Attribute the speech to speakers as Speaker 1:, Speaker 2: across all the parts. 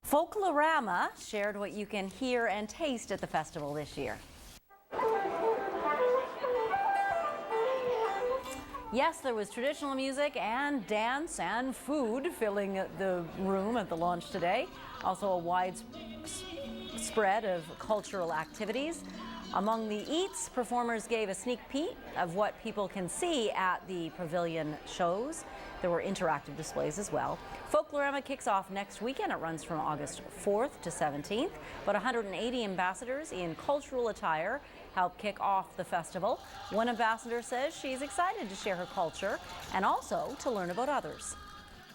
Speaker 1: Folklorama shared what you can hear and taste at the festival this year. Yes, there was traditional music and dance and food filling the room at the launch today. Also a wide spread of cultural activities. Among the eats, performers gave a sneak peek of what people can see at the pavilion shows. There were interactive displays as well. Folklorama kicks off next weekend. It runs from August 4th to 17th. But 180 ambassadors in cultural attire help kick off the festival. One ambassador says she's excited to share her culture and also to learn about others.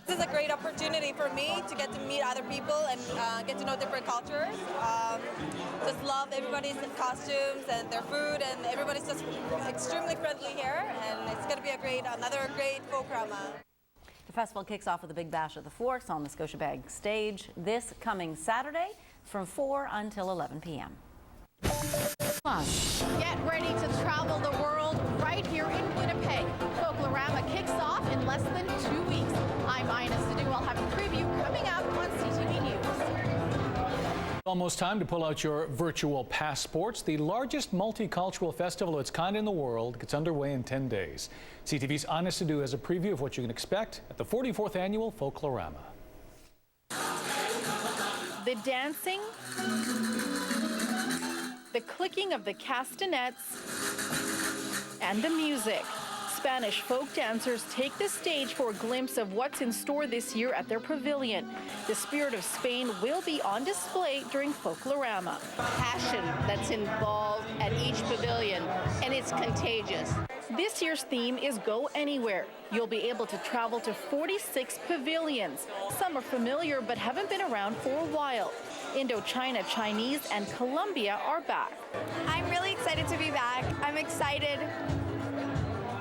Speaker 2: This is a great opportunity for me to get to meet other people and get to know different cultures. Just love everybody's costumes and their food, and everybody's just extremely friendly here, and it's going to be another great Folklorama.
Speaker 1: The festival kicks off with a big bash at the Forks on the Scotiabank stage this coming Saturday from 4 until 11 p.m.
Speaker 3: Plus, get ready to travel the world right here in Winnipeg. Folklorama kicks off in less than 2 weeks. I'm Ina Sidhu. I'll have a preview coming up on CTV News.
Speaker 4: Almost time to pull out your virtual passports. The largest multicultural festival of its kind in the world gets underway in 10 days. CTV's Ina Sidhu has a preview of what you can expect at the 44th annual Folklorama.
Speaker 3: The dancing, the clicking of the castanets, and the music. Spanish folk dancers take the stage for a glimpse of what's in store this year at their pavilion. The spirit of Spain will be on display during Folklorama.
Speaker 5: Passion that's involved at each pavilion, and it's contagious.
Speaker 3: This year's theme is Go Anywhere. You'll be able to travel to 46 pavilions. Some are familiar but haven't been around for a while. Indochina, Chinese, and Colombia are back.
Speaker 2: I'm really excited to be back. I'm excited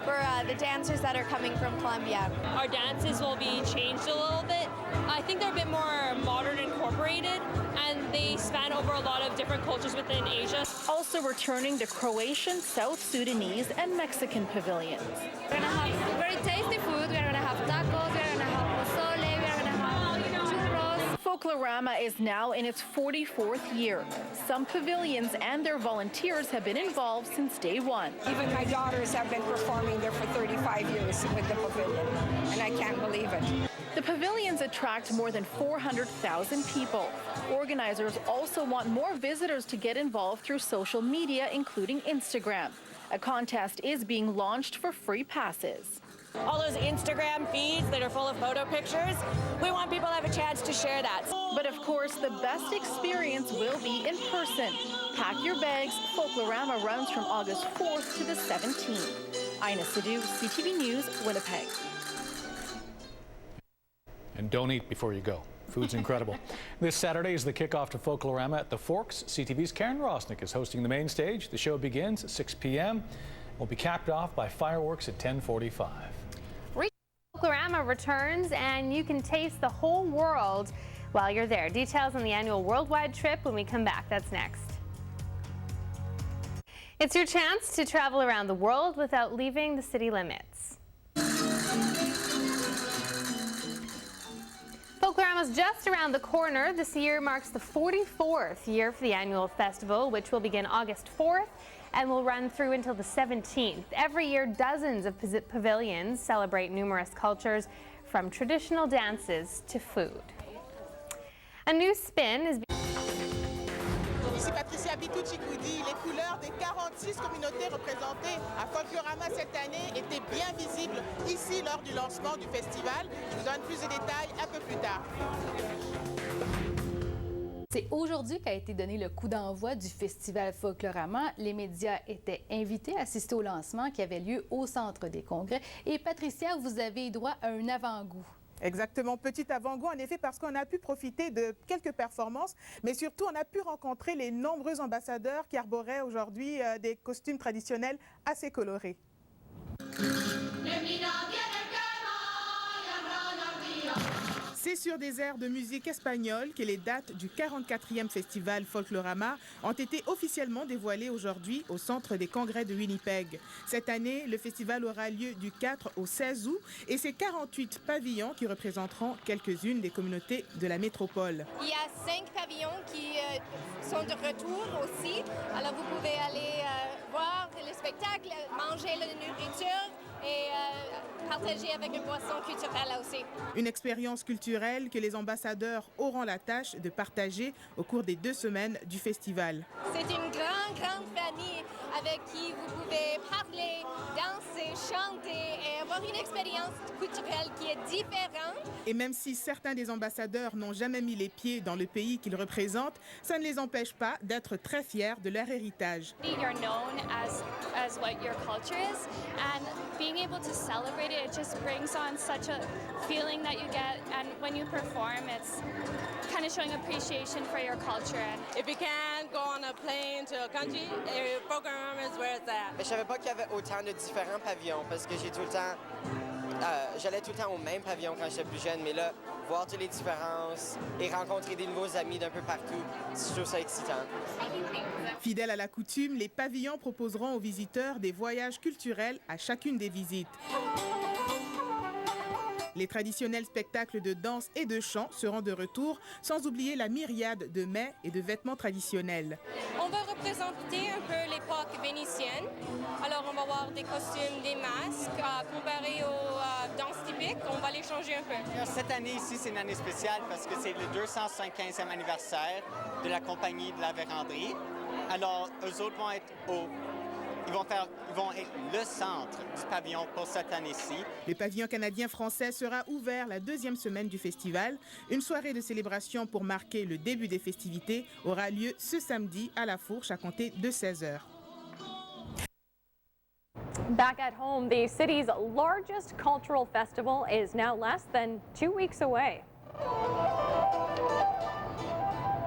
Speaker 2: for the dancers that are coming from Colombia.
Speaker 6: Our dances will be changed a little bit. I think they're a bit more modern incorporated, and they span over a lot of different cultures within Asia.
Speaker 3: Also returning the Croatian, South Sudanese, and Mexican pavilions.
Speaker 2: We're going to have very tasty food. We're going to have tacos. We're going to have pozole. We're going to have churros.
Speaker 3: Folklorama is now in its 44th year. Some pavilions and their volunteers have been involved since day one.
Speaker 7: Even my daughters have been performing there for 35 years with the pavilion, and I can't believe it.
Speaker 3: The pavilions attract more than 400,000 people. Organizers also want more visitors to get involved through social media, including Instagram. A contest is being launched for free passes.
Speaker 6: All those Instagram feeds that are full of photo pictures, we want people to have a chance to share that.
Speaker 3: But of course, the best experience will be in person. Pack your bags. Folklorama runs from August 4th to the 17th. Ina Sidhu, CTV News, Winnipeg.
Speaker 4: And don't eat before you go. Food's incredible. This Saturday is the kickoff to Folklorama at the Forks. CTV's Karen Rosnick is hosting the main stage. The show begins at 6 p.m. Will be capped off by fireworks at 10:45.
Speaker 8: Folklorama returns, and you can taste the whole world while you're there. Details on the annual worldwide trip when we come back. That's next. It's your chance to travel around the world without leaving the city limits. Folklorama's just around the corner. This year marks the 44th year for the annual festival, which will begin August 4th and will run through until the 17th. Every year, dozens of pavilions celebrate numerous cultures, from traditional dances to food. A new spin is
Speaker 9: Ici Patricia Bitucci-Coudi, les couleurs des 46 communautés représentées à Folklorama cette année étaient bien visibles ici lors du lancement du festival. Je vous donne plus de détails un peu plus tard.
Speaker 10: C'est aujourd'hui qu'a été donné le coup d'envoi du festival Folklorama. Les médias étaient invités à assister au lancement qui avait lieu au Centre des Congrès. Et Patricia, vous avez droit à un avant-goût.
Speaker 9: Exactement, petit avant-goût en effet, parce qu'on a pu profiter de quelques performances, mais surtout on a pu rencontrer les nombreux ambassadeurs qui arboraient aujourd'hui des costumes traditionnels assez colorés. C'est sur des airs de musique espagnole que les dates du 44e festival Folklorama ont été officiellement dévoilées aujourd'hui au Centre des congrès de Winnipeg. Cette année, le festival aura lieu du 4 au 16 août et c'est 48 pavillons qui représenteront quelques-unes des communautés de la métropole.
Speaker 11: Il y a 5 pavillons qui sont de retour aussi. Alors vous pouvez aller voir le spectacle, manger la nourriture et partager avec une boisson culturelle aussi.
Speaker 9: Une expérience culturelle que les ambassadeurs auront la tâche de partager au cours des 2 semaines du festival.
Speaker 11: C'est une grande famille avec qui vous pouvez parler, danser, chanter et avoir une expérience culturelle qui est différente.
Speaker 9: Et même si certains des ambassadeurs n'ont jamais mis les pieds dans le pays qu'ils représentent, ça ne les empêche pas d'être très fiers de leur héritage.
Speaker 12: You're known as what your culture is, and being able to celebrate it just brings on such a feeling that you get, and when you perform, it's kind of showing appreciation for your culture.
Speaker 2: If you can go on a plane to a country, Folklorama is where it's at.
Speaker 13: Mais je savais pas qu'il y avait autant de différents pavillons parce que j'allais tout le temps au même pavillon quand j'étais plus jeune, mais là, voir toutes les différences et rencontrer des nouveaux amis d'un peu partout, je trouve ça excitant.
Speaker 9: Fidèles à la coutume, les pavillons proposeront aux visiteurs des voyages culturels à chacune des visites. Les traditionnels spectacles de danse et de chant seront de retour, sans oublier la myriade de mets et de vêtements traditionnels.
Speaker 11: On va représenter un peu l'époque vénitienne. Alors on va voir des costumes, des masques, comparés aux danses typiques. On va les changer un peu.
Speaker 14: Cette année ici, c'est une année spéciale parce que c'est le 250e anniversaire de la compagnie de la Vérandrie. Alors, eux autres vont être Ils vont être le centre du pavillon pour cette année-ci.
Speaker 9: Le pavillon canadien-français sera ouvert la 2e semaine du festival. Une soirée de célébration pour marquer le début des festivités aura lieu ce samedi à la Fourche à compter de 16h.
Speaker 15: Back at home, the city's largest cultural festival is now less than 2 weeks away.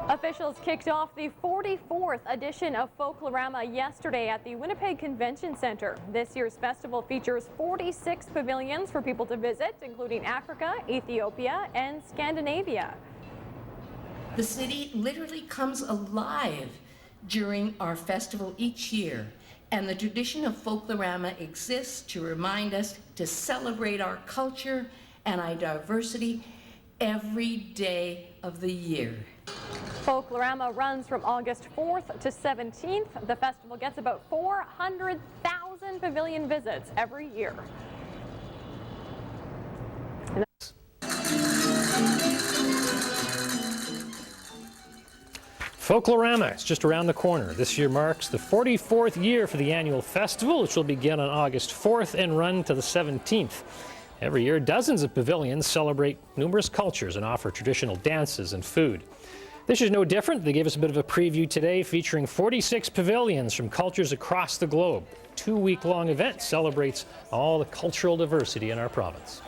Speaker 15: Officials kicked off the 44th edition of Folklorama yesterday at the Winnipeg Convention Center. This year's festival features 46 pavilions for people to visit, including Africa, Ethiopia, and Scandinavia.
Speaker 16: The city literally comes alive during our festival each year, and the tradition of Folklorama exists to remind us to celebrate our culture and our diversity every day of the year.
Speaker 15: Folklorama runs from August 4th to 17th. The festival gets about 400,000 pavilion visits every year.
Speaker 17: Folklorama is just around the corner. This year marks the 44th year for the annual festival, which will begin on August 4th and run to the 17th. Every year, dozens of pavilions celebrate numerous cultures and offer traditional dances and food. This is no different. They gave us a bit of a preview today featuring 46 pavilions from cultures across the globe. A 2-week-long event celebrates all the cultural diversity in our province.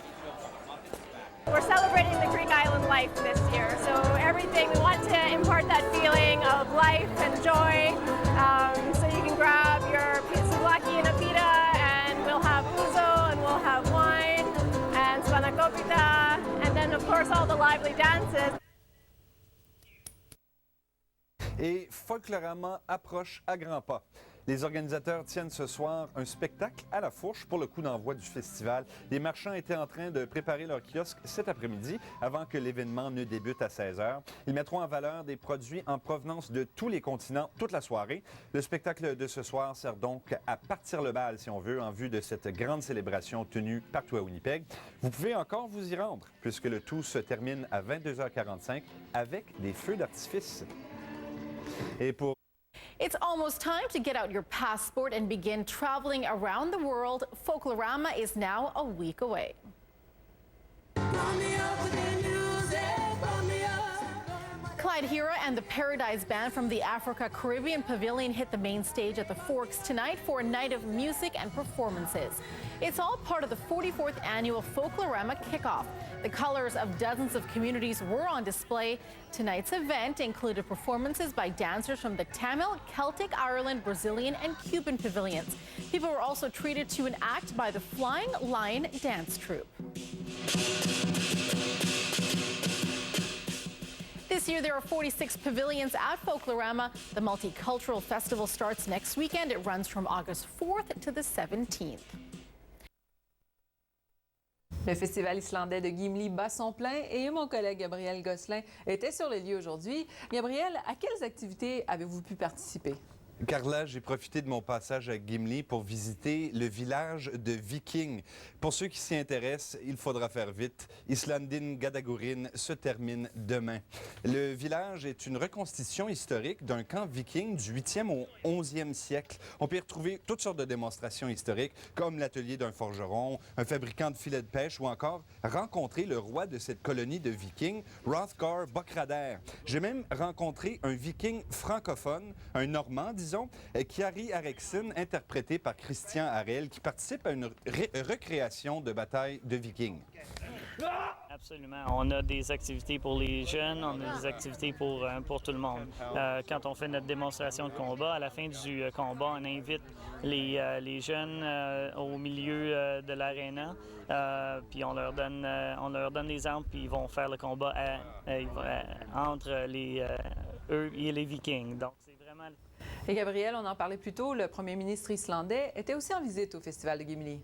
Speaker 8: We're celebrating the Greek island life this year, so everything, we want to impart that feeling of life and joy. So you can grab your souvlaki and a pita, and we'll have ouzo, and we'll have wine, and spanakopita, and then of course all the lively dances.
Speaker 18: Et Folklorama approche à grands pas. Les organisateurs tiennent ce soir un spectacle à la Fourche pour le coup d'envoi du festival. Les marchands étaient en train de préparer leur kiosque cet après-midi avant que l'événement ne débute à 16h. Ils mettront en valeur des produits en provenance de tous les continents toute la soirée. Le spectacle de ce soir sert donc à partir le bal, si on veut, en vue de cette grande célébration tenue partout à Winnipeg. Vous pouvez encore vous y rendre puisque le tout se termine à 22h45 avec des feux d'artifice. Et pour
Speaker 3: It's almost time to get out your passport and begin traveling around the world. Folklorama is now a week away. Clyde Hira and the Paradise Band from the Africa Caribbean Pavilion hit the main stage at the Forks tonight for a night of music and performances. It's all part of the 44th annual Folklorama kickoff. The colors of dozens of communities were on display. Tonight's event included performances by dancers from the Tamil, Celtic, Ireland, Brazilian, and Cuban pavilions. People were also treated to an act by the Flying Lion Dance Troupe. This year, there are 46 pavilions at Folklorama. The multicultural festival starts next weekend. It runs from August 4th to the 17th.
Speaker 19: Le Festival islandais de Gimli bat son plein et mon collègue Gabriel Gosselin était sur les lieux aujourd'hui. Gabriel, à quelles activités avez-vous pu participer?
Speaker 18: Carla, j'ai profité de mon passage à Gimli pour visiter le village de Vikings. Pour ceux qui s'y intéressent, il faudra faire vite. Islandin Gadagurin se termine demain. Le village est une reconstitution historique d'un camp viking du 8e au 11e siècle. On peut y retrouver toutes sortes de démonstrations historiques, comme l'atelier d'un forgeron, un fabricant de filets de pêche ou encore rencontrer le roi de cette colonie de vikings, Hrothgar Bokrader. J'ai même rencontré un viking francophone, un normand, disons, Kiari Areksin, interprété par Christian Harel, qui participe à une recréation de bataille de vikings.
Speaker 20: Absolument. On a des activités pour les jeunes, on a des activités pour tout le monde. Quand on fait notre démonstration de combat, à la fin du combat, on invite les jeunes au milieu de l'aréna, puis on leur donne des armes, puis ils vont faire le combat entre eux et les Vikings. Donc, c'est vraiment...
Speaker 19: Et Gabriel, on en parlait plus tôt, le premier ministre islandais était aussi en visite au Festival de Gimli.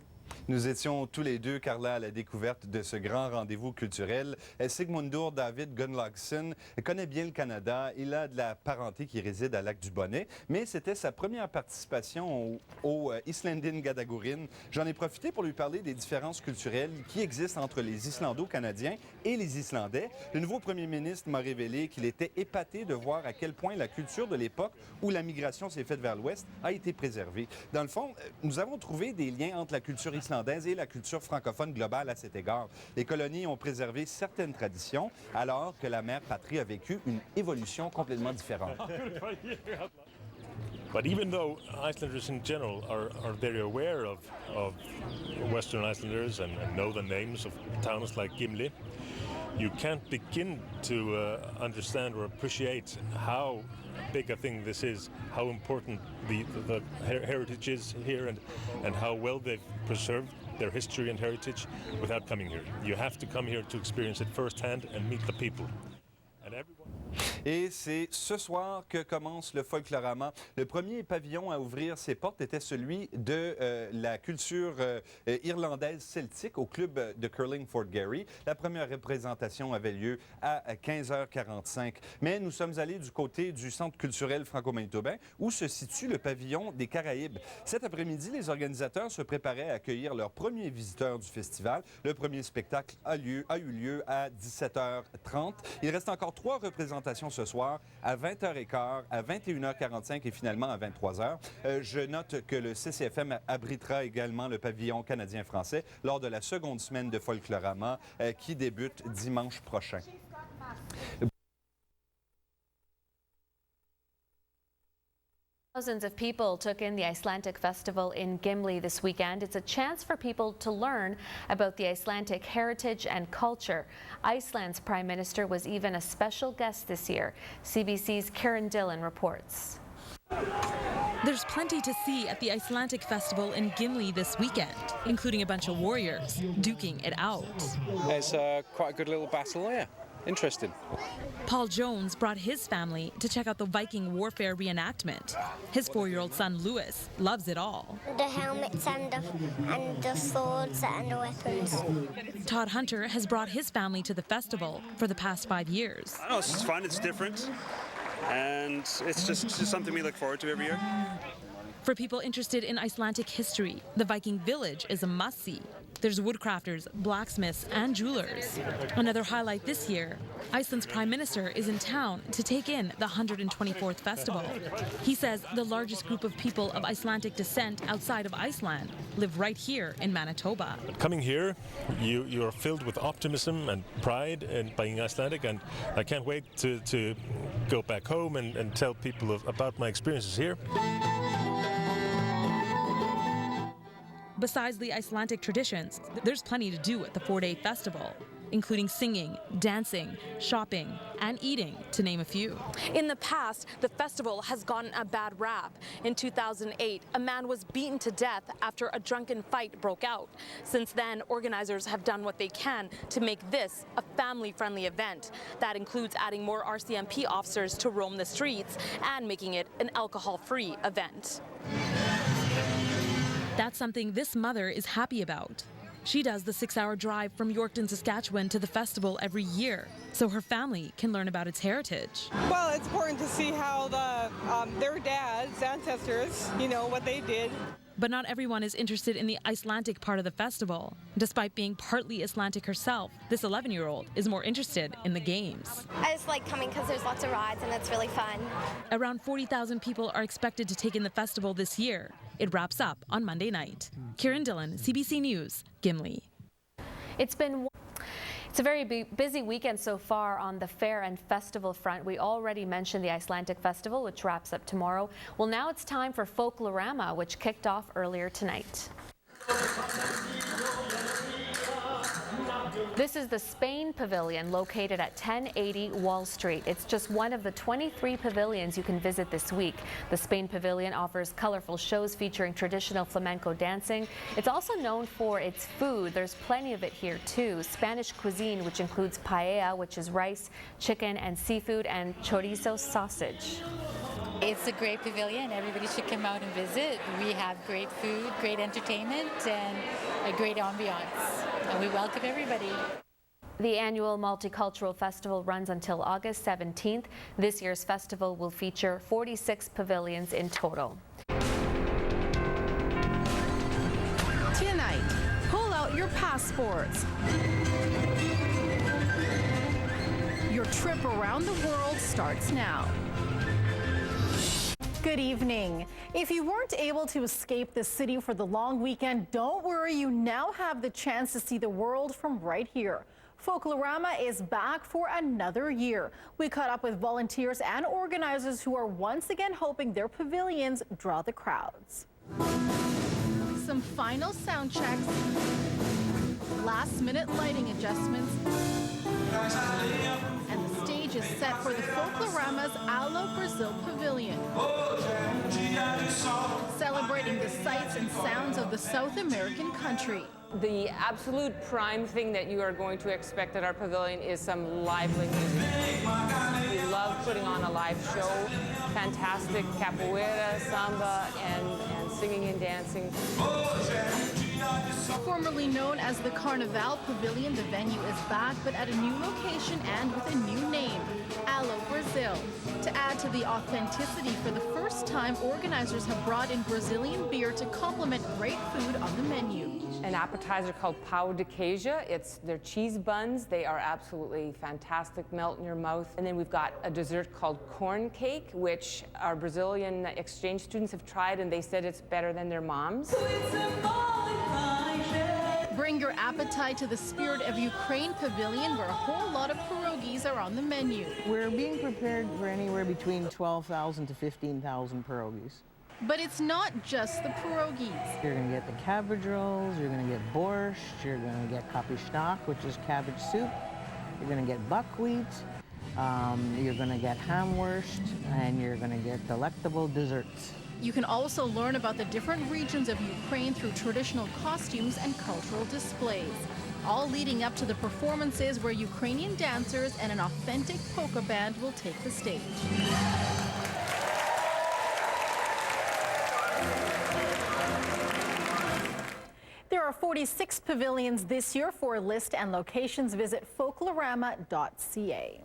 Speaker 18: Nous étions tous les deux, Carla, à la découverte de ce grand rendez-vous culturel. Sigmundur David Gunnlaugsson connaît bien le Canada. Il a de la parenté qui réside à Lac-du-Bonnet, mais c'était sa première participation au Islandin Gadagurin. J'en ai profité pour lui parler des différences culturelles qui existent entre les Islando-Canadiens et les Islandais. Le nouveau premier ministre m'a révélé qu'il était épaté de voir à quel point la culture de l'époque où la migration s'est faite vers l'Ouest a été préservée. Dans le fond, nous avons trouvé des liens entre la culture islandaise et la culture francophone globale à cet égard. Les colonies ont préservé certaines traditions, alors que la mère patrie a vécu une évolution complètement différente.
Speaker 21: But even though Icelanders in general are very aware of Western Icelanders and know the names of towns like Gimli, you can't begin to understand or appreciate how big a thing this is, how important the heritage is here, and how well they've preserved their history and heritage without coming here. You have to come here to experience it firsthand and meet the people. And everyone...
Speaker 18: Et c'est ce soir que commence le Folklorama. Le premier pavillon à ouvrir ses portes était celui de la culture irlandaise celtique au club de curling Fort Garry. La première représentation avait lieu à 15h45. Mais nous sommes allés du côté du Centre culturel franco-manitobain où se situe le pavillon des Caraïbes. Cet après-midi, les organisateurs se préparaient à accueillir leurs premiers visiteurs du festival. Le premier spectacle a eu lieu à 17h30. Il reste encore 3 représentations ce soir, à 20h15, à 21h45 et finalement à 23h. Je note que le CCFM abritera également le pavillon canadien-français lors de la seconde semaine de Folklorama qui débute dimanche prochain.
Speaker 22: Thousands of people took in the Icelandic Festival in Gimli this weekend. It's a chance for people to learn about the Icelandic heritage and culture. Iceland's Prime Minister was even a special guest this year. CBC's Karen Dillon reports.
Speaker 23: There's plenty to see at the Icelandic Festival in Gimli this weekend, including a bunch of warriors duking it out.
Speaker 24: It's quite a good little battle, yeah. Interesting.
Speaker 23: Paul Jones brought his family to check out the Viking warfare reenactment. His 4-year-old son Lewis loves it all.
Speaker 25: The helmets and the swords and the weapons.
Speaker 23: Todd Hunter has brought his family to the festival for the past 5 years.
Speaker 26: I know it's fun, it's different, and it's just something we look forward to every year.
Speaker 23: For people interested in Icelandic history, the Viking village is a must-see. There's woodcrafters, blacksmiths, and jewelers. Another highlight this year, Iceland's Prime Minister is in town to take in the 124th festival. He says the largest group of people of Icelandic descent outside of Iceland live right here in Manitoba.
Speaker 21: Coming here, you're filled with optimism and pride in being Icelandic, and I can't wait to go back home and tell people about my experiences here.
Speaker 23: Besides the Icelandic traditions, there's plenty to do at the 4-day festival. including singing, dancing, shopping, and eating, to name a few. In the past, the festival has gotten a bad rap. In 2008, a man was beaten to death after a drunken fight broke out. Since then, organizers have done what they can to make this a family-friendly event. That includes adding more RCMP officers to roam the streets and making it an alcohol-free event. That's something this mother is happy about. She does the 6-hour drive from Yorkton, Saskatchewan to the festival every year, so her family can learn about its heritage.
Speaker 1: Well, it's important to see how their dads, ancestors, what they did.
Speaker 23: But not everyone is interested in the Icelandic part of the festival. Despite being partly Icelandic herself, this 11-year-old is more interested in the games.
Speaker 25: I just like coming because there's lots of rides and it's really fun.
Speaker 23: Around 40,000 people are expected to take in the festival this year. It wraps up on Monday night. Kieran Dillon, CBC News, Gimli.
Speaker 22: It's a very busy weekend so far on the fair and festival front. We already mentioned the Icelandic Festival, which wraps up tomorrow. Well, now it's time for Folklorama, which kicked off earlier tonight. This is the Spain Pavilion, located at 1080 Wall Street. It's just one of the 23 pavilions you can visit this week. The Spain Pavilion offers colorful shows featuring traditional flamenco dancing. It's also known for its food. There's plenty of it here too. Spanish cuisine, which includes paella, which is rice, chicken, and seafood, and chorizo sausage.
Speaker 4: It's a great pavilion. Everybody should come out and visit. We have great food, great entertainment, and a great ambiance. And we welcome everybody.
Speaker 22: The annual Multicultural Festival runs until August 17th. This year's festival will feature 46 pavilions in total.
Speaker 3: Tonight, pull out your passports. Your trip around the world starts now. Good evening. If you weren't able to escape the city for the long weekend, don't worry, you now have the chance to see the world from right here. Folklorama is back for another year. We caught up with volunteers and organizers who are once again hoping their pavilions draw the crowds. Some final sound checks, last-minute lighting adjustments, and the stage is set for the Folklorama's Alô Brazil Pavilion. Celebrating the sights and sounds of the South American country.
Speaker 5: The absolute prime thing that you are going to expect at our pavilion is some lively music. We love putting on a live show, fantastic capoeira, samba, and singing and dancing.
Speaker 3: Formerly known as the Carnival Pavilion, the venue is back, but at a new location and with a new name, Alô Brazil. To add to the authenticity, for the first time, organizers have brought in Brazilian beer to complement great food on the menu.
Speaker 5: An appetizer called pão de queijo. They're cheese buns. They are absolutely fantastic, melt in your mouth. And then we've got a dessert called corn cake, which our Brazilian exchange students have tried, and they said it's better than their moms.
Speaker 3: Bring your appetite to the Spirit of Ukraine Pavilion, where a whole lot of pierogies are on the menu.
Speaker 6: We're being prepared for anywhere between 12,000 to 15,000 pierogies.
Speaker 3: But it's not just the pierogies.
Speaker 6: You're going to get the cabbage rolls, you're going to get borscht, you're going to get kapustak, which is cabbage soup, you're going to get buckwheat, you're going to get hamwurst, and you're going to get delectable desserts.
Speaker 3: You can also learn about the different regions of Ukraine through traditional costumes and cultural displays, all leading up to the performances where Ukrainian dancers and an authentic polka band will take the stage. There are 46 pavilions this year. For a list and locations, visit folklorama.ca.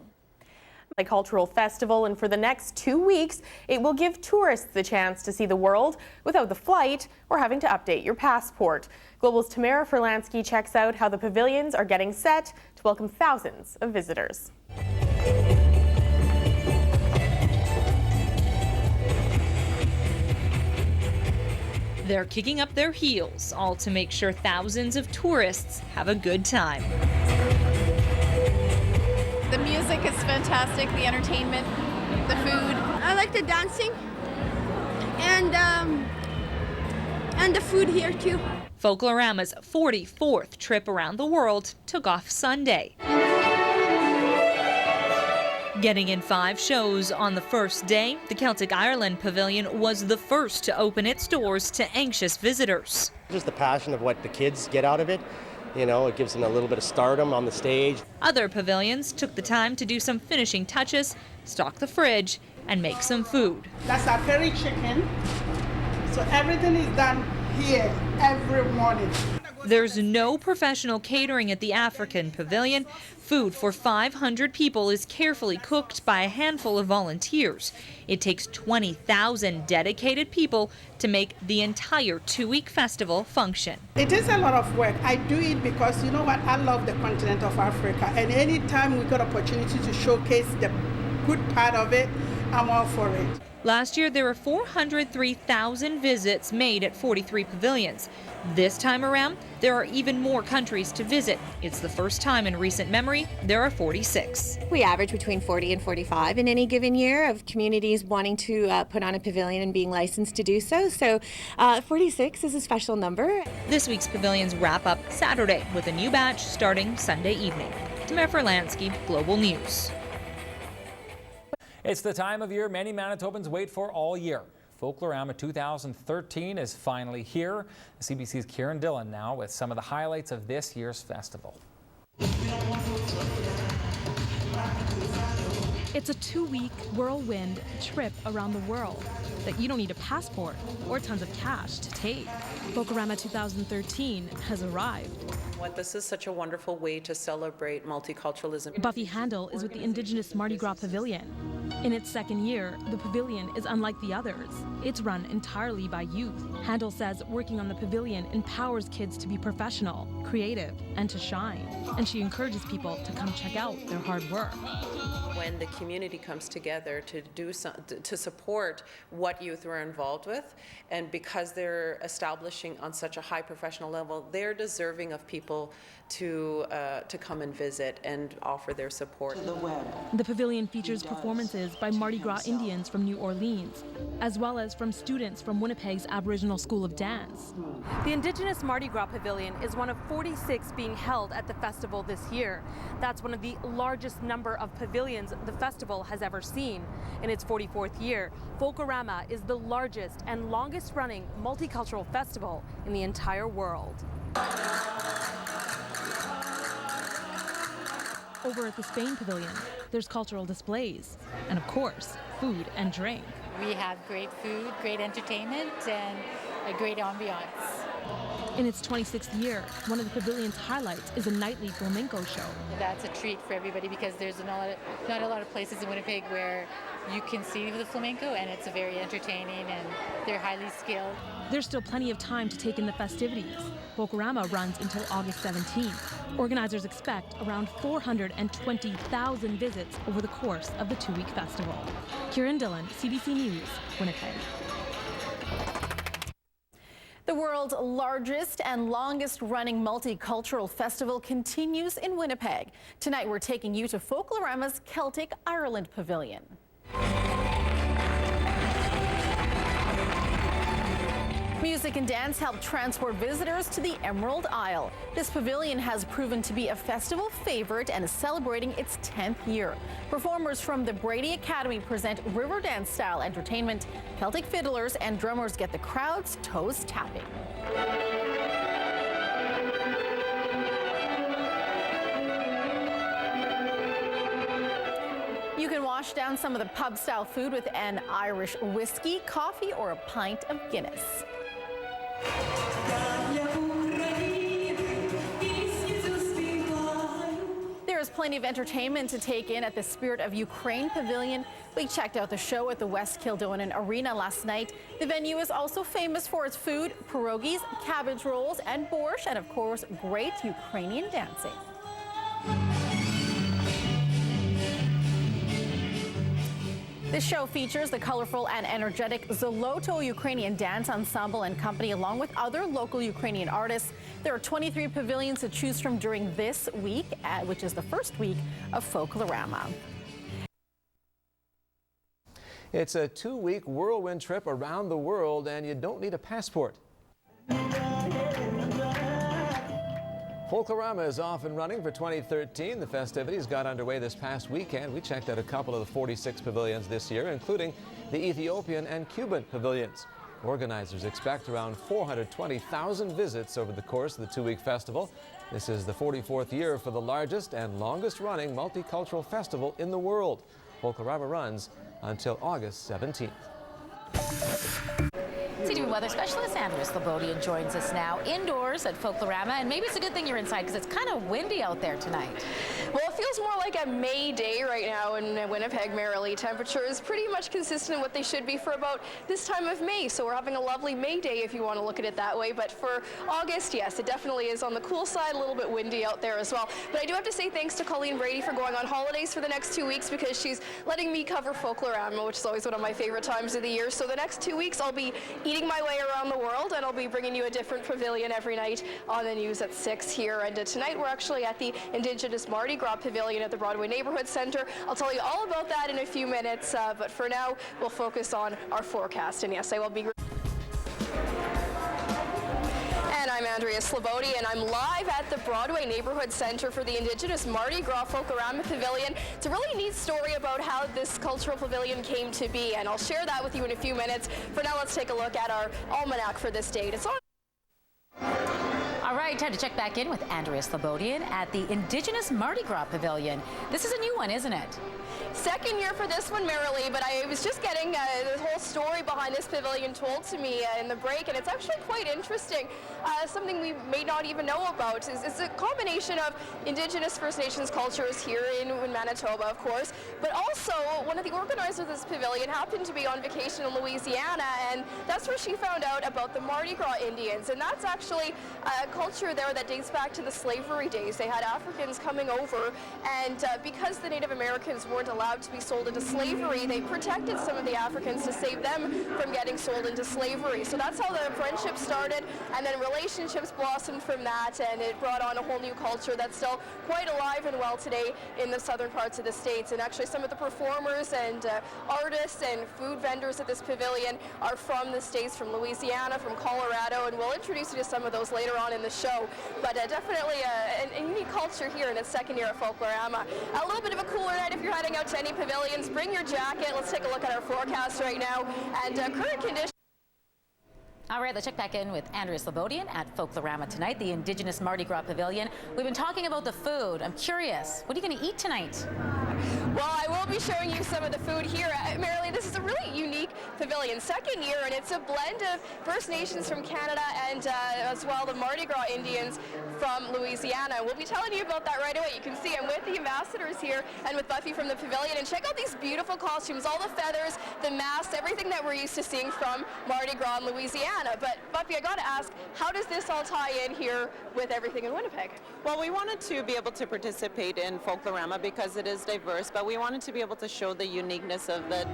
Speaker 7: Cultural festival, and for the next 2 weeks it will give tourists the chance to see the world without the flight or having to update your passport. Global's Tamara Furlansky checks out how the pavilions are getting set to welcome thousands of visitors.
Speaker 10: They're kicking up their heels, all to make sure thousands of tourists have a good time.
Speaker 27: The music is fantastic, the entertainment, the food.
Speaker 28: I like the dancing and the food here too.
Speaker 10: Folklorama's 44th trip around the world took off Sunday. Getting in 5 shows on the first day, the Celtic Ireland Pavilion was the first to open its doors to anxious visitors.
Speaker 2: Just the passion of what the kids get out of it. You know, it gives them a little bit of stardom on the stage.
Speaker 10: Other pavilions took the time to do some finishing touches, stock the fridge, and make some food.
Speaker 9: That's our curry chicken. So everything is done here every morning.
Speaker 10: There's no professional catering at the African Pavilion. Food for 500 people is carefully cooked by a handful of volunteers. It takes 20,000 dedicated people to make the entire 2-week festival function.
Speaker 9: It is a lot of work. I do it because, you know what, I love the continent of Africa. And anytime we got opportunity to showcase the good part of it, I'm all for it.
Speaker 10: Last year, there were 403,000 visits made at 43 pavilions. This time around, there are even more countries to visit. It's the first time in recent memory there are 46.
Speaker 11: We average between 40 and 45 in any given year of communities wanting to put on a pavilion and being licensed to do so. So 46 is a special number.
Speaker 10: This week's pavilions wrap up Saturday with a new batch starting Sunday evening. Tamara Ferlansky, Global News.
Speaker 12: It's the time of year many Manitobans wait for all year. Folklorama 2013 is finally here. CBC's Kieran Dillon now with some of the highlights of this year's festival.
Speaker 23: It's a 2-week whirlwind trip around the world that you don't need a passport or tons of cash to take. Folklorama 2013 has arrived.
Speaker 13: This is such a wonderful way to celebrate multiculturalism.
Speaker 23: Buffy Handel is with the Indigenous Mardi Gras Pavilion. In its second year, the pavilion is unlike the others. It's run entirely by youth. Handel says working on the pavilion empowers kids to be professional, creative, and to shine. And she encourages people to come check out their hard work.
Speaker 13: When the community comes together to support what youth are involved with, and because they're establishing on such a high professional level, they're deserving of people to come and visit and offer their support.
Speaker 23: The pavilion features performances by Mardi Gras Indians from New Orleans, as well as from students from Winnipeg's Aboriginal School of Dance. The Indigenous Mardi Gras Pavilion is one of 46 being held at the festival this year. That's one of the largest number of pavilions the festival has ever seen. In its 44th year, Folklorama is the largest and longest running multicultural festival in the entire world. Over at the Spain Pavilion, there's cultural displays and, of course, food and drink.
Speaker 4: We have great food, great entertainment, and a great ambiance.
Speaker 23: In its 26th year, one of the pavilion's highlights is a nightly flamenco show.
Speaker 4: That's a treat for everybody because there's not a lot of places in Winnipeg where you can see the flamenco, and it's very entertaining and they're highly skilled.
Speaker 23: There's still plenty of time to take in the festivities. Folklorama runs until August 17th. Organizers expect around 420,000 visits over the course of the 2-week festival. Kieran Dillon, CBC News, Winnipeg.
Speaker 3: The world's largest and longest running multicultural festival continues in Winnipeg. Tonight we're taking you to Folklorama's Celtic Ireland Pavilion. Music and dance help transport visitors to the Emerald Isle. This pavilion has proven to be a festival favorite and is celebrating its 10th year. Performers from the Brady Academy present river dance style entertainment. Celtic fiddlers and drummers get the crowd's toes tapping. You can wash down some of the pub-style food with an Irish whiskey, coffee, or a pint of Guinness. There is plenty of entertainment to take in at the Spirit of Ukraine Pavilion. We checked out the show at the West Kildonan Arena last night. The venue is also famous for its food, pierogies, cabbage rolls, and borscht, and of course, great Ukrainian dancing. This show features the colorful and energetic Zoloto Ukrainian Dance Ensemble and Company, along with other local Ukrainian artists. There are 23 pavilions to choose from during this week, which is the first week of Folklorama.
Speaker 14: It's a 2-week whirlwind trip around the world, and you don't need a passport.
Speaker 8: Folklorama is off and running for 2013. The festivities got underway this past weekend. We checked out a couple of the 46 pavilions this year, including the Ethiopian and Cuban pavilions. Organizers expect around 420,000 visits over the course of the two-week festival. This is the 44th year for the largest and longest-running multicultural festival in the world. Folklorama runs until August 17th.
Speaker 14: CTV weather specialist Andrea Slobodian joins us now indoors at Folklorama, and maybe it's a good thing you're inside because it's kind of windy out there tonight.
Speaker 15: Well, it feels more like a May day right now in Winnipeg, Merrily. Temperature is pretty much consistent with what they should be for about this time of May, so we're having a lovely May day if you want to look at it that way. But for August, yes, it definitely is on the cool side, a little bit windy out there as well. But I do have to say thanks to Colleen Brady for going on holidays for the next 2 weeks, because she's letting me cover Folklorama, which is always one of my favorite times of the year. So the next 2 weeks I'll be eating my way around the world, and I'll be bringing you a different pavilion every night on the news at 6 here. And tonight we're actually at the Indigenous Mardi Gras Pavilion at the Broadway Neighborhood Center. I'll tell you all about that in a few minutes, but for now we'll focus on our forecast. And yes, I will be... And I'm Andrea Slobodian, and I'm live at the Broadway Neighborhood Center for the Indigenous Mardi Gras Folklorama Pavilion. It's a really neat story about how this cultural pavilion came to be, and I'll share that with you in a few minutes. For now, let's take a look at our almanac for this date. It's on.
Speaker 14: All right, time to check back in with Andrea Slobodian at the Indigenous Mardi Gras Pavilion. This is a new one, isn't it?
Speaker 15: Second year for this one, Merrily, but I was just getting the whole story behind this pavilion told to me in the break, and it's actually quite interesting. Something we may not even know about is it's a combination of Indigenous First Nations cultures here in Manitoba, of course, but also one of the organizers of this pavilion happened to be on vacation in Louisiana, and that's where she found out about the Mardi Gras Indians, and that's actually a culture there that dates back to the slavery days. They had Africans coming over, and because the Native Americans weren't allowed to be sold into slavery, they protected some of the Africans to save them from getting sold into slavery. So that's how the friendship started, and then relationships blossomed from that, and it brought on a whole new culture that's still quite alive and well today in the southern parts of the States. And actually some of the performers and artists and food vendors at this pavilion are from the States, from Louisiana, from Colorado, and we'll introduce you to some of those later on in the show. But definitely a unique culture here in its second year at Folklorama. A little bit of a cooler night if you're heading out to any pavilions. Bring your jacket. Let's take a look at our forecast right now and current conditions.
Speaker 14: All right, let's check back in with Andrea Slobodian at Folklorama tonight, the Indigenous Mardi Gras Pavilion. We've been talking about the food. I'm curious, what are you going to eat tonight?
Speaker 15: Well, I will be showing you some of the food here. Merrily, this is a really unique pavilion, second year, and it's a blend of First Nations from Canada and as well the Mardi Gras Indians from Louisiana. We'll be telling you about that right away. You can see I'm with the ambassadors here and with Buffy from the pavilion, and check out these beautiful costumes, all the feathers, the masks, everything that we're used to seeing from Mardi Gras in Louisiana. But Buffy, I got to ask, how does this all tie in here with everything in Winnipeg?
Speaker 16: Well, we wanted to be able to participate in Folklorama because it is diverse, but we wanted to be able to show the uniqueness of the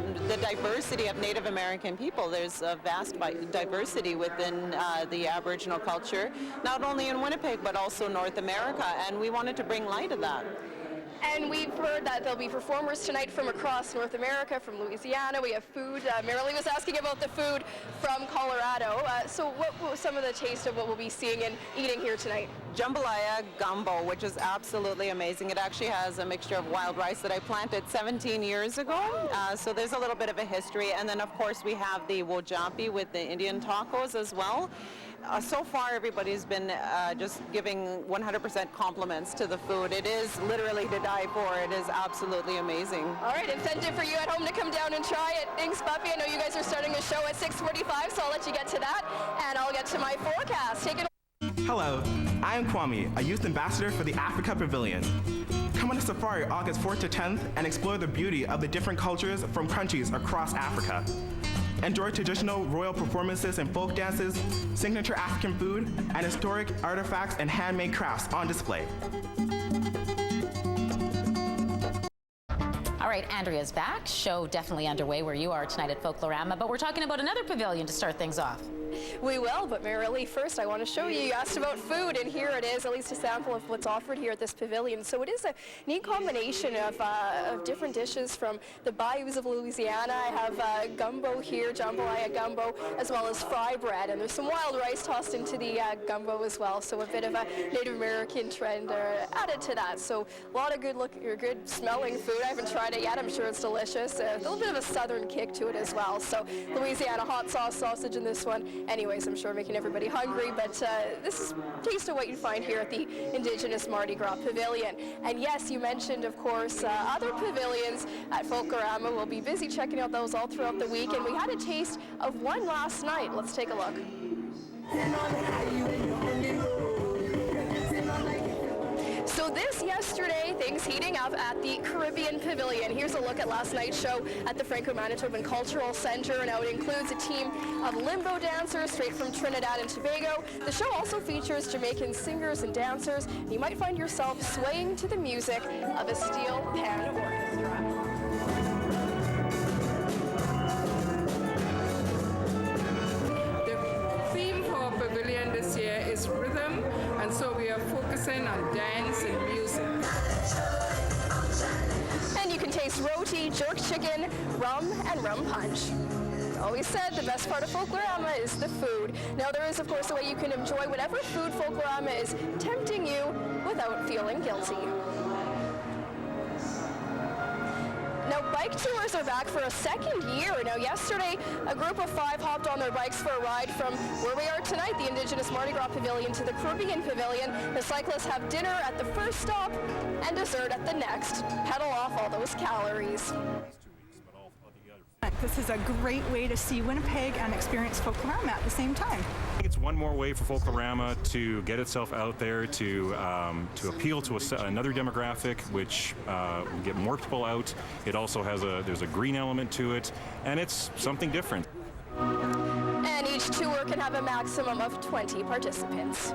Speaker 16: diversity of Native American people. There's a vast diversity within the Aboriginal culture, not only in Winnipeg, but also North America, and we wanted to bring light to that.
Speaker 15: And we've heard that there'll be performers tonight from across North America, from Louisiana. We have food. Merrily was asking about the food from Colorado. So what was some of the taste of what we'll be seeing and eating here tonight?
Speaker 16: Jambalaya gumbo, which is absolutely amazing. It actually has a mixture of wild rice that I planted 17 years ago. So there's a little bit of a history. And then, of course, we have the wojampi with the Indian tacos as well. So far, everybody's been just giving 100% compliments to the food. It is literally to die for. It is absolutely amazing.
Speaker 15: All right, incentive for you at home to come down and try it. Thanks, Buffy. I know you guys are starting a show at 6:45, so I'll let you get to that, and I'll get to my forecast. Take it.
Speaker 17: Hello, I am Kwame, a youth ambassador for the Africa Pavilion. Come on a safari August 4th to 10th and explore the beauty of the different cultures from countries across Africa. Enjoy traditional royal performances and folk dances, signature African food, and historic artifacts and handmade crafts on display.
Speaker 14: All right, Andrea's back. Show definitely underway where you are tonight at Folklorama, but we're talking about another pavilion to start things off.
Speaker 15: We will, but Marilee, first I want to show you. You asked about food, and here it is, at least a sample of what's offered here at this pavilion. So it is a neat combination of different dishes from the bayous of Louisiana. I have gumbo here, jambalaya gumbo, as well as fry bread, and there's some wild rice tossed into the gumbo as well. So a bit of a Native American trend added to that. So a lot of good smelling food. I haven't tried it yet. I'm sure it's delicious. A little bit of a southern kick to it as well. So Louisiana hot sauce sausage in this one. Anyways, I'm sure making everybody hungry, but this is a taste of what you find here at the Indigenous Mardi Gras Pavilion. And yes, you mentioned, of course, other pavilions at Folklorama. We'll be busy checking out those all throughout the week, and we had a taste of one last night. Let's take a look. So this yesterday, things heating up at the Caribbean Pavilion. Here's a look at last night's show at the Franco-Manitoban Cultural Center. Now it includes a team of limbo dancers straight from Trinidad and Tobago. The show also features Jamaican singers and dancers. You might find yourself swaying to the music of a steel pan orchestra.
Speaker 1: This year is rhythm, and so we are focusing on dance and music.
Speaker 15: And you can taste roti, jerk chicken, rum, and rum punch. Always said the best part of Folklorama is the food. Now there is, of course, a way you can enjoy whatever food Folklorama is tempting you without feeling guilty. Now, bike tours are back for a second year. Now, yesterday, a group of 5 hopped on their bikes for a ride from where we are tonight, the Indigenous Mardi Gras Pavilion, to the Caribbean Pavilion. The cyclists have dinner at the first stop and dessert at the next. Pedal off all those calories.
Speaker 18: This is a great way to see Winnipeg and experience Folklorama at the same time.
Speaker 19: I think it's one more way for Folklorama to get itself out there, to appeal to another demographic, which will get more people out. It also has there's a green element to it, and it's something different.
Speaker 15: And each tour can have a maximum of 20 participants.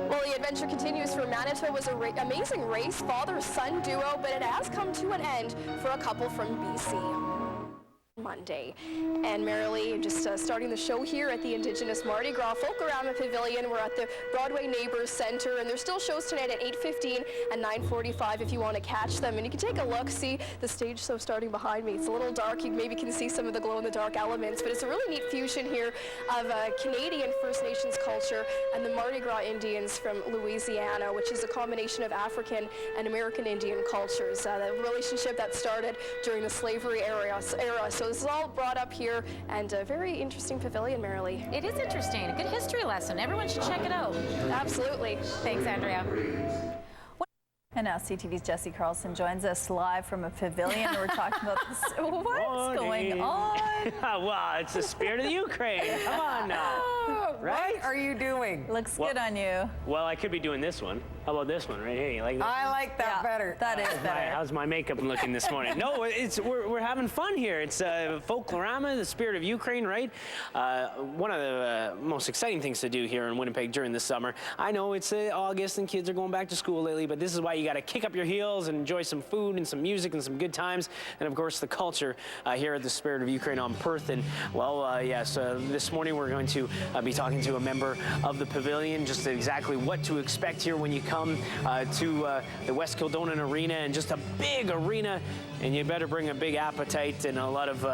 Speaker 15: Well, the adventure continues for Manitoba's amazing race, father-son duo, but it has come to an end for a couple from BC. Monday. And Marilee, just starting the show here at the Indigenous Mardi Gras Folklorama Pavilion. We're at the Broadway Neighbors Center, and there's still shows tonight at 8:15 and 9:45 if you want to catch them. And you can take a look, see the stage show starting behind me. It's a little dark. You maybe can see some of the glow-in-the-dark elements, but it's a really neat fusion here of Canadian First Nations culture and the Mardi Gras Indians from Louisiana, which is a combination of African and American Indian cultures. The relationship that started during the slavery era. So this is all brought up here, and a very interesting pavilion, Marilee.
Speaker 14: It is interesting. A good history lesson. Everyone should check it out.
Speaker 15: Absolutely.
Speaker 14: Thanks, Andrea.
Speaker 20: And now CTV's Jesse Carlson joins us live from a pavilion. We're talking about this. What's going on?
Speaker 21: Well, it's the spirit of the Ukraine. Come on now. Right?
Speaker 20: What are you doing? Looks good on you.
Speaker 21: Well, I could be doing this one. How about this one right here? You like that?
Speaker 20: I like that better. That is better.
Speaker 21: How's my makeup looking this morning? No, we're having fun here. It's Folklorama, the spirit of Ukraine, right? One of the most exciting things to do here in Winnipeg during the summer. I know it's August and kids are going back to school lately, but this is why you got to kick up your heels and enjoy some food and some music and some good times, and of course the culture here at the Spirit of Ukraine on Perth. And well, yes, this morning we're going to be talking to a member of the pavilion, just exactly what to expect here when you come to the West Kildonan Arena, and just a big arena, and you better bring a big appetite and a lot of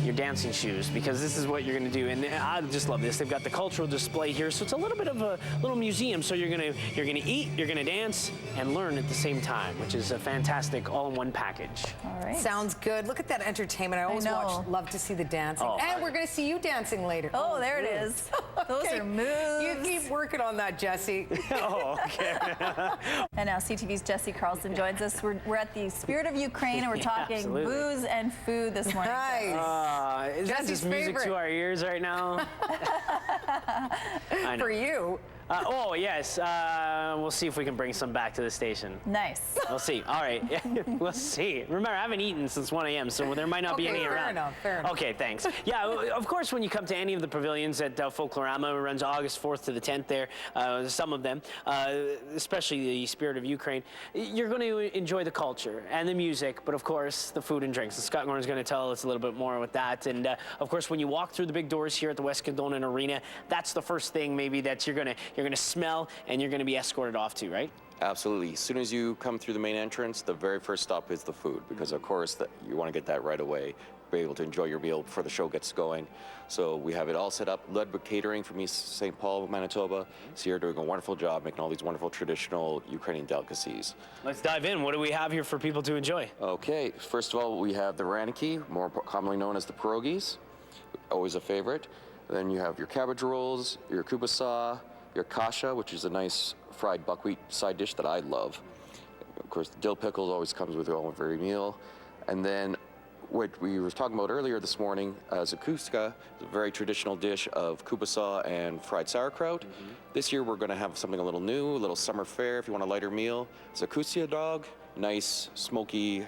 Speaker 21: your dancing shoes, because this is what you're going to do. And I just love this. They've got the cultural display here, so it's a little bit of a little museum. So you're gonna eat, you're gonna dance, and learn at the same time, which is a fantastic all-in-one package.
Speaker 20: All right.
Speaker 24: Sounds good. Look at that entertainment. I always love to see the dancing.
Speaker 21: Oh,
Speaker 24: and we're going to see you dancing later.
Speaker 20: Oh, there it is. Those are moves.
Speaker 24: You keep working on that, Jesse.
Speaker 21: Oh, okay.
Speaker 20: And now CTV's Jesse Carlson joins us. We're at the Spirit of Ukraine, and we're talking booze and food this morning.
Speaker 21: Nice. Is that just music to our ears right now?
Speaker 24: For you.
Speaker 21: Oh, yes. We'll see if we can bring some back to the station.
Speaker 20: Nice.
Speaker 21: We'll see. All right. We'll see. Remember, I haven't eaten since 1 a.m., so there might not be any around.
Speaker 24: Fair enough.
Speaker 21: Okay, thanks. Yeah, of course, when you come to any of the pavilions at Folklorama, it runs August 4th to the 10th there, some of them, especially the Spirit of Ukraine, you're going to enjoy the culture and the music, but of course, the food and drinks. And Scott Gordon's going to tell us a little bit more with that. And of course, when you walk through the big doors here at the West Kildonan Arena, that's the first thing maybe that you're gonna smell and you're gonna be escorted off to, right?
Speaker 5: Absolutely. As soon as you come through the main entrance, the very first stop is the food, because of course you want to get that right away, be able to enjoy your meal before the show gets going. So we have it all set up, led with catering from East St. Paul, Manitoba. So you're doing a wonderful job making all these wonderful traditional Ukrainian delicacies.
Speaker 21: Let's dive in. What do we have here for people to enjoy?
Speaker 5: Okay, first of all, we have the raniki, more commonly known as the pierogies, always a favorite. Then you have your cabbage rolls, your kubasa, your kasha, which is a nice fried buckwheat side dish that I love. Of course, the dill pickles always comes with every meal. And then what we were talking about earlier this morning, zakuska, is a very traditional dish of kubasa and fried sauerkraut. This year we're going to have something a little new, a little summer fare if you want a lighter meal. Zakusia dog, nice smoky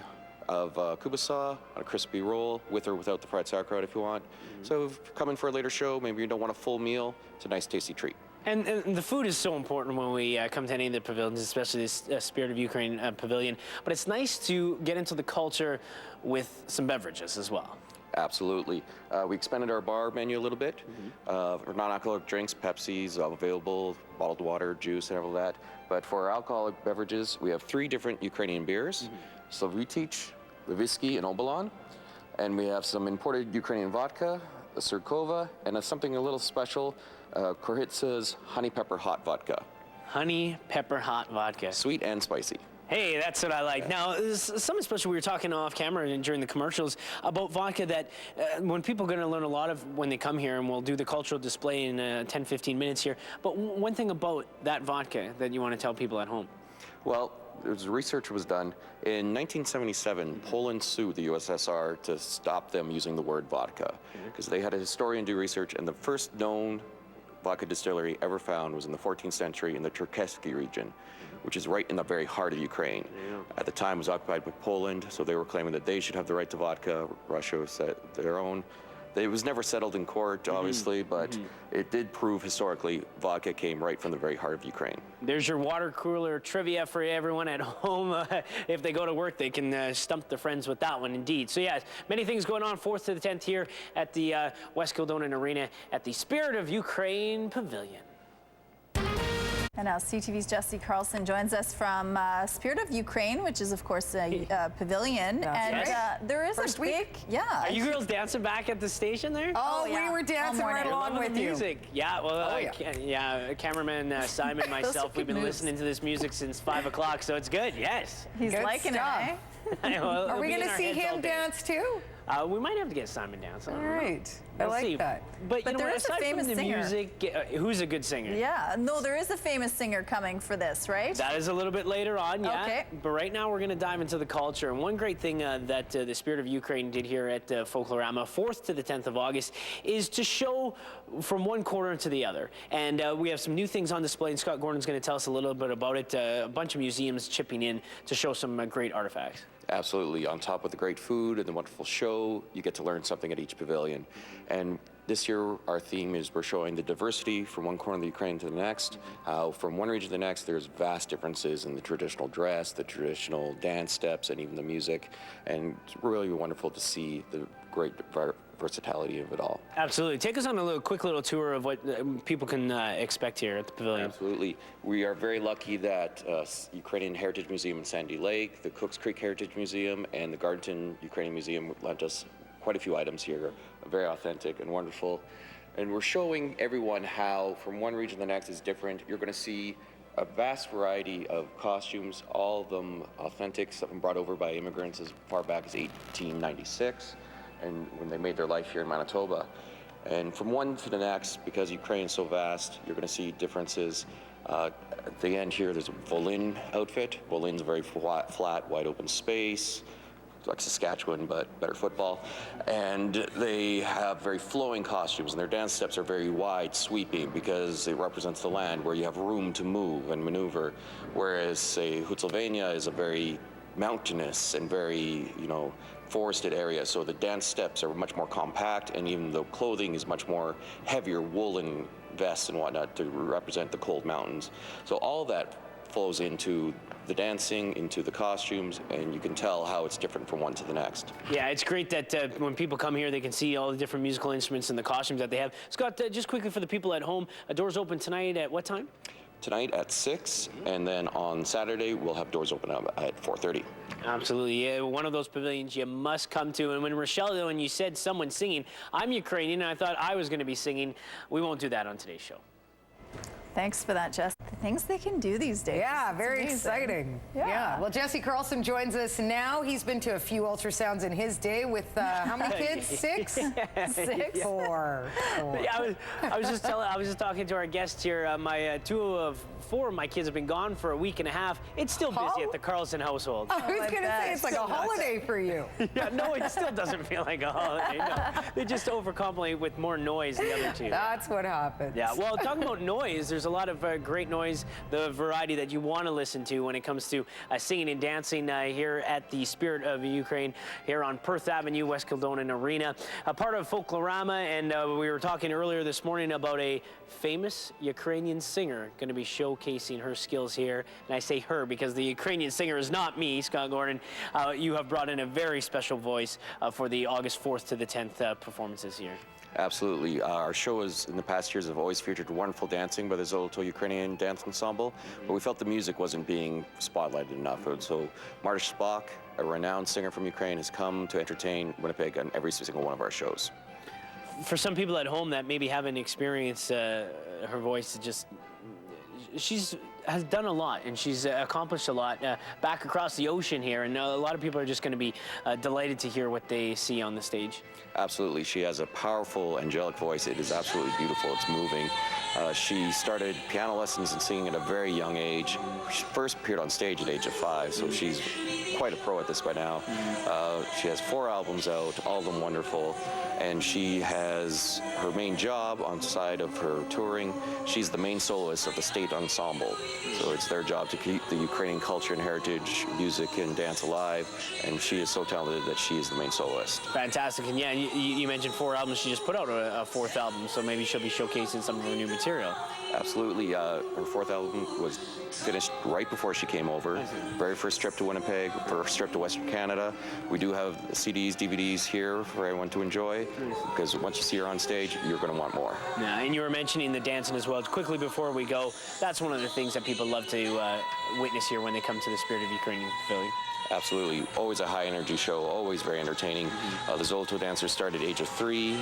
Speaker 5: of kubasa on a crispy roll, with or without the fried sauerkraut if you want. So if you come in for a later show, maybe you don't want a full meal, it's a nice tasty treat.
Speaker 21: And the food is so important when we come to any of the pavilions, especially this Spirit of Ukraine pavilion. But it's nice to get into the culture with some beverages as well.
Speaker 5: Absolutely. We expanded our bar menu a little bit. For non-alcoholic drinks, Pepsi's available, bottled water, juice, and all that. But for our alcoholic beverages, we have 3 different Ukrainian beers, Slavitich, Levitsky, and Obolon. And we have some imported Ukrainian vodka, the Surkova, and something a little special, Korhitsa's honey pepper hot vodka.
Speaker 21: Honey pepper hot vodka.
Speaker 5: Sweet and spicy.
Speaker 21: Hey, that's what I like. Now, something special, we were talking off camera and during the commercials about vodka that when people are going to learn a lot of when they come here, and we'll do the cultural display in 10, 15 minutes here. But one thing about that vodka that you want to tell people at home?
Speaker 5: Well, research was done. In 1977, Poland sued the USSR to stop them using the word vodka, because they had a historian do research, and the first known vodka distillery ever found was in the 14th century in the Cherkasy region, which is right in the very heart of Ukraine. At the time, it was occupied by Poland, so they were claiming that they should have the right to vodka. Russia set their own. It was never settled in court, obviously, but it did prove historically vodka came right from the very heart of Ukraine.
Speaker 21: There's your water cooler trivia for everyone at home. If they go to work, they can stump their friends with that one, indeed. So, yeah, many things going on 4th to the 10th here at the West Kildonan Arena at the Spirit of Ukraine Pavilion.
Speaker 20: And now CTV's Jesse Carlson joins us from Spirit of Ukraine, which is, of course, a pavilion. And there is a big,
Speaker 21: Are you girls dancing back at the station there?
Speaker 24: Oh, we were dancing right along with you.
Speaker 21: Music. Yeah, well, cameraman Simon, myself, we've been listening to this music since 5 o'clock, so it's good, yes.
Speaker 20: He's
Speaker 24: good
Speaker 20: liking
Speaker 24: stuff.
Speaker 20: it, eh?
Speaker 21: Well,
Speaker 24: are we going to see him dance too?
Speaker 21: We might have to get Simon down.
Speaker 24: All right. I like that.
Speaker 21: But you know
Speaker 20: there
Speaker 21: what,
Speaker 20: is a
Speaker 21: aside
Speaker 20: famous
Speaker 21: from the
Speaker 20: singer.
Speaker 21: music, who's a good singer?
Speaker 20: Yeah, no, there is a famous singer coming for this, right?
Speaker 21: That is a little bit later on, yeah.
Speaker 20: Okay.
Speaker 21: But right now we're going to dive into the culture. And one great thing that the Spirit of Ukraine did here at Folklorama, 4th to the 10th of August, is to show from one corner to the other. And we have some new things on display, and Scott Gordon's going to tell us a little bit about it. A bunch of museums chipping in to show some great artifacts.
Speaker 5: Absolutely. On top of the great food and the wonderful show, you get to learn something at each pavilion. And this year, our theme is we're showing the diversity from one corner of the Ukraine to the next. From one region to the next, there's vast differences in the traditional dress, the traditional dance steps, and even the music. And it's really wonderful to see the great versatility of it all.
Speaker 21: Absolutely. Take us on a quick little tour of what people can expect here at the pavilion.
Speaker 5: Absolutely. We are very lucky that Ukrainian Heritage Museum in Sandy Lake, the Cooks Creek Heritage Museum, and the Gardenton Ukrainian Museum lent us quite a few items here, very authentic and wonderful. And we're showing everyone how from one region to the next is different. You're going to see a vast variety of costumes, all of them authentic, some brought over by immigrants as far back as 1896, and when they made their life here in Manitoba. And from one to the next, because Ukraine is so vast, you're going to see differences. At the end here, there's a Volyn outfit. Volyn's a very flat, wide open space. like Saskatchewan, but better football. And they have very flowing costumes, and their dance steps are very wide, sweeping, because it represents the land where you have room to move and maneuver. Whereas, say, Hutzylvania is a very mountainous and very, forested area. So the dance steps are much more compact, and even the clothing is much more heavier, woolen vests and whatnot to represent the cold mountains. So all that flows into the dancing, into the costumes, and you can tell how it's different from one to the next.
Speaker 21: Yeah, it's great that when people come here, they can see all the different musical instruments and the costumes that they have. Scott, just quickly for the people at home, doors open tonight at what time?
Speaker 5: Tonight at 6, and then on Saturday we'll have doors open up at 4:30.
Speaker 21: Absolutely, yeah, one of those pavilions you must come to. And when Rochelle, though, when you said someone singing, I'm Ukrainian, and I thought I was going to be singing. We won't do that on today's show.
Speaker 20: Thanks for that, Jess. The things they can do these days.
Speaker 24: Yeah, very exciting. Yeah. Well, Jesse Carlson joins us now. He's been to a few ultrasounds in his day with how many kids? 6?
Speaker 20: 6?
Speaker 24: 4.
Speaker 21: Yeah, I was just talking to our guests here. My 2 of 4 of my kids have been gone for a week and a half. It's still busy at the Carlson household.
Speaker 24: I was going to say it's like a holiday for you.
Speaker 21: Yeah, no, it still doesn't feel like a holiday. No, they just overcompensate with more noise. The other 2.
Speaker 24: That's what happens.
Speaker 21: Yeah. Well, talking about noise, there's a lot of great noise, the variety that you want to listen to when it comes to singing and dancing here at the Spirit of Ukraine here on Perth Avenue, West Kildonan Arena. A part of Folklorama, and we were talking earlier this morning about a famous Ukrainian singer going to be showcasing her skills here. And I say her because the Ukrainian singer is not me, Scott Gordon. You have brought in a very special voice for the August 4th to the 10th performances here.
Speaker 5: Absolutely. Our show in the past years have always featured wonderful dancing by the Zoloto Ukrainian Dance Ensemble, but we felt the music wasn't being spotlighted enough. So Marta Spock, a renowned singer from Ukraine, has come to entertain Winnipeg on every single one of our shows.
Speaker 21: For some people at home that maybe haven't experienced her voice, she's has done a lot, and she's accomplished a lot back across the ocean here, and a lot of people are just going to be delighted to hear what they see on the stage.
Speaker 5: Absolutely. She has a powerful, angelic voice. It is absolutely beautiful. It's moving. She started piano lessons and singing at a very young age. She first appeared on stage at the age of 5, so she's quite a pro at this by now. She has 4 albums out, all of them wonderful, and she has her main job on the side of her touring. She's the main soloist of the state ensemble, so it's their job to keep the Ukrainian culture and heritage, music and dance alive, and she is so talented that she is the main soloist.
Speaker 21: Fantastic. And yeah, you mentioned 4 albums. She just put out a 4th album, so maybe she'll be showcasing some of her new material.
Speaker 5: Absolutely. Her 4th album was finished right before she came over. Very first trip to Winnipeg, first trip to Western Canada. We do have CDs, DVDs here for everyone to enjoy, because once you see her on stage, you're going to want more.
Speaker 21: Yeah, and you were mentioning the dancing as well. Quickly before we go, that's one of the things that people love to witness here when they come to the Spirit of Ukraine Pavilion.
Speaker 5: Absolutely. Always a high-energy show, always very entertaining. The Zoloto dancers start at age of 3.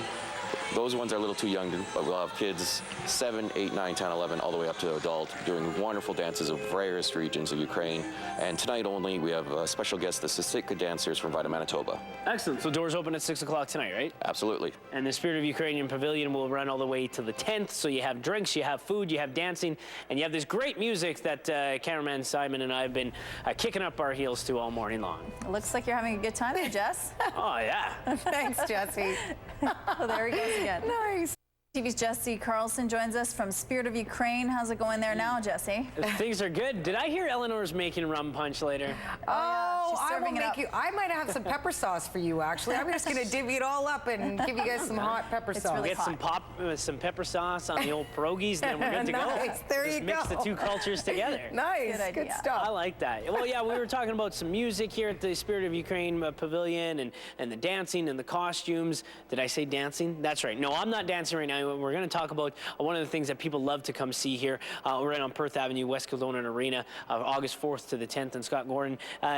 Speaker 5: Those ones are a little too young, but we'll have kids 7, 8, 9, 10, 11, all the way up to adult, doing wonderful dances of various regions of Ukraine. And tonight only, we have a special guest, the Sitsitka dancers from Vida, Manitoba.
Speaker 21: Excellent. So doors open at 6 o'clock tonight, right?
Speaker 5: Absolutely.
Speaker 21: And the Spirit of Ukrainian Pavilion will run all the way to the 10th. So you have drinks, you have food, you have dancing, and you have this great music that cameraman Simon and I have been kicking up our heels to all morning long.
Speaker 20: It looks like you're having a good time there, Jess.
Speaker 21: Oh, yeah.
Speaker 24: Thanks, Jesse.
Speaker 20: Oh, there he goes again.
Speaker 24: Nice.
Speaker 20: TV's Jesse Carlson joins us from Spirit of Ukraine. How's it going there now, Jesse?
Speaker 21: Things are good. Did I hear Eleanor's making rum punch later?
Speaker 24: Oh, I will make you. I might have some pepper sauce for you, actually. I'm just going to divvy it all up and give you guys some hot pepper sauce.
Speaker 20: Really
Speaker 21: Get some pepper sauce on the old pierogies, and then we're good to
Speaker 24: nice.
Speaker 21: go.
Speaker 24: There
Speaker 21: just
Speaker 24: you
Speaker 21: mix
Speaker 24: go.
Speaker 21: the 2 cultures together.
Speaker 24: Nice. Good stuff.
Speaker 21: I like that. Well, yeah, we were talking about some music here at the Spirit of Ukraine Pavilion, and the dancing and the costumes. Did I say dancing? That's right. No, I'm not dancing right now. We're going to talk about one of the things that people love to come see here. We're right on Perth Avenue, West Kildonan Arena, August 4th to the 10th. And Scott Gordon,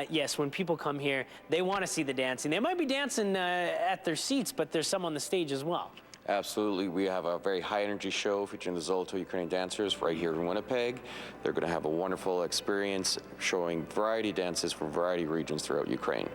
Speaker 21: yes, when people come here, they want to see the dancing. They might be dancing at their seats, but there's some on the stage as well.
Speaker 5: Absolutely. We have a very high-energy show featuring the Zoloto Ukrainian dancers right here in Winnipeg. They're going to have a wonderful experience showing variety dances from variety regions throughout Ukraine.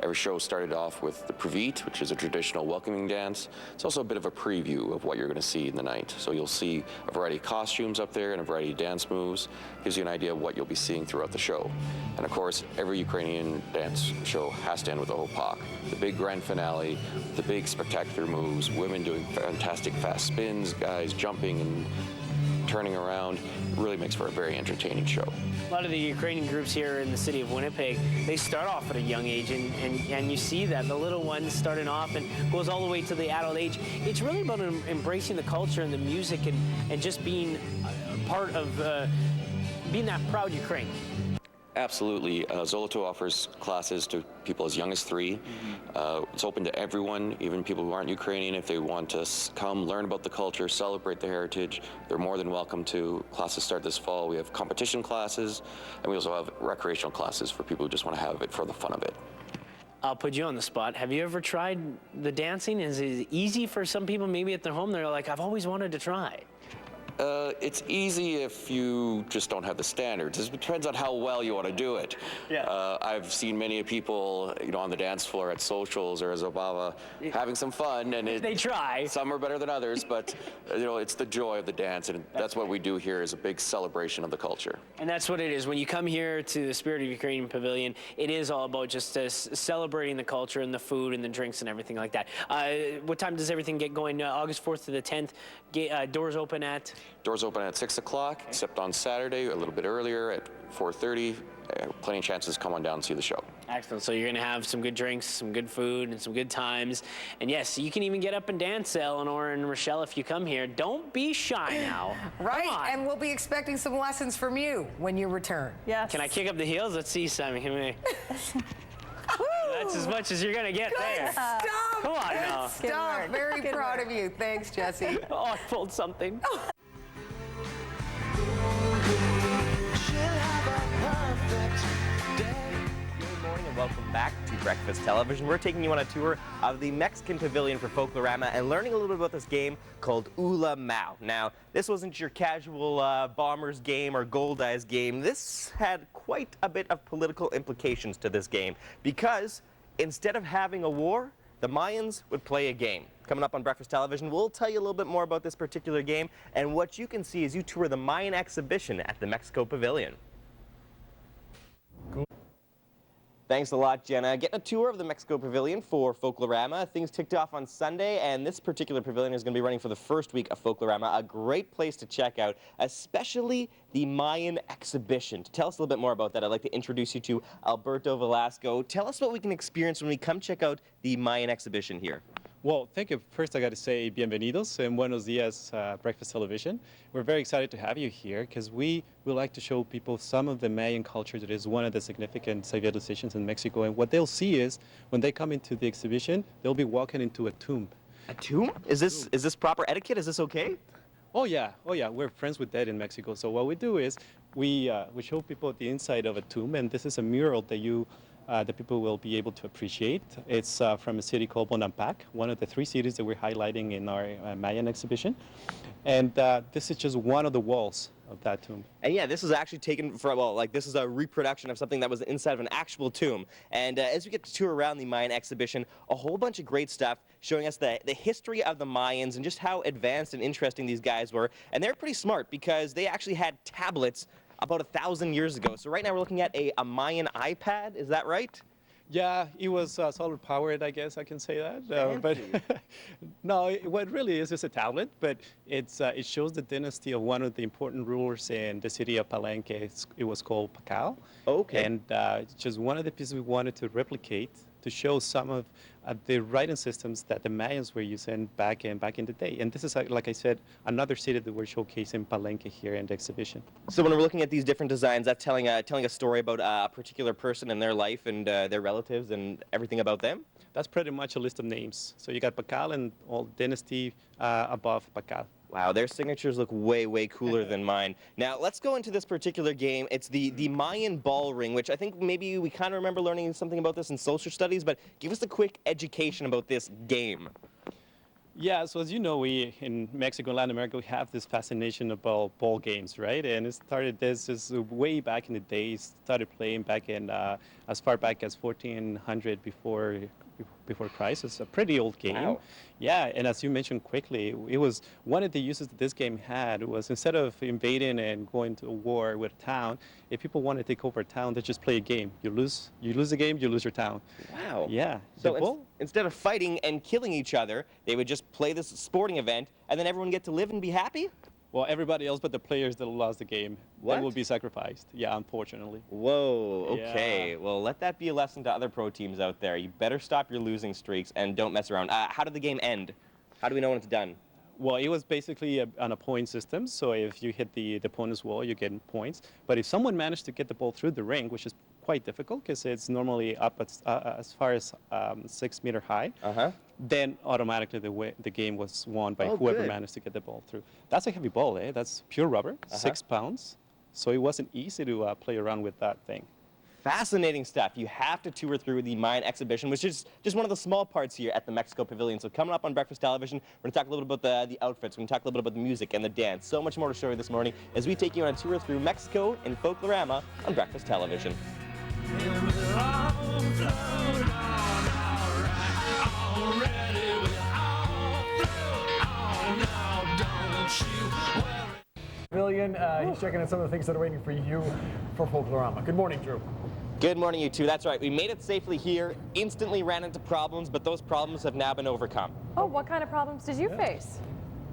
Speaker 5: Every show started off with the Privit, which is a traditional welcoming dance. It's also a bit of a preview of what you're going to see in the night. So you'll see a variety of costumes up there and a variety of dance moves. Gives you an idea of what you'll be seeing throughout the show. And of course, every Ukrainian dance show has to end with a hopak. The big grand finale, the big spectacular moves, women doing fantastic fast spins, guys jumping and turning around. It really makes for a very entertaining show.
Speaker 21: A lot of the Ukrainian groups here in the city of Winnipeg, they start off at a young age, and you see that the little ones starting off and goes all the way to the adult age. It's really about embracing the culture and the music and just being a part of being that proud Ukraine.
Speaker 5: Absolutely. Zoloto offers classes to people as young as 3. It's open to everyone, even people who aren't Ukrainian. If they want to come learn about the culture, celebrate the heritage, they're more than welcome to. Classes start this fall. We have competition classes, and we also have recreational classes for people who just want to have it for the fun of it.
Speaker 21: I'll put you on the spot. Have you ever tried the dancing? Is it easy for some people maybe at their home? They're like, I've always wanted to try.
Speaker 5: It's easy if you just don't have the standards. It depends on how well you want to do it.
Speaker 21: Yeah.
Speaker 5: I've seen many people, on the dance floor at socials or as Obama, having some fun, and
Speaker 21: they try.
Speaker 5: Some are better than others, but it's the joy of the dance, and that's what we do here is a big celebration of the culture.
Speaker 21: And that's what it is. When you come here to the Spirit of Ukraine Pavilion, it is all about just celebrating the culture and the food and the drinks and everything like that. What time does everything get going? August 4th to the 10th. Doors open at?
Speaker 5: Doors open at 6 o'clock, except on Saturday, a little bit earlier at 4:30. Plenty of chances to come on down and see the show.
Speaker 21: Excellent. So you're going to have some good drinks, some good food, and some good times. And yes, you can even get up and dance, Eleanor and Rochelle, if you come here. Don't be shy now.
Speaker 24: Right, and we'll be expecting some lessons from you when you return.
Speaker 20: Yes.
Speaker 21: Can I kick up the heels? Let's see, Simon. Come here. That's as much as you're going to get there.
Speaker 24: Stop.
Speaker 21: Come on
Speaker 24: Good
Speaker 21: now.
Speaker 24: Stop. Very proud of you. Thanks, Jesse.
Speaker 21: Oh, I pulled something.
Speaker 2: Good morning and welcome back to Breakfast Television. We're taking you on a tour of the Mexican Pavilion for Folklorama and learning a little bit about this game called Ula Mao. Now, this wasn't your casual Bombers game or Gold Eyes game. This had quite a bit of political implications to this game because instead of having a war, the Mayans would play a game. Coming up on Breakfast Television, we'll tell you a little bit more about this particular game and what you can see as you tour the Mayan exhibition at the Mexico Pavilion. Cool. Thanks a lot, Jenna. Getting a tour of the Mexico Pavilion for Folklorama. Things kicked off on Sunday, and this particular pavilion is going to be running for the first week of Folklorama. A great place to check out, especially the Mayan exhibition. To tell us a little bit more about that, I'd like to introduce you to Alberto Velasco. Tell us what we can experience when we come check out the Mayan exhibition here.
Speaker 6: Well, thank you. First, I got to say bienvenidos and buenos dias, Breakfast Television. We're very excited to have you here because we would like to show people some of the Mayan culture that is one of the significant civilizations in Mexico. And what they'll see is when they come into the exhibition, they'll be walking into a tomb.
Speaker 2: A tomb? Is this proper etiquette? Is this okay?
Speaker 6: Oh yeah, we're friends with that in Mexico. So what we do is we show people the inside of a tomb, and this is a mural that the people will be able to appreciate. It's from a city called Bonampak, one of the 3 cities that we're highlighting in our Mayan exhibition. And this is just one of the walls of that tomb.
Speaker 2: And yeah, this is actually taken from, this is a reproduction of something that was inside of an actual tomb. And as we get to tour around the Mayan exhibition, a whole bunch of great stuff showing us the history of the Mayans and just how advanced and interesting these guys were. And they're pretty smart because they actually had tablets about 1,000 years ago. So right now we're looking at a Mayan iPad, is that right?
Speaker 6: Yeah, it was solar powered, I guess I can say that. But no, what really is a tablet, but it shows the dynasty of one of the important rulers in the city of Palenque. It was called Pacal.
Speaker 2: Okay.
Speaker 6: And it's just one of the pieces we wanted to replicate to show some of the writing systems that the Mayans were using back in the day. And this is, like I said, another city that we're showcasing Palenque here in the exhibition.
Speaker 2: So when we're looking at these different designs, that's telling a story about a particular person and their life and their relatives and everything about them?
Speaker 6: That's pretty much a list of names. So you got Pacal and all dynasty above Pacal.
Speaker 2: Wow, their signatures look way, way cooler than mine. Now, let's go into this particular game. It's the Mayan ball ring, which I think maybe we kind of remember learning something about this in social studies, but give us a quick education about this game.
Speaker 6: Yeah, so as you know, we in Mexico and Latin America, we have this fascination about ball games, right? And it started this is way back in the days. Started playing back in as far back as 1400 before Christ. It's a pretty old game.
Speaker 2: Wow.
Speaker 6: Yeah, and as you mentioned quickly, it was one of the uses that this game had was instead of invading and going to war with a town, if people want to take over a town, they just play a game. You lose the game, you lose your town.
Speaker 2: Wow.
Speaker 6: Yeah.
Speaker 2: So instead of fighting and killing each other, they would just play this sporting event, and then everyone get to live and be happy?
Speaker 6: Well, everybody else but the players that lost the game,
Speaker 2: What?
Speaker 6: they will be sacrificed. Yeah, unfortunately.
Speaker 2: Whoa, okay.
Speaker 6: Yeah.
Speaker 2: Well, let that be a lesson to other pro teams out there. You better stop your losing streaks and don't mess around. How did the game end? How do we know when it's done?
Speaker 6: Well, it was basically on a point system, so if you hit the opponent's wall, you get points. But if someone managed to get the ball through the ring, which is quite difficult because it's normally up as far as 6 meters high, then automatically the game was won by whoever
Speaker 2: good.
Speaker 6: managed to get the ball through. That's a heavy ball, eh? That's pure rubber, 6 pounds. So it wasn't easy to play around with that thing.
Speaker 2: Fascinating stuff. You have to tour through the Mayan exhibition, which is just one of the small parts here at the Mexico Pavilion. So coming up on Breakfast Television, we're going to talk a little bit about the outfits. We're going to talk a little bit about the music and the dance. So much more to show you this morning as we take you on a tour through Mexico in Folklorama on Breakfast Television.
Speaker 7: Pavilion, he's checking on some of the things that are waiting for you for Folklorama. Good morning, Drew.
Speaker 2: Good morning, you two. That's right. We made it safely here, instantly ran into problems, but those problems have now been overcome.
Speaker 9: Oh, what kind of problems did you face?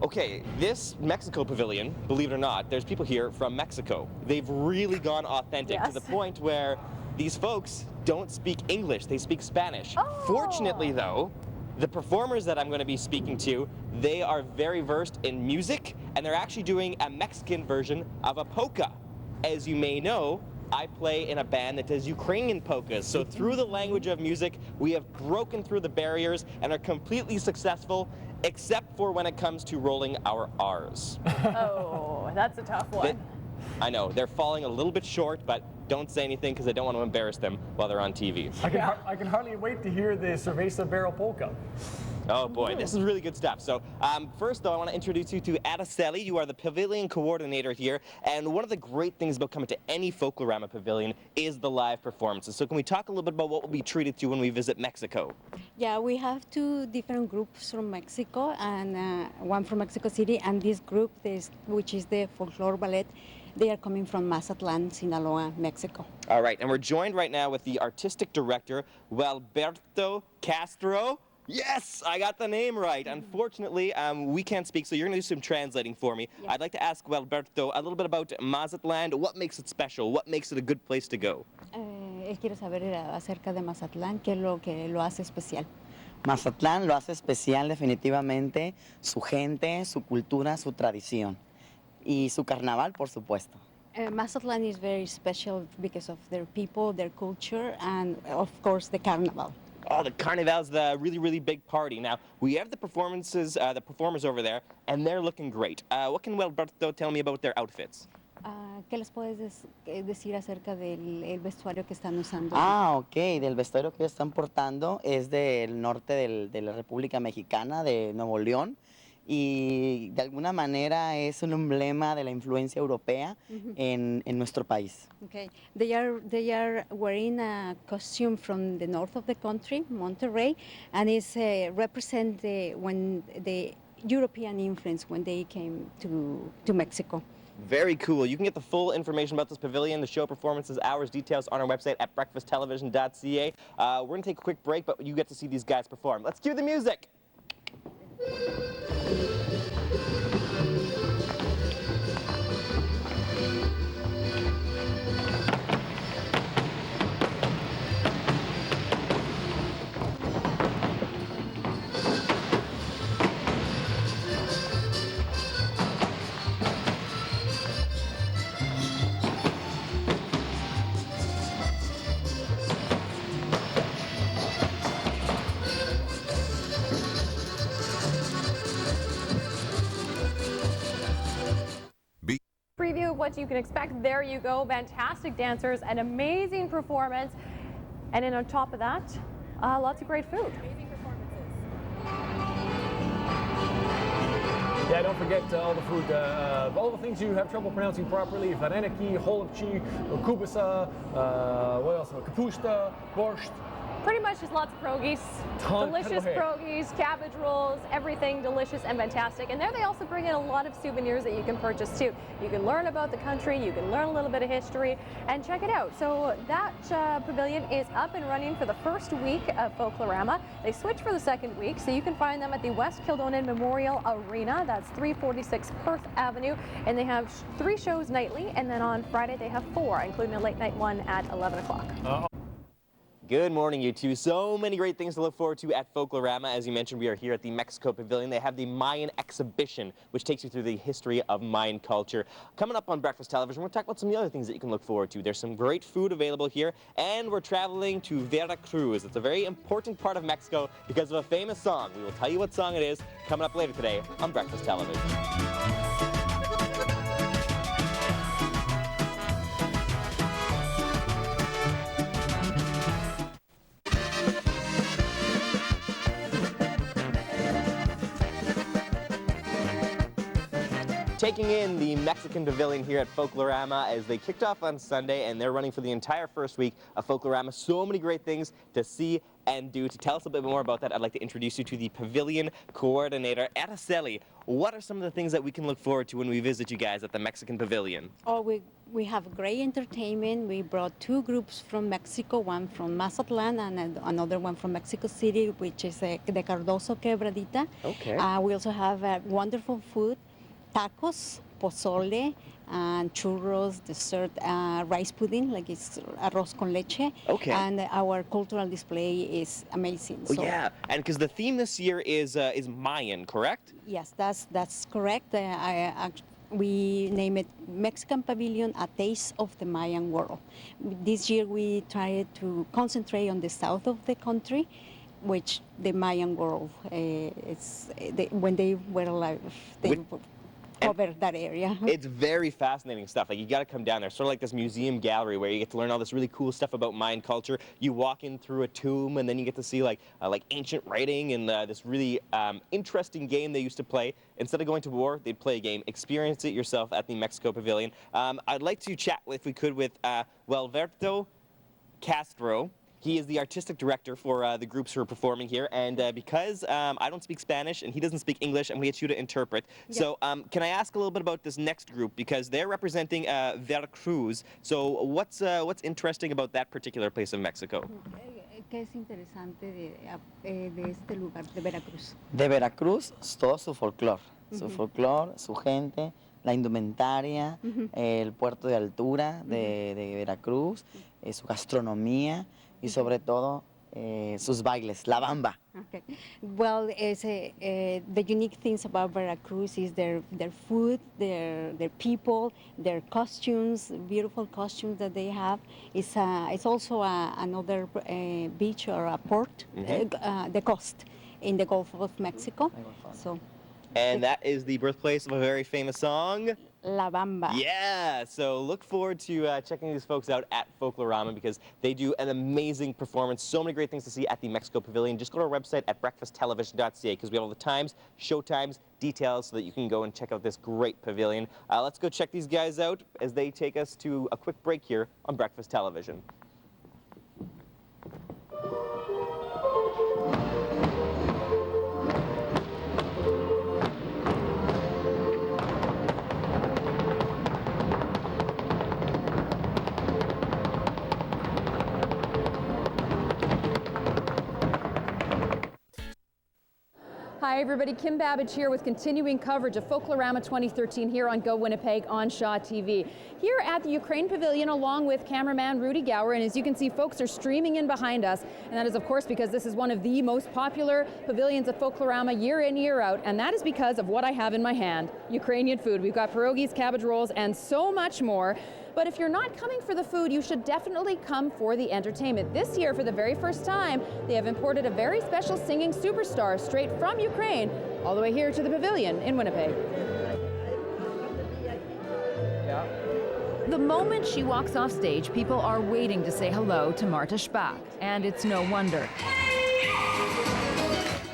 Speaker 2: Okay, this Mexico Pavilion, believe it or not, there's people here from Mexico. They've really gone authentic to the point where these folks don't speak English, they speak Spanish. Fortunately, though, the performers that I'm going to be speaking to, they are very versed in music, and they're actually doing a Mexican version of a polka. As you may know, I play in a band that does Ukrainian polkas. So through the language of music, we have broken through the barriers and are completely successful, except for when it comes to rolling our R's.
Speaker 9: Oh, that's a tough one.
Speaker 2: I know, they're falling a little bit short, but don't say anything because I don't want to embarrass them while they're on TV.
Speaker 7: I can hardly wait to hear the Cerveza Barrel Polka.
Speaker 2: Oh boy, this is really good stuff. So first though, I want to introduce you to Araceli. You are the pavilion coordinator here. And one of the great things about coming to any Folklorama pavilion is the live performances. So can we talk a little bit about what will be treated to when we visit Mexico?
Speaker 11: Yeah, we have 2 different groups from Mexico and one from Mexico City. And this group, which is the Folklore Ballet, they are coming from Mazatlan, Sinaloa, Mexico.
Speaker 2: All right, and we're joined right now with the artistic director, Gualberto Castro. Yes, I got the name right. Unfortunately, we can't speak, so you're going to do some translating for me. Yes. I'd like to ask Gualberto a little bit about Mazatlan. What makes it special? What makes it a good place to go?
Speaker 11: Él quiere saber acerca de Mazatlan, qué es lo que lo hace especial.
Speaker 22: Mazatlán lo hace especial definitivamente su gente, su cultura, su tradición y su carnaval, por supuesto.
Speaker 11: Mazatlan is very special because of their people, their culture, and of course the carnival.
Speaker 2: Oh, the Carnival's the really, really big party. Now, we have the performers over there, and they're looking great. What can Gualberto tell me about their outfits?
Speaker 11: ¿Qué les puedes decir acerca del vestuario que están usando?
Speaker 22: Ok, del vestuario que están portando es del norte de la República Mexicana, de Nuevo León, y de alguna manera es un emblema de la influencia europea en nuestro país.
Speaker 11: Okay, they are wearing a costume from the north of the country, Monterrey, and it's represent the European influence when they came to Mexico.
Speaker 2: Very cool. You can get the full information about this pavilion, the show performances, hours, details on our website at breakfasttelevision.ca. We're going to take a quick break, but you get to see these guys perform. Let's cue the music.
Speaker 9: Preview of what you can expect. There you go. Fantastic dancers, an amazing performance, and then on top of that, lots of great food. Amazing performances.
Speaker 7: Yeah, don't forget all the food, all the things you have trouble pronouncing properly. Vareniki, holubchi, kubasa, what else? Kapusta, borscht.
Speaker 9: Pretty much just lots of pierogies, delicious pierogies, cabbage rolls, everything delicious and fantastic. And there they also bring in a lot of souvenirs that you can purchase too. You can learn about the country, you can learn a little bit of history, and check it out. So that pavilion is up and running for the first week of Folklorama. They switch for the second week, so you can find them at the West Kildonan Memorial Arena. That's 346 Perth Avenue, and they have 3 shows nightly, and then on Friday they have 4, including a late night one at 11 o'clock.
Speaker 2: Good morning, you two. So many great things to look forward to at Folklorama. As you mentioned, we are here at the Mexico Pavilion. They have the Mayan exhibition, which takes you through the history of Mayan culture. Coming up on Breakfast Television, we're going to talk about some of the other things that you can look forward to. There's some great food available here, and we're traveling to Veracruz. It's a very important part of Mexico because of a famous song. We will tell you what song it is coming up later today on Breakfast Television. Taking in the Mexican Pavilion here at Folklorama as they kicked off on Sunday, and they're running for the entire first week of Folklorama. So many great things to see and do. To tell us a bit more about that, I'd like to introduce you to the Pavilion Coordinator, Araceli. What are some of the things that we can look forward to when we visit you guys at the Mexican Pavilion?
Speaker 11: Oh, we have great entertainment. We brought 2 groups from Mexico, one from Mazatlan and another one from Mexico City, which is the Cardoso Quebradita.
Speaker 2: Okay.
Speaker 11: We also have wonderful food. Tacos, pozole, and churros, dessert, rice pudding, like it's arroz con leche.
Speaker 2: Okay.
Speaker 11: And our cultural display is amazing.
Speaker 2: Oh, yeah, and because the theme this year is Mayan, correct?
Speaker 11: Yes, that's correct. We name it Mexican Pavilion, A Taste of the Mayan World. This year we tried to concentrate on the south of the country, which the Mayan world, when they were alive, they cover that area.
Speaker 2: It's very fascinating stuff. Like, you got to come down there. Sort of like this museum gallery where you get to learn all this really cool stuff about Mayan culture. You walk in through a tomb, and then you get to see like ancient writing and this really interesting game they used to play. Instead of going to war, they'd play a game. Experience it yourself at the Mexico Pavilion. I'd like to chat, if we could, with Gualberto Castro. He is the artistic director for the groups who are performing here, and because I don't speak Spanish and he doesn't speak English, I'm going to get you to interpret. Yep. So can I ask a little bit about this next group, because they're representing Veracruz. So what's interesting about that particular place of Mexico?
Speaker 11: ¿Qué es interesante de este lugar, de Veracruz?
Speaker 22: De Veracruz, todo su folclore. Su folclore, su gente, la indumentaria, el puerto de altura de Veracruz, su gastronomía. Y sobre todo sus bailes, la bamba.
Speaker 11: Okay. Well, the unique things about Veracruz is their food, their people, their costumes, beautiful costumes that they have. It's also another beach or a port, the coast in the Gulf of Mexico.
Speaker 2: And that is the birthplace of a very famous song,
Speaker 11: La Bamba.
Speaker 2: Yeah, so look forward to checking these folks out at Folklorama, because they do an amazing performance. So many great things to see at the Mexico Pavilion. Just go to our website at breakfasttelevision.ca, because we have all the times, show times, details, so that you can go and check out this great pavilion. Let's go check these guys out as they take us to a quick break here on Breakfast Television.
Speaker 4: Hi everybody, Kim Babbage here with continuing coverage of Folklorama 2013 here on Go Winnipeg on Shaw TV. Here at the Ukraine Pavilion along with cameraman Rudy Gower, and as you can see, folks are streaming in behind us, and that is of course because this is one of the most popular pavilions at Folklorama year in, year out, and that is because of what I have in my hand, Ukrainian food. We've got pierogies, cabbage rolls, and so much more. But if you're not coming for the food, you should definitely come for the entertainment. This year, for the very first time, they have imported a very special singing superstar straight from Ukraine all the way here to the pavilion in Winnipeg. The moment she walks off stage, people are waiting to say hello to Marta Spack, and it's no wonder.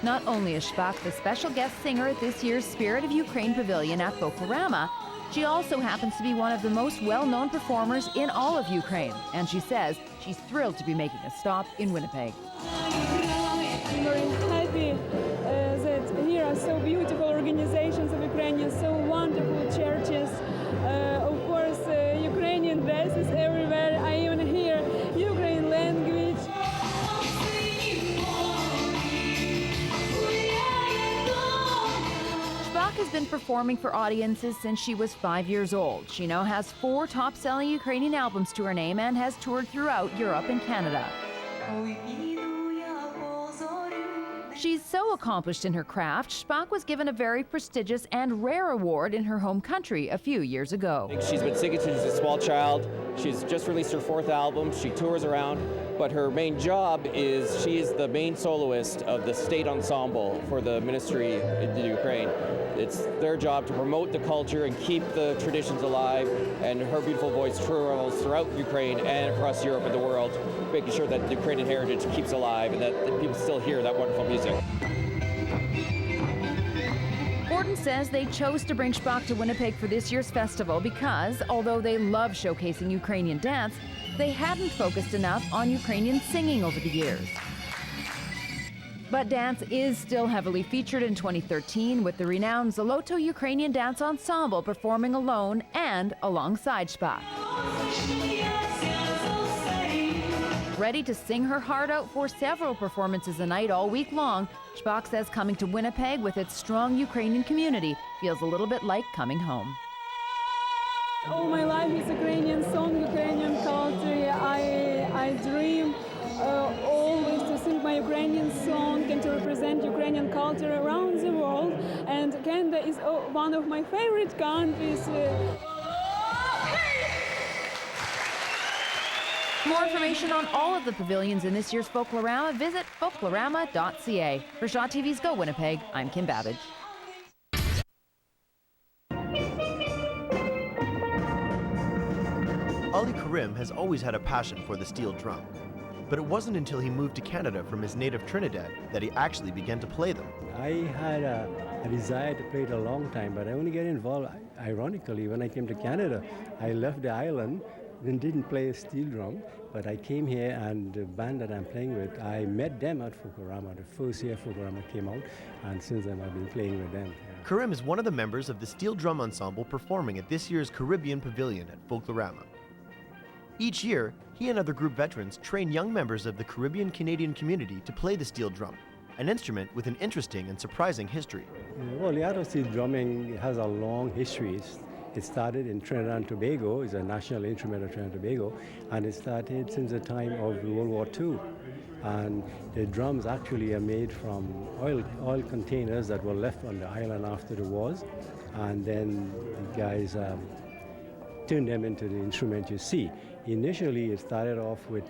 Speaker 4: Not only is Shpak the special guest singer at this year's Spirit of Ukraine Pavilion at Folklorama, she also happens to be one of the most well-known performers in all of Ukraine. And she says she's thrilled to be making a stop in Winnipeg.
Speaker 10: I'm very happy that here are so beautiful organizations of Ukrainians, so wonderful churches. Of course, Ukrainian dresses everywhere. I even hear Ukrainian language.
Speaker 4: Shpak has been performing for audiences since she was 5 years old. She now has 4 top-selling Ukrainian albums to her name and has toured throughout Europe and Canada. She's so accomplished in her craft, Shpak was given a very prestigious and rare award in her home country a few years ago.
Speaker 12: She's been singing since she's a small child. She's just released her 4th album. She tours around, but her main job is she is the main soloist of the state ensemble for the ministry in the Ukraine. It's their job to promote the culture and keep the traditions alive, and her beautiful voice travels throughout Ukraine and across Europe and the world, making sure that the Ukrainian heritage keeps alive and that people still hear that wonderful music.
Speaker 4: Gordon says they chose to bring Shpak to Winnipeg for this year's festival because, although they love showcasing Ukrainian dance, they hadn't focused enough on Ukrainian singing over the years. But dance is still heavily featured in 2013 with the renowned Zoloto Ukrainian Dance Ensemble performing alone and alongside Shpak. Ready to sing her heart out for several performances a night all week long, Shpak says coming to Winnipeg with its strong Ukrainian community feels a little bit like coming home.
Speaker 10: All my life is Ukrainian song, Ukrainian culture. I dream always to sing my Ukrainian song and to represent Ukrainian culture around the world. And Canada is one of my favorite countries.
Speaker 4: For more information on all of the pavilions in this year's Folklorama, visit folklorama.ca. For Shaw TV's Go Winnipeg, I'm Kim Babbage.
Speaker 13: Ali Karim has always had a passion for the steel drum. But it wasn't until he moved to Canada from his native Trinidad that he actually began to play them.
Speaker 23: I had a desire to play it a long time, but I only got involved, ironically, when I came to Canada. I left the island and didn't play a steel drum, but I came here and the band that I'm playing with, I met them at Folklorama. The first year Folklorama came out, and since then I've been playing with them.
Speaker 13: Karim is one of the members of the steel drum ensemble performing at this year's Caribbean Pavilion at Folklorama. Each year, he and other group veterans train young members of the Caribbean Canadian community to play the steel drum, an instrument with an interesting and surprising history.
Speaker 23: Well, the art of steel drumming has a long history. It started in Trinidad and Tobago. It's a national instrument of Trinidad and Tobago, and it started since the time of World War II. And the drums actually are made from oil containers that were left on the island after the wars, and then the guys turned them into the instrument you see. Initially, it started off with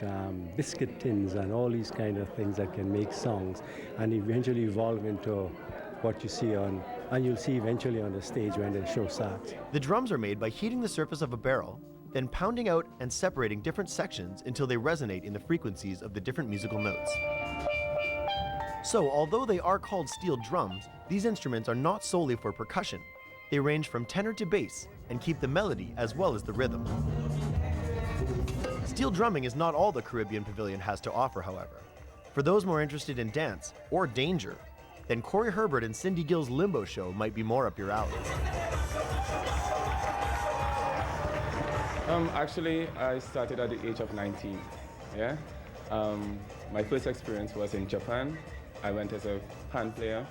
Speaker 23: biscuit tins and all these kind of things that can make songs, and eventually evolved into what you see on, and you'll see eventually on the stage when the show starts.
Speaker 13: The drums are made by heating the surface of a barrel, then pounding out and separating different sections until they resonate in the frequencies of the different musical notes. So, although they are called steel drums, these instruments are not solely for percussion. They range from tenor to bass and keep the melody as well as the rhythm. Steel drumming is not all the Caribbean Pavilion has to offer, however. For those more interested in dance or danger, then Corey Herbert and Cindy Gill's Limbo Show might be more up your alley.
Speaker 25: Actually, I started at the age of 19. Yeah. My first experience was in Japan. I went as a pan player,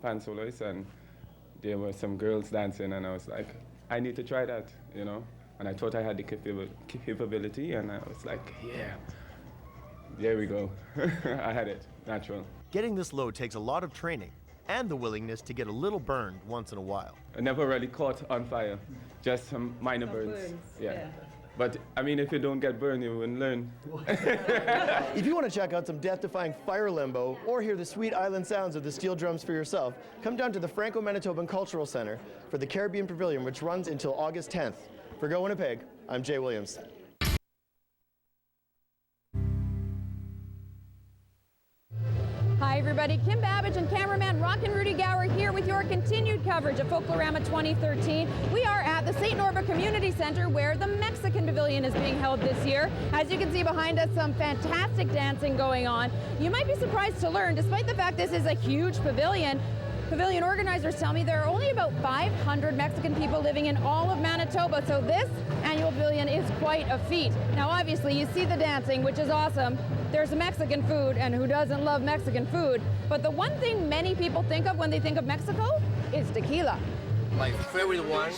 Speaker 25: pan soloist, and there were some girls dancing, and I was like, I need to try that, you know. And I thought I had the capability, and I was like, yeah, there we go. I had it, natural.
Speaker 13: Getting this low takes a lot of training and the willingness to get a little burned once in a while.
Speaker 25: I never really caught on fire, just some minor burns. Yeah. But I mean, if you don't get burned, you wouldn't learn.
Speaker 13: If you want to check out some death-defying fire limbo or hear the sweet island sounds of the steel drums for yourself, come down to the Franco-Manitoban Cultural Center for the Caribbean Pavilion, which runs until August 10th. For Go Winnipeg, I'm Jay Williams.
Speaker 4: Hi everybody, Kim Babbage and cameraman Rockin' Rudy Gower here with your continued coverage of Folklorama 2013. We are at the St. Norva Community Center where the Mexican Pavilion is being held this year. As you can see behind us, some fantastic dancing going on. You might be surprised to learn, despite the fact this is a huge pavilion organizers tell me there are only about 500 Mexican people living in all of Manitoba, so this annual pavilion is quite a feat. Now obviously you see the dancing, which is awesome. There's Mexican food, and who doesn't love Mexican food? But the one thing many people think of when they think of Mexico is tequila.
Speaker 1: My favorite one,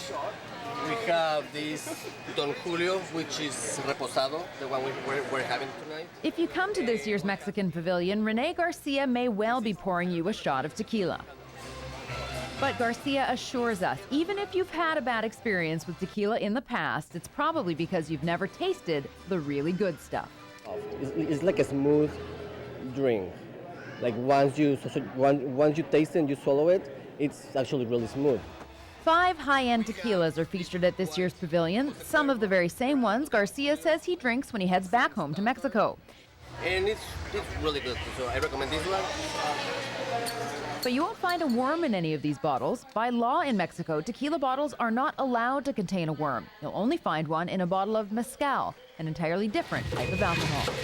Speaker 1: we have this Don Julio, which is reposado, the one we're having tonight.
Speaker 4: If you come to this year's Mexican Pavilion, Rene Garcia may well be pouring you a shot of tequila. But Garcia assures us, even if you've had a bad experience with tequila in the past, it's probably because you've never tasted the really good stuff.
Speaker 3: It's like a smooth drink. Like once you taste it and you swallow it, it's actually really smooth.
Speaker 4: 5 high-end tequilas are featured at this year's pavilion, some of the very same ones Garcia says he drinks when he heads back home to Mexico.
Speaker 1: And it's really good, so I recommend this one.
Speaker 4: But you won't find a worm in any of these bottles. By law in Mexico, tequila bottles are not allowed to contain a worm. You'll only find one in a bottle of mezcal, an entirely different type of alcohol.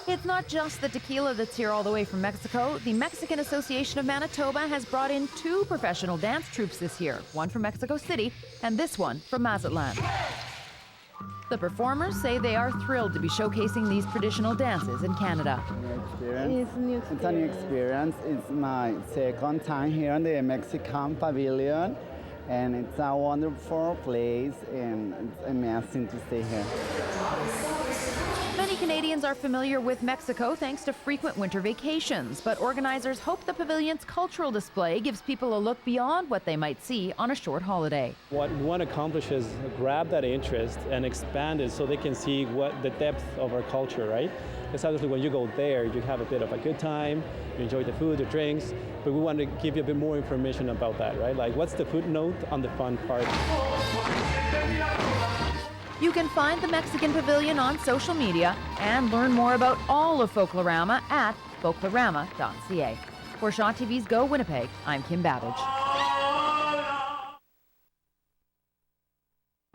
Speaker 4: It's not just the tequila that's here all the way from Mexico. The Mexican Association of Manitoba has brought in 2 professional dance troupes this year, one from Mexico City and this one from Mazatlan. The performers say they are thrilled to be showcasing these traditional dances in Canada.
Speaker 8: It's a new experience. It's my second time here in the Mexican Pavilion, and it's a wonderful place, and it's amazing to stay here.
Speaker 4: Many Canadians are familiar with Mexico thanks to frequent winter vacations, but organizers hope the pavilion's cultural display gives people a look beyond what they might see on a short holiday.
Speaker 6: What we want to accomplish is grab that interest and expand it so they can see what the depth of our culture, right? Because obviously when you go there, you have a bit of a good time, you enjoy the food, the drinks, but we want to give you a bit more information about that, right? Like what's the footnote on the fun part?
Speaker 4: You can find the Mexican Pavilion on social media and learn more about all of Folklorama at folklorama.ca. For Shaw TV's Go Winnipeg, I'm Kim Babbage.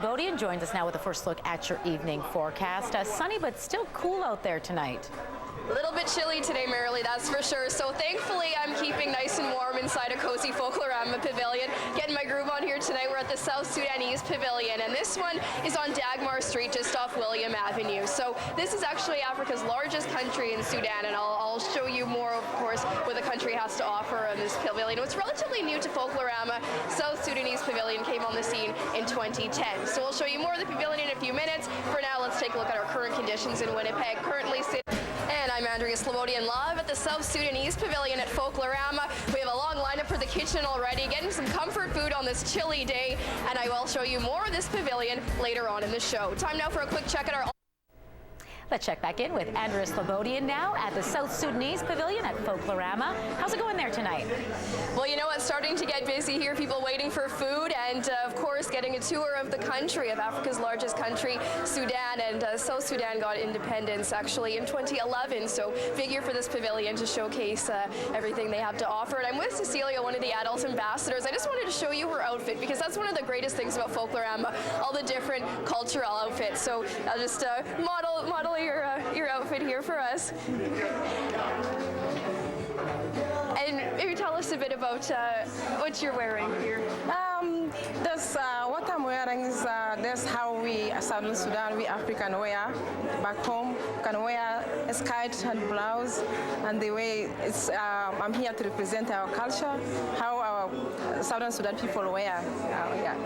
Speaker 14: Bodian joins us now with a first look at your evening forecast. Sunny but still cool out there tonight.
Speaker 15: A little bit chilly today, Marilee, that's for sure. So thankfully, I'm keeping nice and warm inside a cozy Folklorama Pavilion. Getting my groove on here tonight. We're at the South Sudanese Pavilion, and this one is on Dagmar Street, just off William Avenue. So this is actually Africa's largest country in Sudan, and I'll show you more, of course, what the country has to offer in this pavilion. It's relatively new to Folklorama. South Sudanese Pavilion came on the scene in 2010. So we'll show you more of the pavilion in a few minutes. For now, let's take a look at our current conditions in Winnipeg. Currently sitting. And I'm Andrea Slobodian live at the South Sudanese Pavilion at Folklorama. We have a long lineup for the kitchen already, getting some comfort food on this chilly day, and I will show you more of this pavilion later on in the show. Time now for a quick check at our...
Speaker 14: Let's check back in with Andrea Slobodian now at the South Sudanese Pavilion at Folklorama. How's it going there tonight?
Speaker 15: Well, you know what, starting to get busy here, people waiting for food and, of course, getting a tour of the country, of Africa's largest country, Sudan, and South Sudan got independence actually in 2011, so big year for this pavilion to showcase everything they have to offer. And I'm with Cecilia, one of the adult ambassadors. I just wanted to show you her outfit because that's one of the greatest things about Folklorama, all the different cultural outfits. So I'll just model your outfit here for us. And maybe tell us a bit about what you're wearing here.
Speaker 16: What I'm wearing is that's how we, Southern Sudan, we African wear. Back home, can wear a skirt and blouse, and the way it's, I'm here to represent our culture, how our Southern Sudan people wear. Yeah.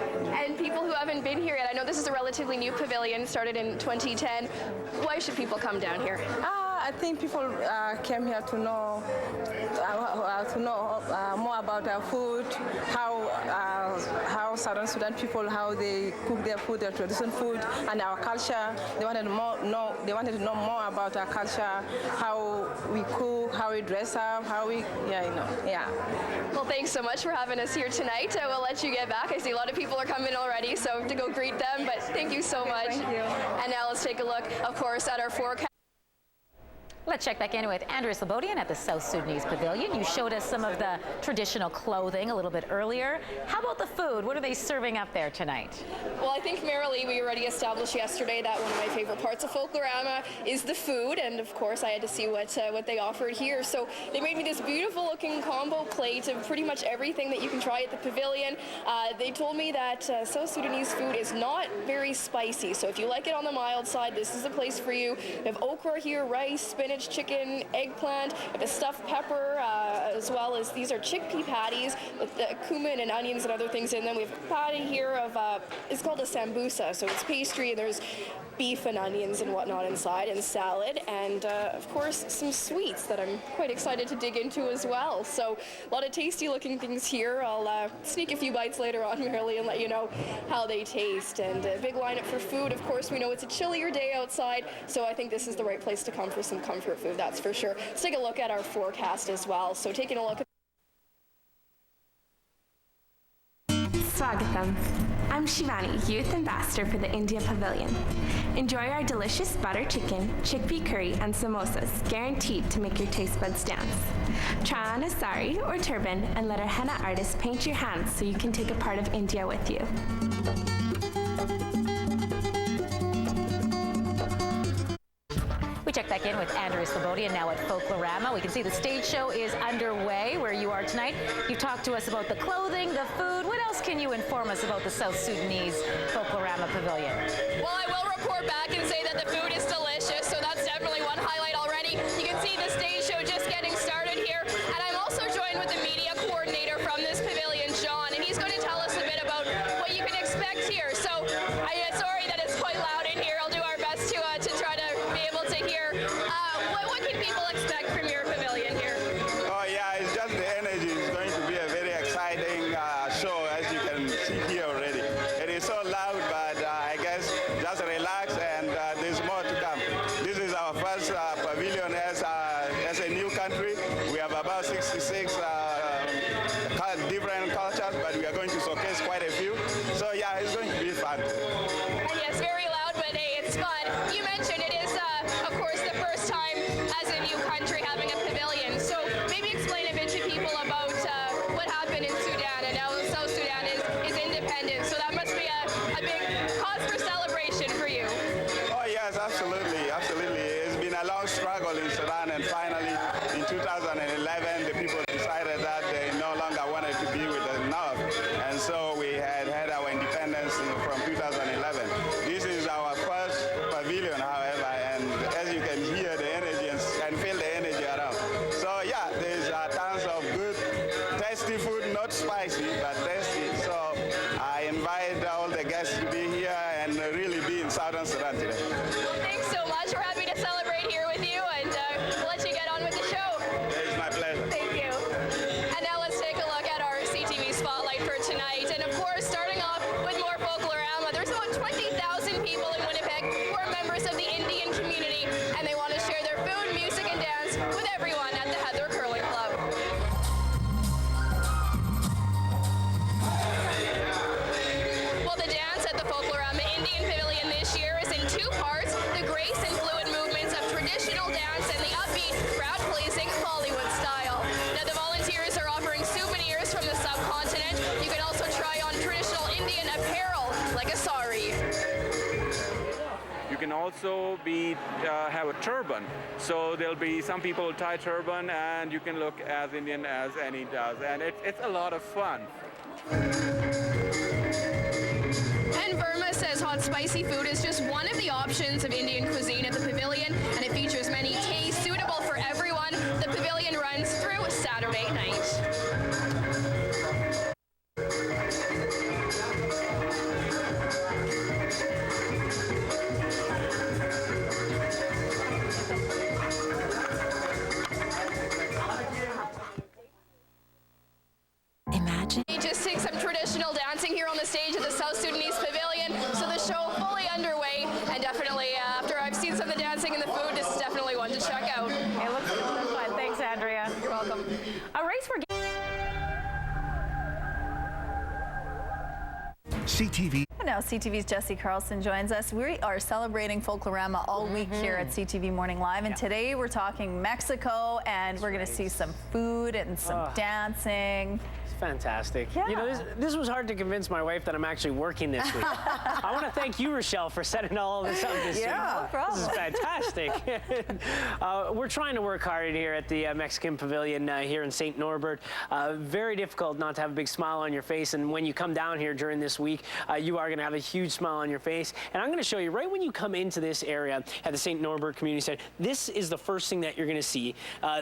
Speaker 15: And people who haven't been here yet, I know this is a relatively new pavilion, started in 2010. Why should people come down here?
Speaker 16: I think people came here to know more about our food, how Southern Sudan people, how they cook their food, their traditional food, and our culture. They wanted to know more about our culture, how we cook, how we dress up, how we, yeah.
Speaker 15: Well, thanks so much for having us here tonight. I will let you get back. I see a lot of people are coming already, so to go greet them, but thank you so much.
Speaker 16: Thank you.
Speaker 15: And now let's take a look, of course, at our forecast.
Speaker 14: Let's check back in with Andrea Slobodian at the South Sudanese Pavilion. You showed us some of the traditional clothing a little bit earlier. How about the food? What are they serving up there tonight?
Speaker 15: Well, I think merrily we already established yesterday that one of my favorite parts of Folklorama is the food, and of course I had to see what they offered here. So they made me this beautiful looking combo plate of pretty much everything that you can try at the pavilion. They told me that South Sudanese food is not very spicy, so if you like it on the mild side, this is a place for you. We have okra here, rice, spinach, chicken, eggplant, a stuffed pepper, as well as these are chickpea patties with cumin and onions and other things in them. We have a patty here of, it's called a sambusa, so it's pastry and there's beef and onions and whatnot inside, and salad, and of course some sweets that I'm quite excited to dig into as well. So a lot of tasty looking things here. I'll sneak a few bites later on, Marilee, and let you know how they taste. And a big lineup for food. Of course, we know it's a chillier day outside, so I think this is the right place to come for some comfort food, that's for sure. Let's take a look at our forecast as well. So taking a look at
Speaker 5: Swagatham. I'm Shivani, Youth Ambassador for the India Pavilion. Enjoy our delicious butter chicken, chickpea curry, and samosas, guaranteed to make your taste buds dance. Try on a sari or turban and let our henna artists paint your hands so you can take a part of India with you.
Speaker 14: We check back in with Andrea Slobodian now at Folklorama. We can see the stage show is underway where you are tonight. You talked to us about the clothing, the food. What else can you inform us about the South Sudanese Folklorama Pavilion?
Speaker 15: Well, I will report back and say that the food is delicious, so that's definitely one highlight already. You can see the stage show just getting started here, and I'm also joined with the media coordinator from this pavilion, John, and he's going to tell us a bit about what you can expect here. So, sorry that it's quite loud in here. I'll do our best to try to be able to hear. What can people expect from your pavilion here?
Speaker 17: Oh yeah, it's just the energy. It's going to be a very exciting show, as you can see here already. It is so loud, but I guess just relax, and there's more to come. This is our first pavilion as a new country. We have about 66 different cultures, but we are going to showcase quite a few. So yeah, it's going to be fun.
Speaker 15: And yes, very loud, but hey, it's fun. You mentioned it is, of course, the first time as a new country having a pavilion. So maybe explain a bit to people about what happened in Sudan and now South Sudan is independent. So that must be a big cause for celebration for you.
Speaker 17: Oh yes, absolutely, absolutely. It's been a long struggle in Sudan, and finally in 2011 the people decided that they no longer wanted to be with the North, and so we had our independence from 2011. This is our first pavilion, however, and as you can hear the energy and feel the energy around. So yeah, there's tons of good, tasty food, not spicy, but tasty. So I invite all the guests to be here and really be in Southern Sudan today.
Speaker 15: Well, thanks so much. We're happy to celebrate here with you, and we'll let you get on with the show.
Speaker 17: It's my pleasure.
Speaker 15: Thank you. And now let's take a look at our CTV Spotlight for tonight. And of course, starting off with more Folklorama, there's about 20,000 people in Winnipeg who are members of the Indian community, and they want to share their food, music, and dance with everyone at the Heather Curling Club. Well, the dance at the Folklorama Indian Pavilion this year is in two parts: the grace and fluid movements of traditional dance and the upbeat, crowd-pleasing Bollywood style. Now, the volunteers are offering souvenirs from the subcontinent. You can also try on traditional Indian apparel, like a sari.
Speaker 18: You can also have a turban. So there'll be some people who tie turban, and you can look as Indian as any does. And it's a lot of fun.
Speaker 15: And Verma says hot spicy food is just one of the options of Indian cuisine at the pavilion, and it features many tastes suitable for everyone. The pavilion runs through Saturday night.
Speaker 14: Imagine.
Speaker 15: Just take some traditional dancing here on the stage at the South Sudanese Pavilion. So the show fully underway, and definitely after I've seen some of the dancing and the food, this is definitely one to check out.
Speaker 14: It looks fun. Thanks, Andrea.
Speaker 15: You're welcome.
Speaker 14: A race for
Speaker 19: CTV.
Speaker 7: now CTV's Jesse Carlson joins us. We are celebrating Folklorama all week here at CTV Morning Live, and today we're talking Mexico, and we're going to see some food and some dancing.
Speaker 19: Fantastic.
Speaker 7: Yeah.
Speaker 19: You know, this was hard to convince my wife that I'm actually working this week. I want to thank you, Rochelle, for setting all this up this week.
Speaker 7: No problem.
Speaker 19: This is fantastic. We're trying to work hard here at the Mexican Pavilion here in St. Norbert. Very difficult not to have a big smile on your face, and when you come down here during this week, you are going to have a huge smile on your face. And I'm going to show you right when you come into this area at the St. Norbert Community Center, this is the first thing that you're going to see.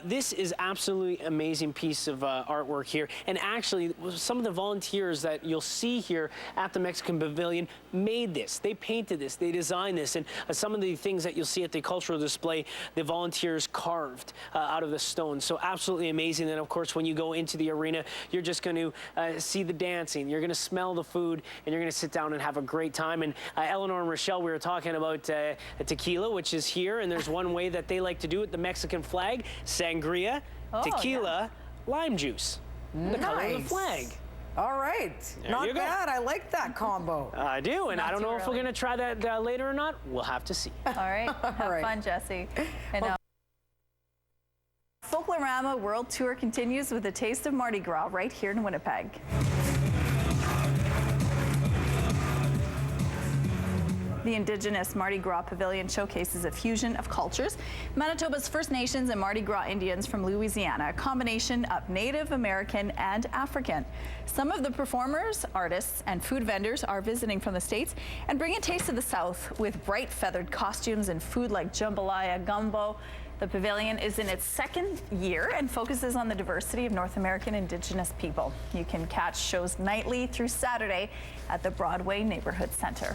Speaker 19: This is absolutely amazing piece of artwork here, and actually some of the volunteers that you'll see here at the Mexican Pavilion made this. They painted this, they designed this, and some of the things that you'll see at the cultural display, the volunteers carved out of the stone. So absolutely amazing. And of course, when you go into the arena, you're just going to see the dancing, you're going to smell the food, and you're going to sit down and have a great time. And Eleanor and Rochelle, we were talking about tequila, which is here, and there's one way that they like to do it, the Mexican flag, sangria, tequila, lime juice. The color of the flag.
Speaker 20: All right.
Speaker 19: There
Speaker 20: Not
Speaker 19: you go.
Speaker 20: bad. I like that combo.
Speaker 19: I do, and
Speaker 7: Not
Speaker 19: I don't
Speaker 7: too
Speaker 19: know if we're
Speaker 7: early.
Speaker 19: going to try that later or not. We'll have to see.
Speaker 7: All right. Have fun, Jesse. And Folklorama World Tour continues with a taste of Mardi Gras right here in Winnipeg. The Indigenous Mardi Gras Pavilion showcases a fusion of cultures. Manitoba's First Nations and Mardi Gras Indians from Louisiana, a combination of Native American and African. Some of the performers, artists, and food vendors are visiting from the States and bring a taste of the South with bright feathered costumes and food like jambalaya, gumbo. The pavilion is in its second year and focuses on the diversity of North American Indigenous people. You can catch shows nightly through Saturday at the Broadway Neighborhood Center.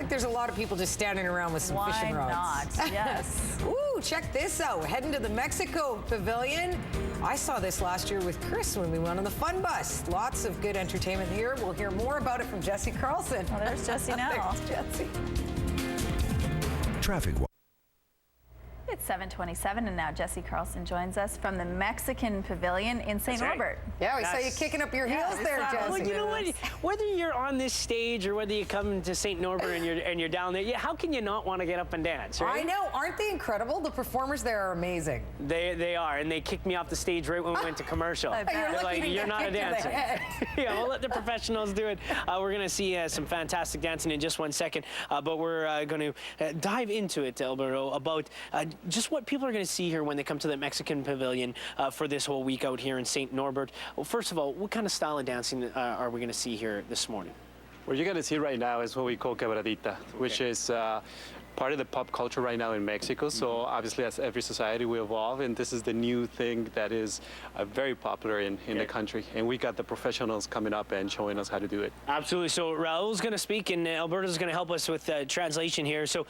Speaker 20: There's a lot of people just standing around with some fishing rods.
Speaker 7: Why not? Yes.
Speaker 20: Ooh, check this out. Heading to the Mexico Pavilion. I saw this last year with Chris when we went on the fun bus. Lots of good entertainment here. We'll hear more about it from Jesse Carlson.
Speaker 7: Well, there's Jesse now.
Speaker 20: There's Jesse.
Speaker 21: Traffic.
Speaker 7: It's 7:27, and now Jesse Carlson joins us from the Mexican Pavilion in St. Norbert.
Speaker 20: Yeah, we saw you kicking up your heels there, Jesse.
Speaker 19: Well, you know what? Whether you're on this stage or whether you come to St. Norbert and you're down there, how can you not want to get up and dance? Right?
Speaker 20: I know. Aren't they incredible? The performers there are amazing.
Speaker 19: They are, and they kicked me off the stage right when we went to commercial. They're like, you're not a dancer. Yeah, we'll let the professionals do it. We're going to see some fantastic dancing in just 1 second, but we're going to dive into it, Alberto, about just what people are going to see here when they come to the Mexican Pavilion for this whole week out here in St. Norbert. Well, first of all, what kind of style of dancing are we going to see here this morning?
Speaker 6: What you're going to see right now is what we call quebradita, which is part of the pop culture right now in Mexico. So obviously, as every society, we evolve, and this is the new thing that is very popular in the country. And we got the professionals coming up and showing us how to do it.
Speaker 19: Absolutely. So Raul's going to speak, and Alberto's going to help us with translation here. So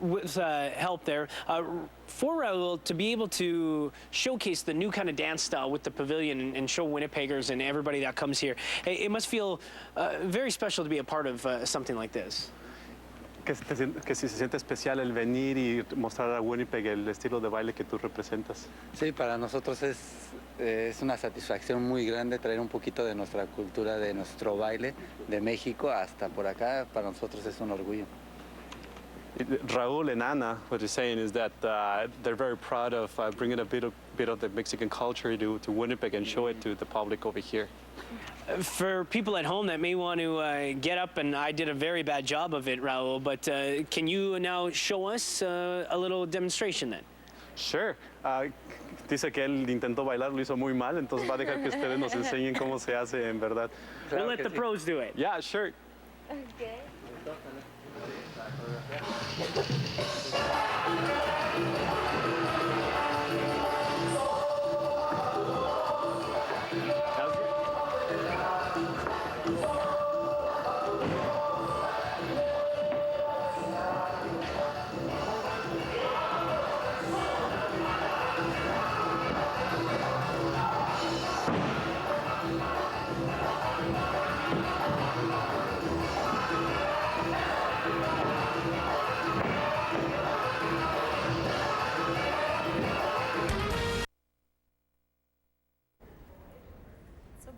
Speaker 19: with help there. For Raul to be able to showcase the new kind of dance style with the pavilion and show Winnipeggers and everybody that comes here, it must feel very special to be a part of something like this.
Speaker 6: Que si se siente especial el venir y mostrar a Winnipeg el estilo de baile que tú representas.
Speaker 24: Sí, para nosotros es una satisfacción muy grande traer un poquito de nuestra cultura, de nuestro baile, de México hasta por acá. Para nosotros es un orgullo.
Speaker 6: Raul and Ana, what they're saying is that they're very proud of bringing a bit of the Mexican culture to Winnipeg and show it to the public over here.
Speaker 19: For people at home that may want to get up, and I did a very bad job of it, Raul, but can you now show us a little demonstration then?
Speaker 6: Sure. Dice que él intentó bailar, lo hizo muy mal, entonces va a dejar que ustedes nos enseñen cómo se hace en verdad.
Speaker 19: We'll let the pros do it.
Speaker 6: Yeah, sure.
Speaker 7: Okay.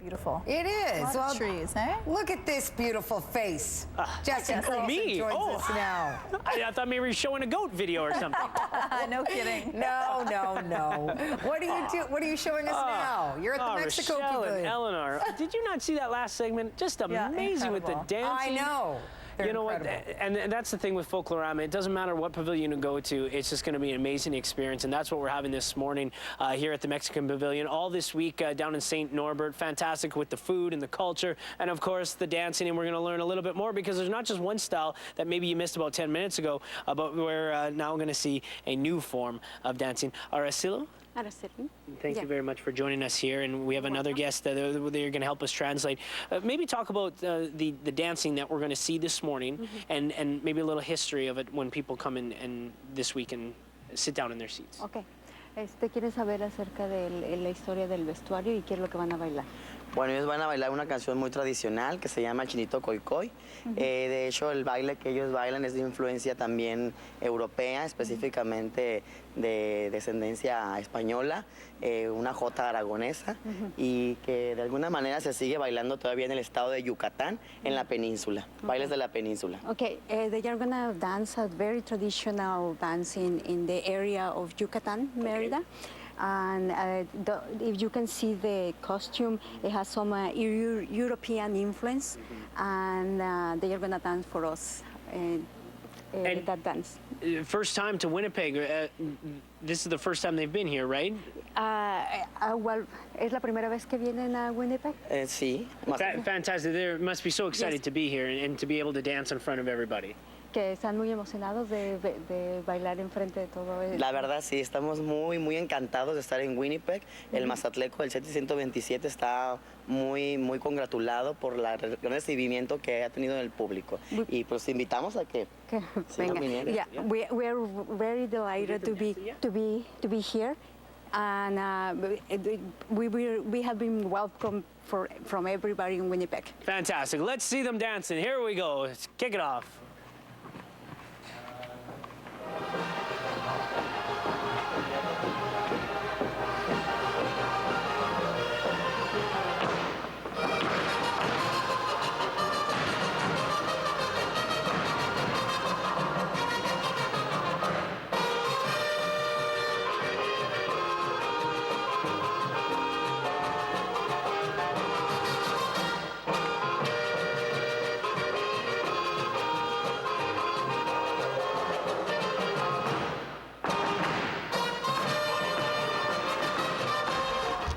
Speaker 7: Beautiful.
Speaker 20: It is.
Speaker 7: Well, trees, eh?
Speaker 20: Look at this beautiful face. Jesse Carlson
Speaker 19: me?
Speaker 20: joins us now.
Speaker 19: I thought maybe we were showing a goat video or something.
Speaker 7: No kidding.
Speaker 20: No. What are you showing us now? You're at the Mexico
Speaker 19: Rochelle
Speaker 20: Pavilion.
Speaker 19: and Eleanor, did you not see that last segment? Just amazing with the dancing.
Speaker 20: I know.
Speaker 19: You know what? And that's the thing with Folklorama. It doesn't matter what pavilion you go to. It's just going to be an amazing experience, and that's what we're having this morning here at the Mexican Pavilion. All this week down in St. Norbert. Fantastic with the food and the culture, and of course the dancing. And we're going to learn a little bit more because there's not just one style that maybe you missed about 10 minutes ago, but we're now going to see a new form of dancing. Aracelo? Thank you very much for joining us here, and we have another guest that they're going to help us translate. Maybe talk about the dancing that we're going to see this morning, and maybe a little history of it when people come in and this week and sit down in their seats.
Speaker 2: Okay. ¿Quieren saber acerca de la historia del vestuario y qué es lo que van a bailar?
Speaker 9: Bueno, ellos van a bailar una canción muy tradicional que se llama el Chinito Coy Coy. De hecho, el baile que ellos bailan es de influencia también europea, específicamente de descendencia española, una jota aragonesa, y que de alguna manera se sigue bailando todavía en el estado de Yucatán, en la península, bailes de la península.
Speaker 2: Okay, they are gonna dance a very traditional dancing in the area of Yucatan, Mérida. And if you can see the costume, it has some European influence, and they are going to dance for us that dance.
Speaker 19: First time to Winnipeg. This is the first time they've been here, right?
Speaker 2: Well, ¿es la primera vez que vienen a Winnipeg?
Speaker 9: Sí.
Speaker 19: Fantastic. They must be so excited to be here and to be able to dance in front of everybody.
Speaker 2: Que están muy emocionados de bailar enfrente de todo.
Speaker 9: La verdad sí, estamos muy encantados de estar en Winnipeg. El Mazatleco del 727 está muy congratulado por el gran recibimiento que ha tenido en el público. Y pues invitamos a que
Speaker 2: venga. Yeah, we are very delighted to be here, and we have been welcomed from everybody in Winnipeg.
Speaker 19: Fantastic. Let's see them dancing. Here we go. Let's kick it off.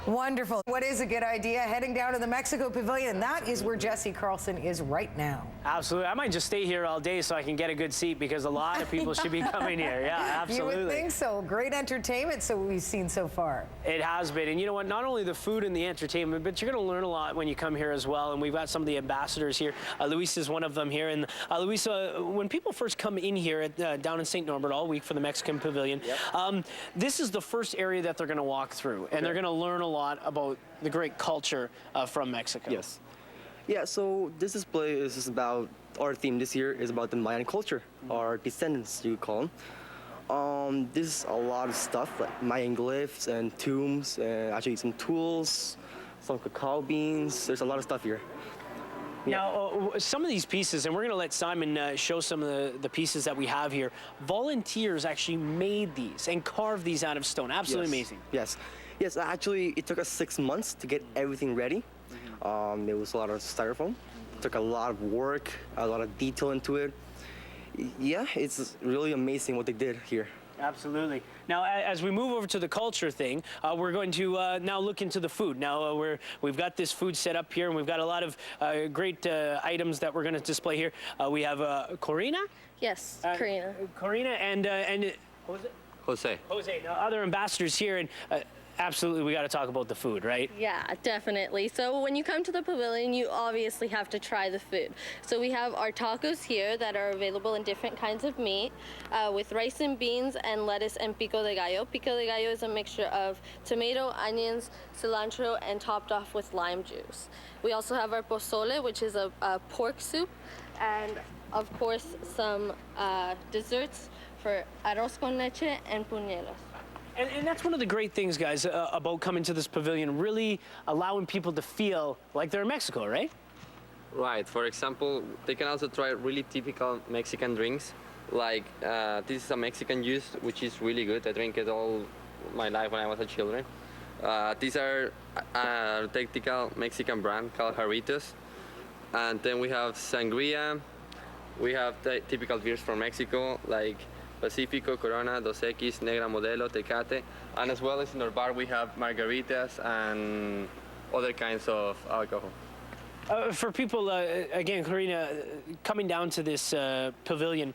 Speaker 20: Wonderful. What is a good idea? Heading down to the Mexico Pavilion. That is where Jesse Carlson is right now.
Speaker 19: Absolutely. I might just stay here all day so I can get a good seat because a lot of people should be coming here. Yeah, absolutely.
Speaker 20: You would think so. Great entertainment so we've seen so far.
Speaker 19: It has been. And you know what? Not only the food and the entertainment, but you're going to learn a lot when you come here as well. And we've got some of the ambassadors here. Luis is one of them here. And Luis, when people first come in here down in St. Norbert all week for the Mexican Pavilion, this is the first area that they're going to walk through. And they're going to learn a lot about the great culture from Mexico.
Speaker 3: Yes. Yeah, so this display is about, our theme this year is about the Mayan culture, our descendants, you call them. This is a lot of stuff, like Mayan glyphs and tombs, and actually some tools, some cacao beans. There's a lot of stuff here.
Speaker 19: Now, some of these pieces, and we're going to let Simon show some of the pieces that we have here. Volunteers actually made these and carved these out of stone. Absolutely amazing.
Speaker 3: Yes, actually, it took us 6 months to get everything ready. There was a lot of styrofoam. It took a lot of work, a lot of detail into it. Yeah, it's really amazing what they did here.
Speaker 19: Absolutely. Now, as we move over to the culture thing, we're going to now look into the food. Now, we've got this food set up here, and we've got a lot of great items that we're going to display here. We have Corina?
Speaker 11: Yes, Corina.
Speaker 19: Corina and what was it?
Speaker 11: Jose.
Speaker 19: Jose. Now, other ambassadors here, and absolutely, we got to talk about the food, right?
Speaker 11: Yeah, definitely. So when you come to the pavilion, you obviously have to try the food. So we have our tacos here that are available in different kinds of meat with rice and beans and lettuce and pico de gallo. Pico de gallo is a mixture of tomato, onions, cilantro, and topped off with lime juice. We also have our pozole, which is a pork soup, and of course some desserts for arroz con leche and puñelos.
Speaker 19: And that's one of the great things, guys, about coming to this pavilion, really allowing people to feel like they're in Mexico, right?
Speaker 10: Right. For example, they can also try really typical Mexican drinks. Like, this is a Mexican juice, which is really good. I drink it all my life when I was a children. These are a technical Mexican brand called Jarritos. And then we have sangria. We have typical beers from Mexico, like Pacifico, Corona, Dos Equis, Negra Modelo, Tecate. And as well as in our bar, we have margaritas and other kinds of alcohol.
Speaker 19: For people, again, Karina, coming down to this pavilion,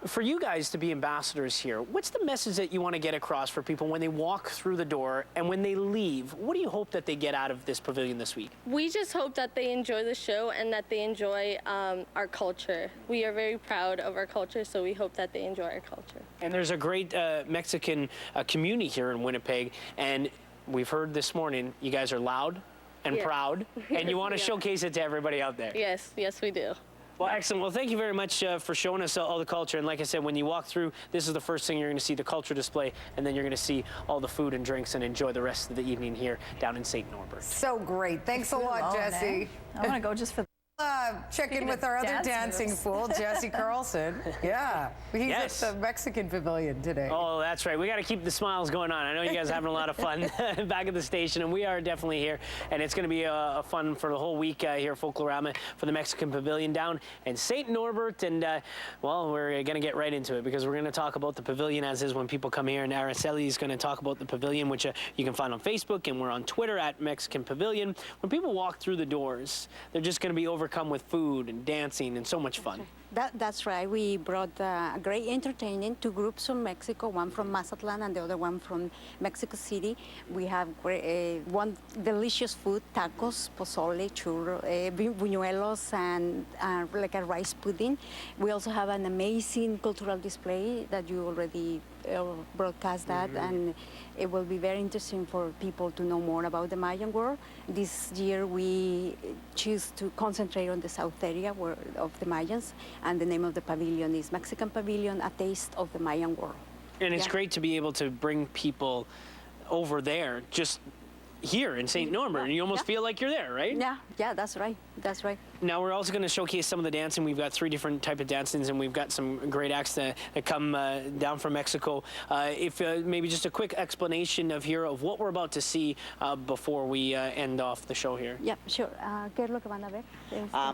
Speaker 19: for you guys to be ambassadors here, what's the message that you want to get across for people when they walk through the door and when they leave? What do you hope that they get out of this pavilion this week?
Speaker 11: We just hope that they enjoy the show and that they enjoy our culture. We are very proud of our culture, so we hope that they enjoy our culture.
Speaker 19: And there's a great Mexican community here in Winnipeg, and we've heard this morning you guys are loud and proud, and you want to showcase it to everybody out there.
Speaker 11: Yes, yes we do.
Speaker 19: Well, excellent. Well, thank you very much for showing us all the culture. And like I said, when you walk through, this is the first thing you're going to see, the culture display, and then you're going to see all the food and drinks and enjoy the rest of the evening here down in St. Norbert.
Speaker 20: So great. Thanks a lot, Jesse.
Speaker 7: I want to go just for
Speaker 20: check in with our other dancing fool, Jesse Carlson. Yeah, he's at the Mexican Pavilion today.
Speaker 19: Oh, that's right. We got to keep the smiles going on. I know you guys are having a lot of fun back at the station, and we are definitely here. And it's going to be a fun for the whole week here at Folklorama for the Mexican Pavilion down in St. Norbert. And, well, we're going to get right into it because we're going to talk about the pavilion as is when people come here. And Araceli is going to talk about the pavilion, which you can find on Facebook, and we're on Twitter at Mexican Pavilion. When people walk through the doors, they're just going to be overcome with food and dancing and so much fun.
Speaker 2: That's right. We brought great entertainment, 2 groups from Mexico, one from Mazatlan and the other one from Mexico City. We have one delicious food, tacos, pozole, churro, buñuelos, and like a rice pudding. We also have an amazing cultural display that you already broadcast that, and it will be very interesting for people to know more about the Mayan world. This year we choose to concentrate on the south area of the Mayans, and the name of the pavilion is Mexican Pavilion, A Taste of the Mayan World.
Speaker 19: And it's great to be able to bring people over there just here in St. Norbert, and you almost feel like you're there, right?
Speaker 2: Yeah, that's right. That's right.
Speaker 19: Now we're also going to showcase some of the dancing. We've got 3 different type of dancings, and we've got some great acts that come down from Mexico. If maybe just a quick explanation of what we're about to see before we end off the show here.
Speaker 2: Yeah, sure. ¿Qué es lo que van a ver?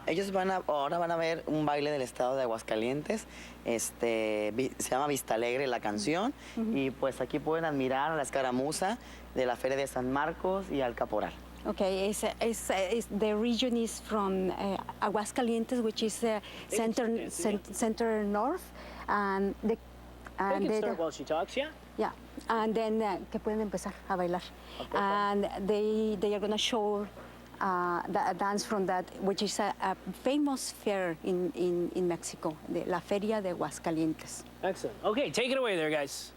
Speaker 9: Ellos ahora van a ver un baile del estado de Aguascalientes. Se llama Vista Alegre la canción, y pues aquí pueden admirar a la escaramuza de la Feria de San Marcos y al Caporal.
Speaker 2: Okay, the region is from Aguascalientes, which is center north, and
Speaker 19: they can start while she talks, yeah.
Speaker 2: Yeah, and then que pueden empezar a bailar, and they are going to show a dance from that, which is a famous fair in Mexico, la Feria de Aguascalientes.
Speaker 19: Excellent. Okay, take it away there, guys.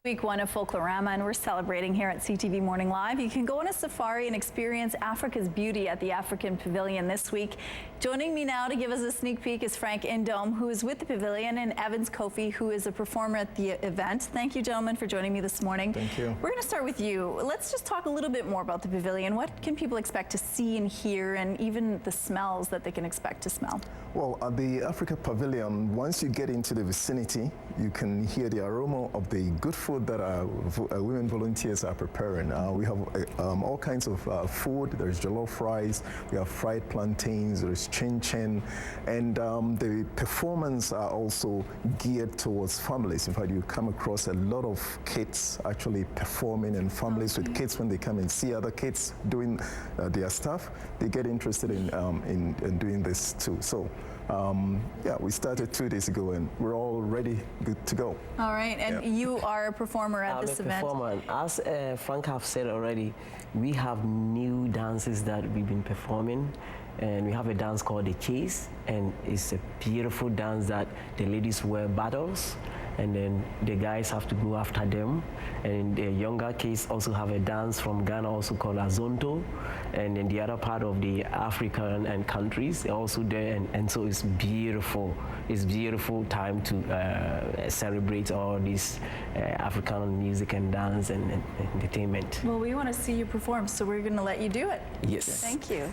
Speaker 7: Week 1 of Folklorama, and we're celebrating here at CTV Morning Live. You can go on a safari and experience Africa's beauty at the African Pavilion this week. Joining me now to give us a sneak peek is Frank Indome, who is with the pavilion, and Evans Kofi, who is a performer at the event. Thank you, gentlemen, for joining me this morning.
Speaker 12: Thank you.
Speaker 7: We're going to start with you. Let's just talk a little bit more about the pavilion. What can people expect to see and hear, and even the smells that they can expect to smell?
Speaker 12: Well, at the Africa Pavilion, once you get into the vicinity, you can hear the aroma of the good food that women volunteers are preparing. We have all kinds of food. There's jollof rice, we have fried plantains, there's chin-chin, and the performance are also geared towards families. In fact, you come across a lot of kids actually performing, and families with kids, when they come and see other kids doing their stuff, they get interested in doing this too. So yeah, we started 2 days ago and we're all ready, good to go.
Speaker 7: All right, and you are a performer at this event.
Speaker 21: Performer. As Frank have said already, we have new dances that we've been performing, and we have a dance called the Chase, and it's a beautiful dance that the ladies wear battles, and then the guys have to go after them. And the younger kids also have a dance from Ghana also called Azonto, and in the other part of the African and countries, they're also there, and so it's beautiful. It's beautiful time to celebrate all this African music and dance and entertainment.
Speaker 7: Well, we want to see you perform, so we're going to let you do it.
Speaker 21: Yes.
Speaker 7: Thank you.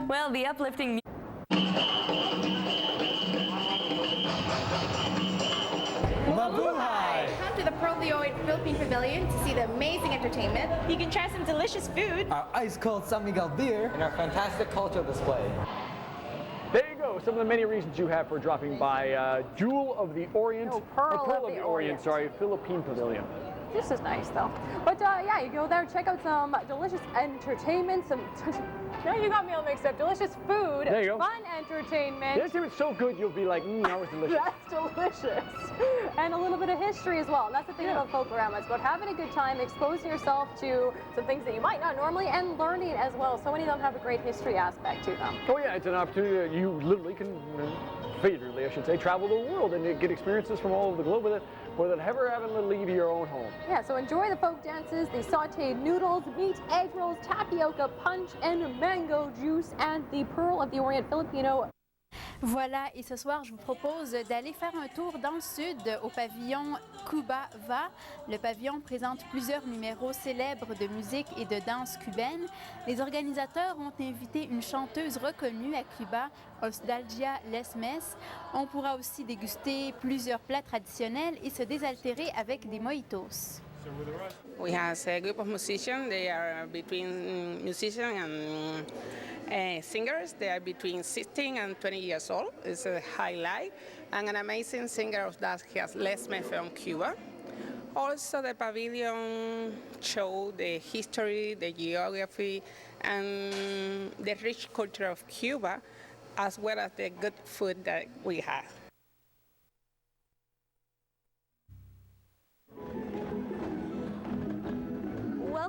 Speaker 22: Well, the uplifting
Speaker 23: Mabuhay! Come to the Pearl of the Orient Philippine Pavilion to see the amazing entertainment. You can try some delicious food.
Speaker 25: Our ice-cold San Miguel beer. And our fantastic cultural display.
Speaker 26: There you go, some of the many reasons you have for dropping by Jewel of the Orient,
Speaker 4: Pearl
Speaker 26: of the Orient, sorry, Philippine Pavilion.
Speaker 4: This is nice though. But yeah, you go there, check out some delicious entertainment, now you got me all mixed up. Delicious food,
Speaker 26: there you go.
Speaker 4: Fun entertainment.
Speaker 26: The entertainment's so good you'll be like, that was delicious.
Speaker 4: That's delicious. And a little bit of history as well. And that's the thing about Folklorama. It's about having a good time, exposing yourself to some things that you might not normally, and learning as well. So many of them have a great history aspect to them.
Speaker 26: Oh yeah, it's an opportunity that you literally can, figuratively I should say, travel the world and get experiences from all over the globe with it, without ever having to leave your own home.
Speaker 4: Yeah, so enjoy the folk dances, the sauteed noodles, meat, egg rolls, tapioca, punch, and mango juice, and the Pearl of the Orient Filipino.
Speaker 27: Voilà, et ce soir, je vous propose d'aller faire un tour dans le sud au pavillon Cuba Va. Le pavillon présente plusieurs numéros célèbres de musique et de danse cubaine. Les organisateurs ont invité une chanteuse reconnue à Cuba, Osdalgia Lesmes. On pourra aussi déguster plusieurs plats traditionnels et se désaltérer avec des mojitos.
Speaker 28: We have a group of musicians. They are between musicians and singers. They are between 16 and 20 years old. It's a highlight. And an amazing singer of that has Lesme from Cuba. Also, the pavilion show the history, the geography, and the rich culture of Cuba, as well as the good food that we have.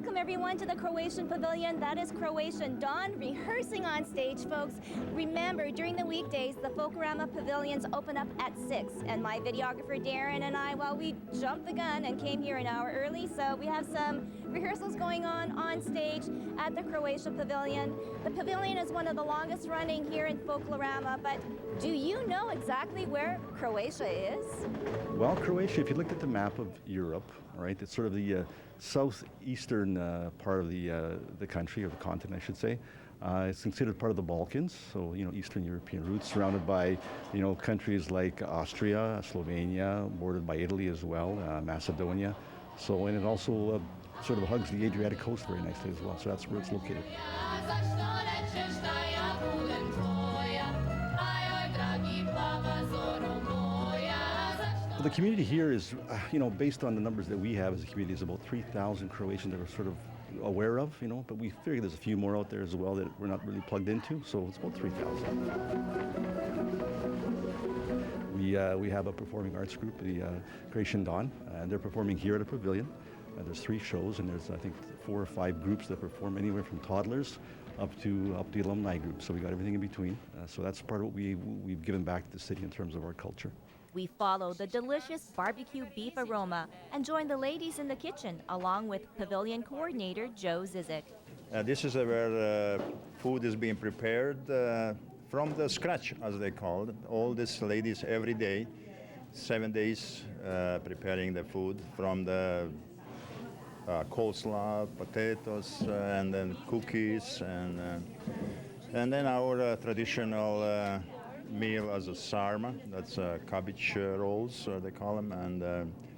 Speaker 1: Welcome everyone to the Croatian Pavilion. That is Croatian Dawn rehearsing on stage, folks. Remember, during the weekdays, the Folklorama Pavilions open up at 6. And my videographer Darren and I, well, we jumped the gun and came here an hour early. So we have some rehearsals going on stage at the Croatia Pavilion. The pavilion is one of the longest running here in Folklorama, but do you know exactly where Croatia is?
Speaker 5: Well, Croatia, if you looked at the map of Europe, right, it's sort of the southeastern part of the country, or the continent, I should say. It's considered part of the Balkans, so, you know, Eastern European roots, surrounded by, you know, countries like Austria, Slovenia, bordered by Italy as well, Macedonia. So, and it also sort of hugs the Adriatic coast very nicely as well, so that's where it's located. The community here is, you know, based on the numbers that we have as a community, is about 3,000 Croatians that we're sort of aware of, you know, but we figure there's a few more out there as well that we're not really plugged into, so it's about 3,000. We have a performing arts group, the Croatian Dawn, and they're performing here at a pavilion. There's 3 shows, and there's, I think, 4 or 5 groups that perform anywhere from toddlers up to the alumni group, so we got everything in between. So that's part of what we've given back to the city in terms of our culture.
Speaker 1: We follow the delicious barbecue beef aroma and join the ladies in the kitchen along with pavilion coordinator Joe Zizik.
Speaker 8: This is where food is being prepared from the scratch, as they call it. All these ladies every day, 7 days, preparing the food from the coleslaw, potatoes, and then cookies, and then our traditional meal as a sarma, that's cabbage rolls, they call them, and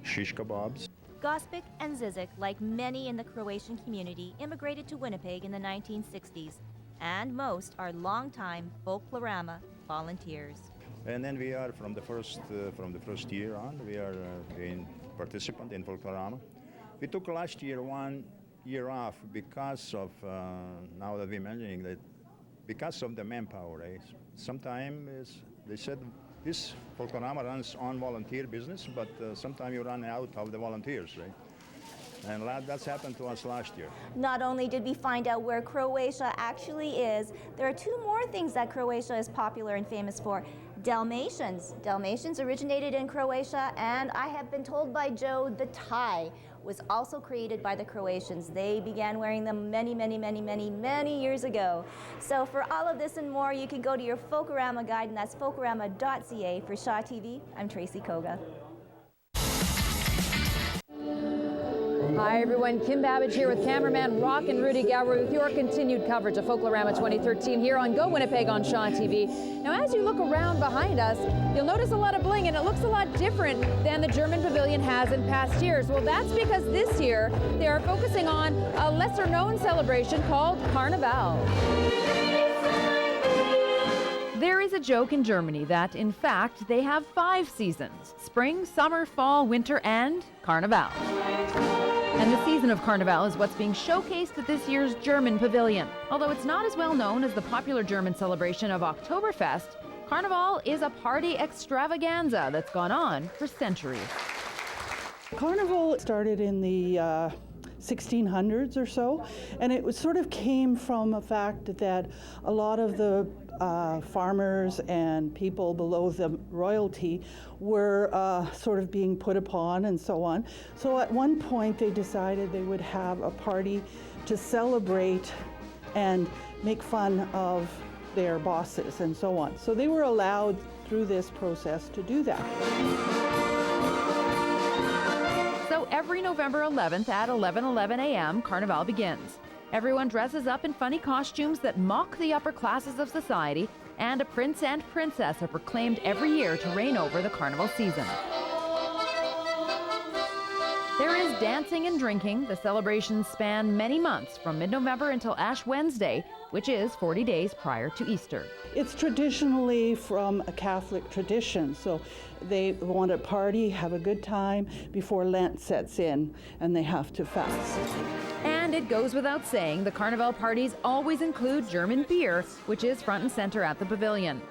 Speaker 8: shish kebabs.
Speaker 1: Gospic and Zizik, like many in the Croatian community, immigrated to Winnipeg in the 1960s, and most are longtime Folklorama volunteers.
Speaker 8: And then we are from the first year on, we are being participant in Folklorama. We took last year 1 year off because of, now that we're mentioning that, because of the manpower, right? Sometimes they said this Folklorama runs on volunteer business, but sometimes you run out of the volunteers, right? And that's happened to us last year.
Speaker 1: Not only did we find out where Croatia actually is, there are 2 more things that Croatia is popular and famous for. Dalmatians. Dalmatians originated in Croatia, and I have been told by Joe the tie was also created by the Croatians. They began wearing them many years ago. So for all of this and more, you can go to your Folklorama guide, and that's folklorama.ca. For Shaw TV, I'm Tracy Koga.
Speaker 4: Hi everyone, Kim Babbage here with cameraman Rock and Rudy Gower with your continued coverage of Folklorama 2013 here on Go Winnipeg on Shaw TV. Now as you look around behind us, you'll notice a lot of bling, and it looks a lot different than the German pavilion has in past years. Well, that's because this year they are focusing on a lesser known celebration called Carnival. There is a joke in Germany that, in fact, they have 5 seasons: spring, summer, fall, winter, and Carnival. And the season of Carnival is what's being showcased at this year's German pavilion. Although it's not as well known as the popular German celebration of Oktoberfest, Carnival is a party extravaganza that's gone on for centuries.
Speaker 13: Carnival started in the 1600s or so, and it sort of came from a fact that a lot of the farmers and people below the royalty were sort of being put upon and so on. So at one point they decided they would have a party to celebrate and make fun of their bosses and so on. So they were allowed through this process to do that.
Speaker 4: So every November 11th at 11:11 a.m., Carnival begins. Everyone dresses up in funny costumes that mock the upper classes of society, and a prince and princess are proclaimed every year to reign over the carnival season. There is dancing and drinking. The celebrations span many months, from mid-November until Ash Wednesday, which is 40 days prior to Easter.
Speaker 13: It's traditionally from a Catholic tradition, so they want to party, have a good time before Lent sets in, and they have to fast.
Speaker 4: And it goes without saying, the Carnival parties always include German beer, which is front and center at the pavilion.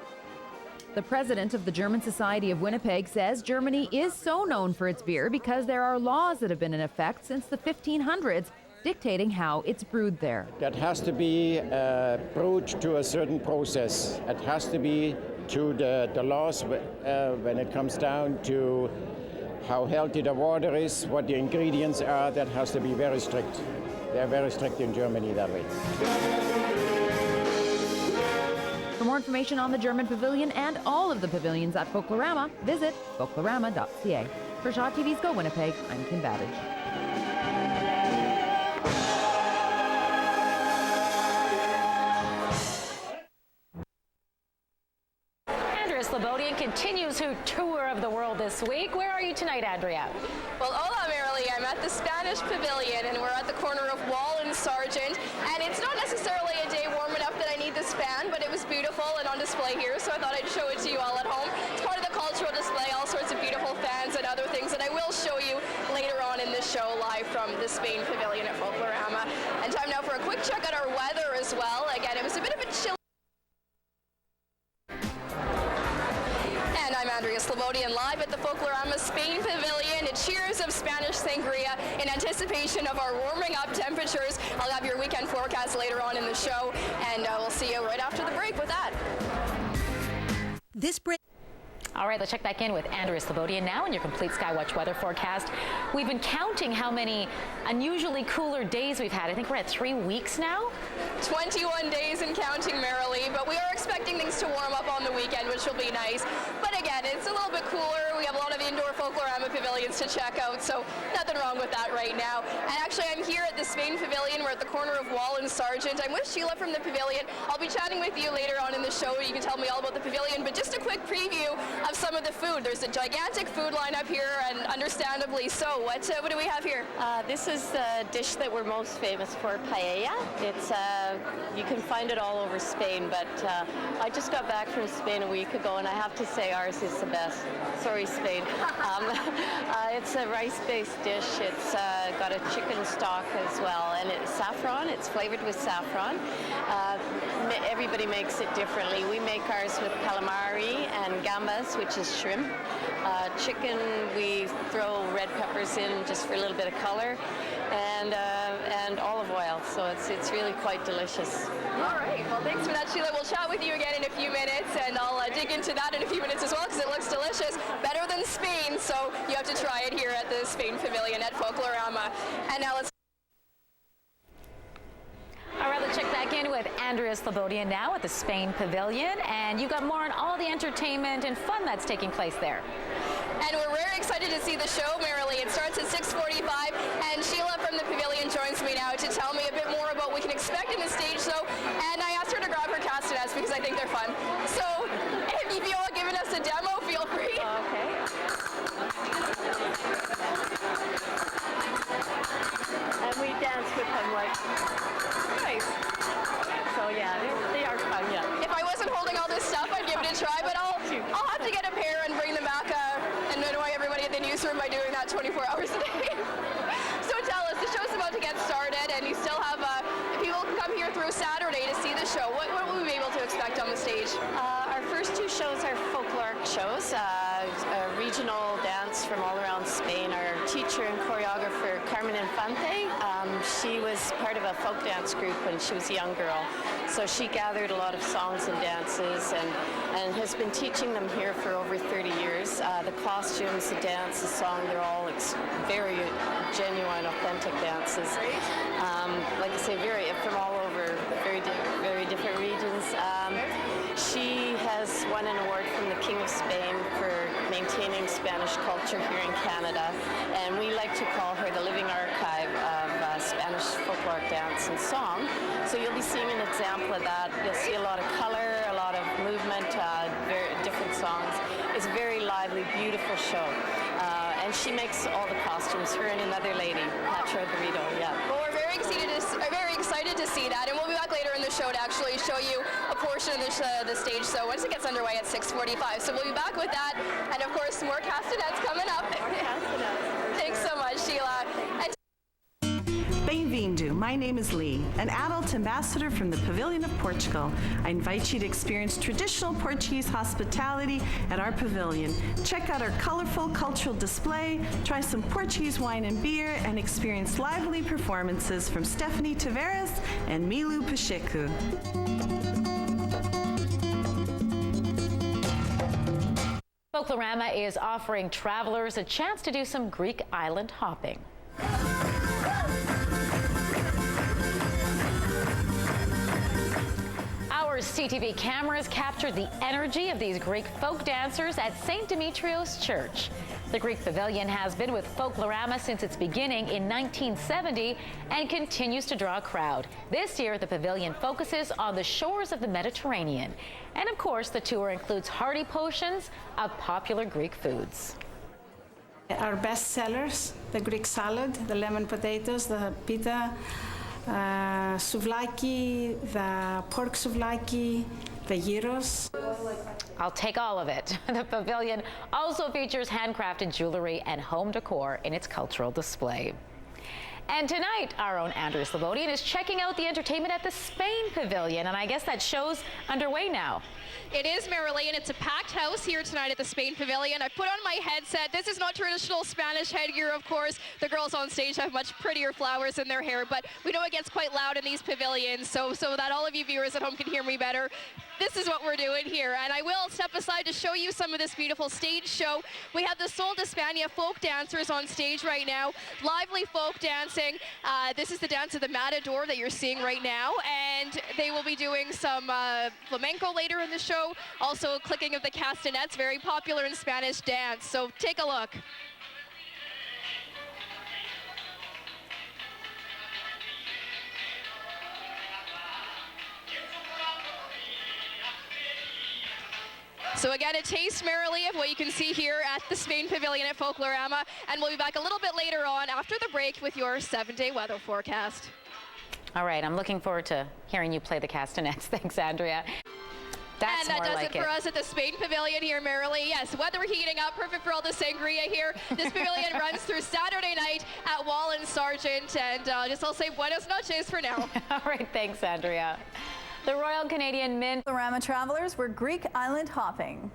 Speaker 4: The president of the German Society of Winnipeg says Germany is so known for its beer because there are laws that have been in effect since the 1500s dictating how it's brewed there.
Speaker 3: That has to be brewed to a certain process. It has to be to the laws when it comes down to how healthy the water is, what the ingredients are. That has to be very strict. They're very strict in Germany that way.
Speaker 4: For more information on the German Pavilion and all of the pavilions at Folklorama, visit folklorama.ca. For Shaw TV's Go Winnipeg, I'm Kim Babbage.
Speaker 6: Slobodian continues her tour of the world this week. Where are you tonight, Andrea?
Speaker 14: Well, hola, Marilee. I'm at the Spanish Pavilion, and we're at the corner of Wall and Sargent. And it's not necessarily a day warm enough that I need this fan, but it was beautiful and on display here, so I thought I'd show it to you all at home. It's part of the cultural display, all sorts of beautiful fans and other things that I will show you later on in this show live from the Spain Pavilion at Folklorama. And time now for a quick check at our weather as well. Again, it was a bit of a chill. And I'm Andrea Slobodian live at the Folklorama Spain Pavilion. A cheers of Spanish sangria in anticipation of our warming up temperatures. I'll have your weekend forecast later on in the show, and we'll see you right after the break with that.
Speaker 6: This break. All right, let's check back in with Andrea Slobodian now in your complete Skywatch weather forecast. We've been counting how many unusually cooler days we've had. I think we're at 3 weeks now.
Speaker 14: 21 days and counting, Marilee, but we are expecting things to warm up on the weekend, which will be nice. But again, it's a little bit cooler. We have a lot of indoor Folklorama pavilions to check out, so nothing wrong with that right now. And actually, I'm here at the Spain Pavilion. We're at the corner of Wall and Sargent. I'm with Sheila from the pavilion. I'll be chatting with you later on in the show. You can tell me all about the pavilion, but just a quick preview of some of the food. There's a gigantic food line up here, and understandably so. What do we have here?
Speaker 15: This is the dish that we're most famous for, paella. It's you can find it all over Spain, but I just got back from Spain a week ago, and I have to say ours is the best. Sorry, Spain. It's a rice-based dish. It's got a chicken stock as well, and it's saffron. It's flavored with saffron. Everybody makes it differently. We make ours with calamari and gambas, which is shrimp. Chicken, we throw red peppers in just for a little bit of color, and olive oil. So it's really quite delicious.
Speaker 14: All right. Well, thanks for that, Sheila. We'll chat with you again in a few minutes, and I'll dig into that in a few minutes as well, because it looks delicious. Better than Spain, so you have to try it here at the Spain Pavilion at Folklorama. And now let's.
Speaker 6: All right, let's check back in with Andrea Slobodian now at the Spain Pavilion, and you got more on all the entertainment and fun that's taking place there.
Speaker 14: And we're very excited to see the show, Marilee. It starts at 6:45, and Sheila from the pavilion joins me now to tell me a bit more about what we can expect in the stage show. And I asked her to grab her castanets because I think they're fun. So if you all giving us a demo, feel free.
Speaker 15: Okay. And we dance with them like.
Speaker 14: Nice.
Speaker 15: So yeah, they are fun, yeah.
Speaker 14: If I wasn't holding all this stuff, I'd give it a try, but I'll have to get a pair and bring them back and annoy everybody at the newsroom by doing that 24 hours a day. So tell us, the show's about to get started, and you still have people can come here through Saturday to see the show. What will we be able to expect on the stage?
Speaker 15: Our first two shows are folkloric shows, regional dance from all around Spain. Our teacher and choreographer, Carmen Infante, she was part of a folk dance group when she was a young girl. So she gathered a lot of songs and dances and has been teaching them here for over 30 years. The costumes, the dance, the song, they're all very genuine, authentic dances. Like I say, from all over, very different regions. She has won an award from the King of Spain for maintaining Spanish culture here in Canada, and we like to call her the living archive of Spanish folkloric dance and song. So you'll be seeing an example of that. You'll see a lot of color, a lot of movement, very different songs. It's a very lively, beautiful show. And she makes all the costumes, her and another lady, Nacho Garrido, yeah.
Speaker 14: Well, we're very excited to see that, and we'll be back later in the show to actually show you a portion of the stage show once it gets underway at 6:45. So we'll be back with that, and of course, more castanets coming up.
Speaker 15: More castanets.
Speaker 14: Thanks so much, Sheila. And
Speaker 9: Bem-vindo. My name is Lee, an adult ambassador from the Pavilion of Portugal. I invite you to experience traditional Portuguese hospitality at our pavilion. Check out our colorful cultural display, try some Portuguese wine and beer, and experience lively performances from Stephanie Tavares and Milu Pacheco.
Speaker 6: Folklorama is offering travelers a chance to do some Greek island hopping. Our CTV cameras captured the energy of these Greek folk dancers at St. Demetrios Church. The Greek Pavilion has been with Folklorama since its beginning in 1970 and continues to draw a crowd. This year, the pavilion focuses on the shores of the Mediterranean. And of course, the tour includes hearty potions of popular Greek foods.
Speaker 10: Our best sellers, the Greek salad, the lemon potatoes, the pita, souvlaki, the pork souvlaki, the gyros.
Speaker 6: I'll take all of it. The pavilion also features handcrafted jewelry and home decor in its cultural display. And tonight, our own Andrea Slobodian is checking out the entertainment at the Spain Pavilion, and I guess that show's underway now.
Speaker 14: It is, Marilee, and it's a packed house here tonight at the Spain Pavilion. I put on my headset. This is not traditional Spanish headgear, of course. The girls on stage have much prettier flowers in their hair, but we know it gets quite loud in these pavilions, so that all of you viewers at home can hear me better. This is what we're doing here, and I will step aside to show you some of this beautiful stage show. We have the Sol de España folk dancers on stage right now, lively folk dancing. This is the dance of the Matador that you're seeing right now, and they will be doing some flamenco later in the show, also clicking of the castanets, very popular in Spanish dance, so take a look. So again, a taste, Marilee, of what you can see here at the Spain Pavilion at Folklorama, and we'll be back a little bit later on after the break with your 7-day weather forecast.
Speaker 6: All right, I'm looking forward to hearing you play the castanets. Thanks, Andrea. That's
Speaker 14: and that
Speaker 6: more
Speaker 14: does
Speaker 6: like
Speaker 14: it for us at the Spain Pavilion here, Marilee. Yes, weather heating up, perfect for all the sangria here. This pavilion runs through Saturday night at Wall and Sargent, and I'll say buenos noches for now.
Speaker 6: All right, thanks, Andrea. The Royal Canadian Mint.
Speaker 7: Folklorama travelers were Greek island hopping.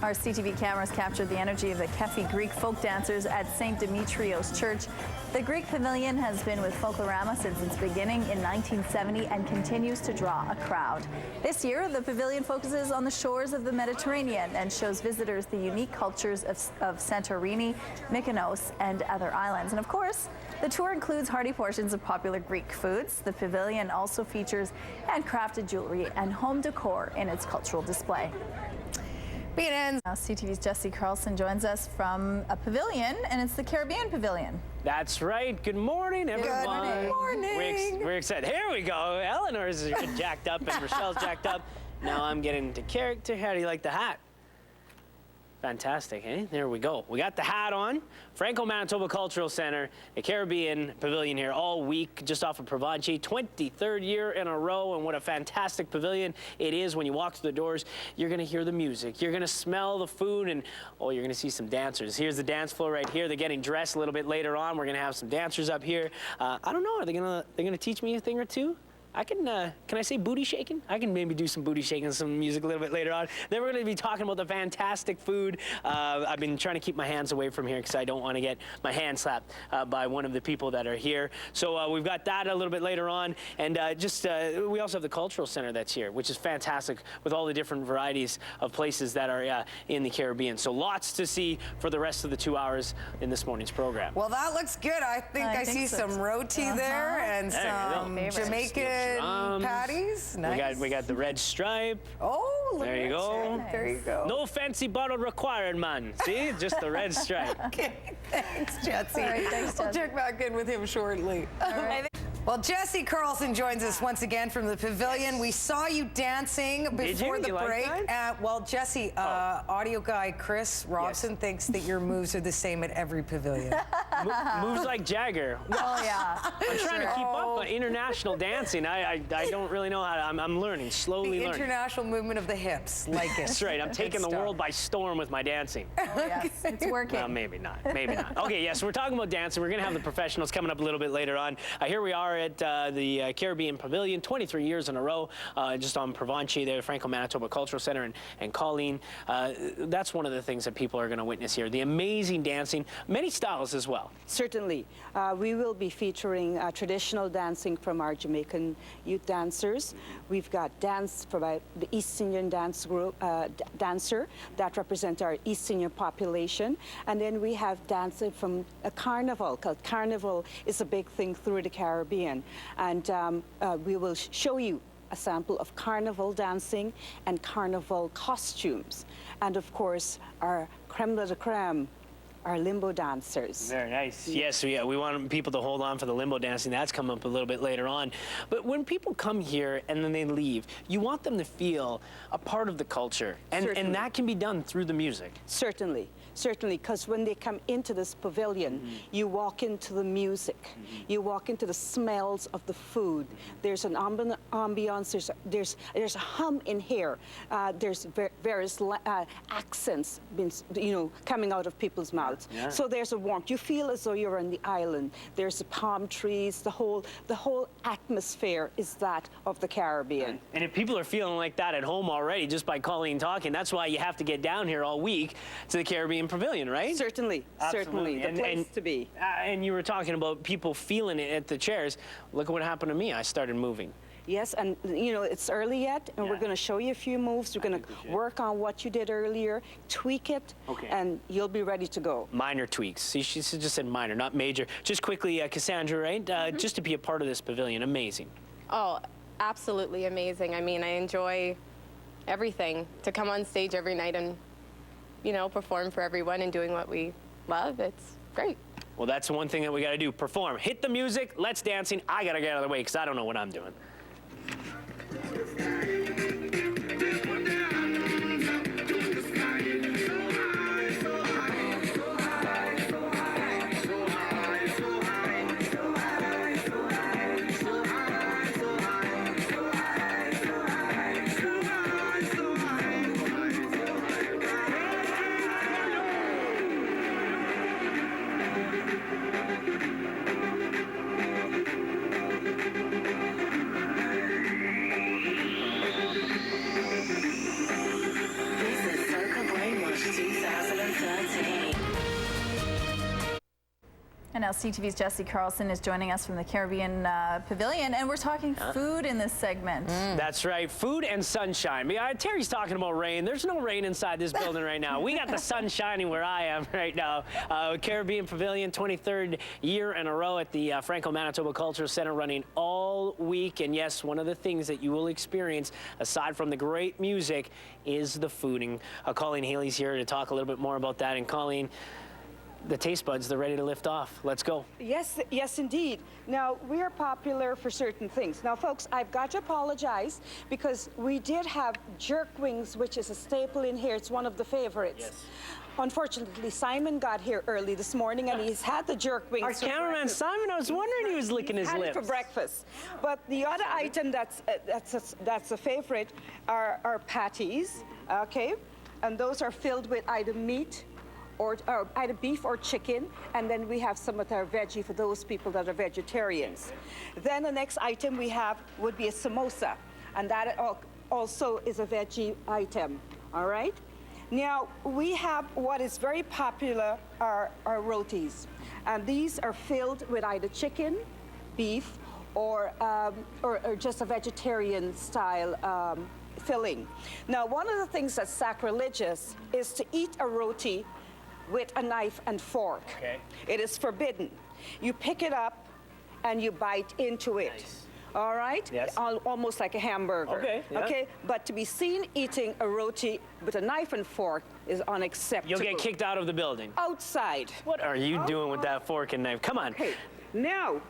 Speaker 7: Our CTV cameras captured the energy of the Kefi Greek folk dancers at St. Demetrios Church. The Greek Pavilion has been with Folklorama since its beginning in 1970 and continues to draw a crowd. This year, the pavilion focuses on the shores of the Mediterranean and shows visitors the unique cultures of Santorini, Mykonos, and other islands. And of course, the tour includes hearty portions of popular Greek foods. The pavilion also features handcrafted jewelry and home decor in its cultural display. Now CTV's Jesse Carlson joins us from a pavilion, and it's the Caribbean Pavilion.
Speaker 19: That's right. Good morning, everyone.
Speaker 7: Good morning.
Speaker 19: We're excited. Here we go. Eleanor's jacked up and Rochelle's jacked up. Now I'm getting into character. How do you like the hat? Fantastic, eh? There we go. We got the hat on. Franco Manitoba Cultural Center, the Caribbean Pavilion here all week, just off of Provenche, 23rd year in a row, and what a fantastic pavilion it is. When you walk through the doors, you're gonna hear the music, you're gonna smell the food, and oh, you're gonna see some dancers. Here's the dance floor right here. They're getting dressed a little bit later on. We're gonna have some dancers up here. I don't know, are they gonna teach me a thing or two? I can I say booty shaking? I can maybe do some booty shaking and some music a little bit later on. Then we're going to be talking about the fantastic food. I've been trying to keep my hands away from here because I don't want to get my hand slapped by one of the people that are here. So we've got that a little bit later on. And we also have the Cultural Center that's here, which is fantastic with all the different varieties of places that are in the Caribbean. So lots to see for the rest of the 2 hours in this morning's program.
Speaker 11: Well, that looks good. I think I see so. Some roti there and some Jamaican patties. Nice.
Speaker 19: We got the red stripe.
Speaker 11: Oh, look
Speaker 19: there you go.
Speaker 11: Nice. There you go.
Speaker 19: No fancy bottle required, man. See, just the red stripe.
Speaker 11: Okay, thanks, Jesse.
Speaker 7: All right, thanks, Jesse.
Speaker 11: We'll check back in with him shortly.
Speaker 7: All right.
Speaker 11: Well, Jesse Carlson joins us once again from the pavilion. We saw you dancing before the break. Well, Jesse, audio guy Chris Robson thinks that your moves are the same at every pavilion.
Speaker 19: Moves like Jagger.
Speaker 7: Oh, yeah.
Speaker 19: I'm trying to keep up with international dancing. I don't really know how to, I'm learning, slowly learning.
Speaker 11: International movement of the hips, like it.
Speaker 19: That's right. I'm taking the world by storm with my dancing.
Speaker 7: Oh, yes, it's working.
Speaker 19: Well, maybe not. Maybe not. Okay, yes, we're talking about dancing. We're going to have the professionals coming up a little bit later on. Here we are at the Caribbean Pavilion, 23 years in a row, just on Provencher there, Franco-Manitoba Cultural Center, and Colleen. That's one of the things that people are going to witness here. The amazing dancing, many styles as well.
Speaker 2: Certainly. We will be featuring traditional dancing from our Jamaican youth dancers. We've got dance from the East Indian dance group, dancer that represent our East Indian population. And then we have dancing from a carnival, because carnival is a big thing through the Caribbean. And we will show you a sample of carnival dancing and carnival costumes. And of course, our creme de la creme, our limbo dancers.
Speaker 19: Very nice. Yes, we want people to hold on for the limbo dancing. That's coming up a little bit later on. But when people come here and then they leave, you want them to feel a part of the culture. And that can be done through the music.
Speaker 2: Certainly. Certainly, because when they come into this pavilion, you walk into the music, you walk into the smells of the food. There's an ambiance, there's a hum in here. There's various accents, coming out of people's mouths. Yeah. So there's a warmth. You feel as though you're on the island. There's the palm trees. The whole atmosphere is that of the Caribbean.
Speaker 19: And if people are feeling like that at home already, just by calling and talking, that's why you have to get down here all week to the Caribbean Pavilion, right?
Speaker 2: Certainly,
Speaker 19: absolutely.
Speaker 2: Certainly, the place to be.
Speaker 19: And you were talking about people feeling it at the chairs. Look at what happened to me. I started moving.
Speaker 2: Yes, and it's early yet, and we're going to show you a few moves. We're going to work on what you did earlier, tweak it, and you'll be ready to go.
Speaker 19: Minor tweaks. See, she just said minor, not major. Just quickly, Cassandra, right? Just to be a part of this pavilion, amazing.
Speaker 12: Oh, absolutely amazing. I mean, I enjoy everything. To come on stage every night and perform for everyone and doing what we love, it's great.
Speaker 19: Well, that's one thing that we got to do, perform. Hit the music, let's dancing. I got to get out of the way because I don't know what I'm doing.
Speaker 7: And now CTV's Jesse Carlson is joining us from the Caribbean Pavilion, and we're talking food in this segment.
Speaker 19: That's right, food and sunshine. Terry's talking about rain. There's no rain inside this building right now. We got the sun shining where I am right now. Caribbean Pavilion, 23rd year in a row at the Franco-Manitoba Cultural Center, running all week. And yes, one of the things that you will experience, aside from the great music, is the food. And Colleen Haley's here to talk a little bit more about that. And Colleen, the taste buds, they're ready to lift off. Let's go.
Speaker 2: Yes, yes, indeed. Now, we are popular for certain things. Now, folks, I've got to apologize because we did have jerk wings, which is a staple in here. It's one of the favorites. Yes. Unfortunately, Simon got here early this morning and he's had the jerk wings.
Speaker 19: Our cameraman Simon, I was wondering he was licking his lips.
Speaker 2: For breakfast. But the other item that's a favorite are patties, okay? And those are filled with either meat or either beef or chicken, and then we have some of our veggie for those people that are vegetarians. Then the next item we have would be a samosa, and that also is a veggie item, all right? Now, we have what is very popular are rotis, and these are filled with either chicken, beef, or just a vegetarian style filling. Now, one of the things that's sacrilegious is to eat a roti with a knife and fork. Okay. It is forbidden. You pick it up and you bite into it. Nice. All right? Yes. Almost like a hamburger. Okay. Yeah. Okay. But to be seen eating a roti with a knife and fork is unacceptable.
Speaker 19: You'll get kicked out of the building.
Speaker 2: Outside.
Speaker 19: What are you doing with that fork and knife? Come on.
Speaker 2: Okay. Now,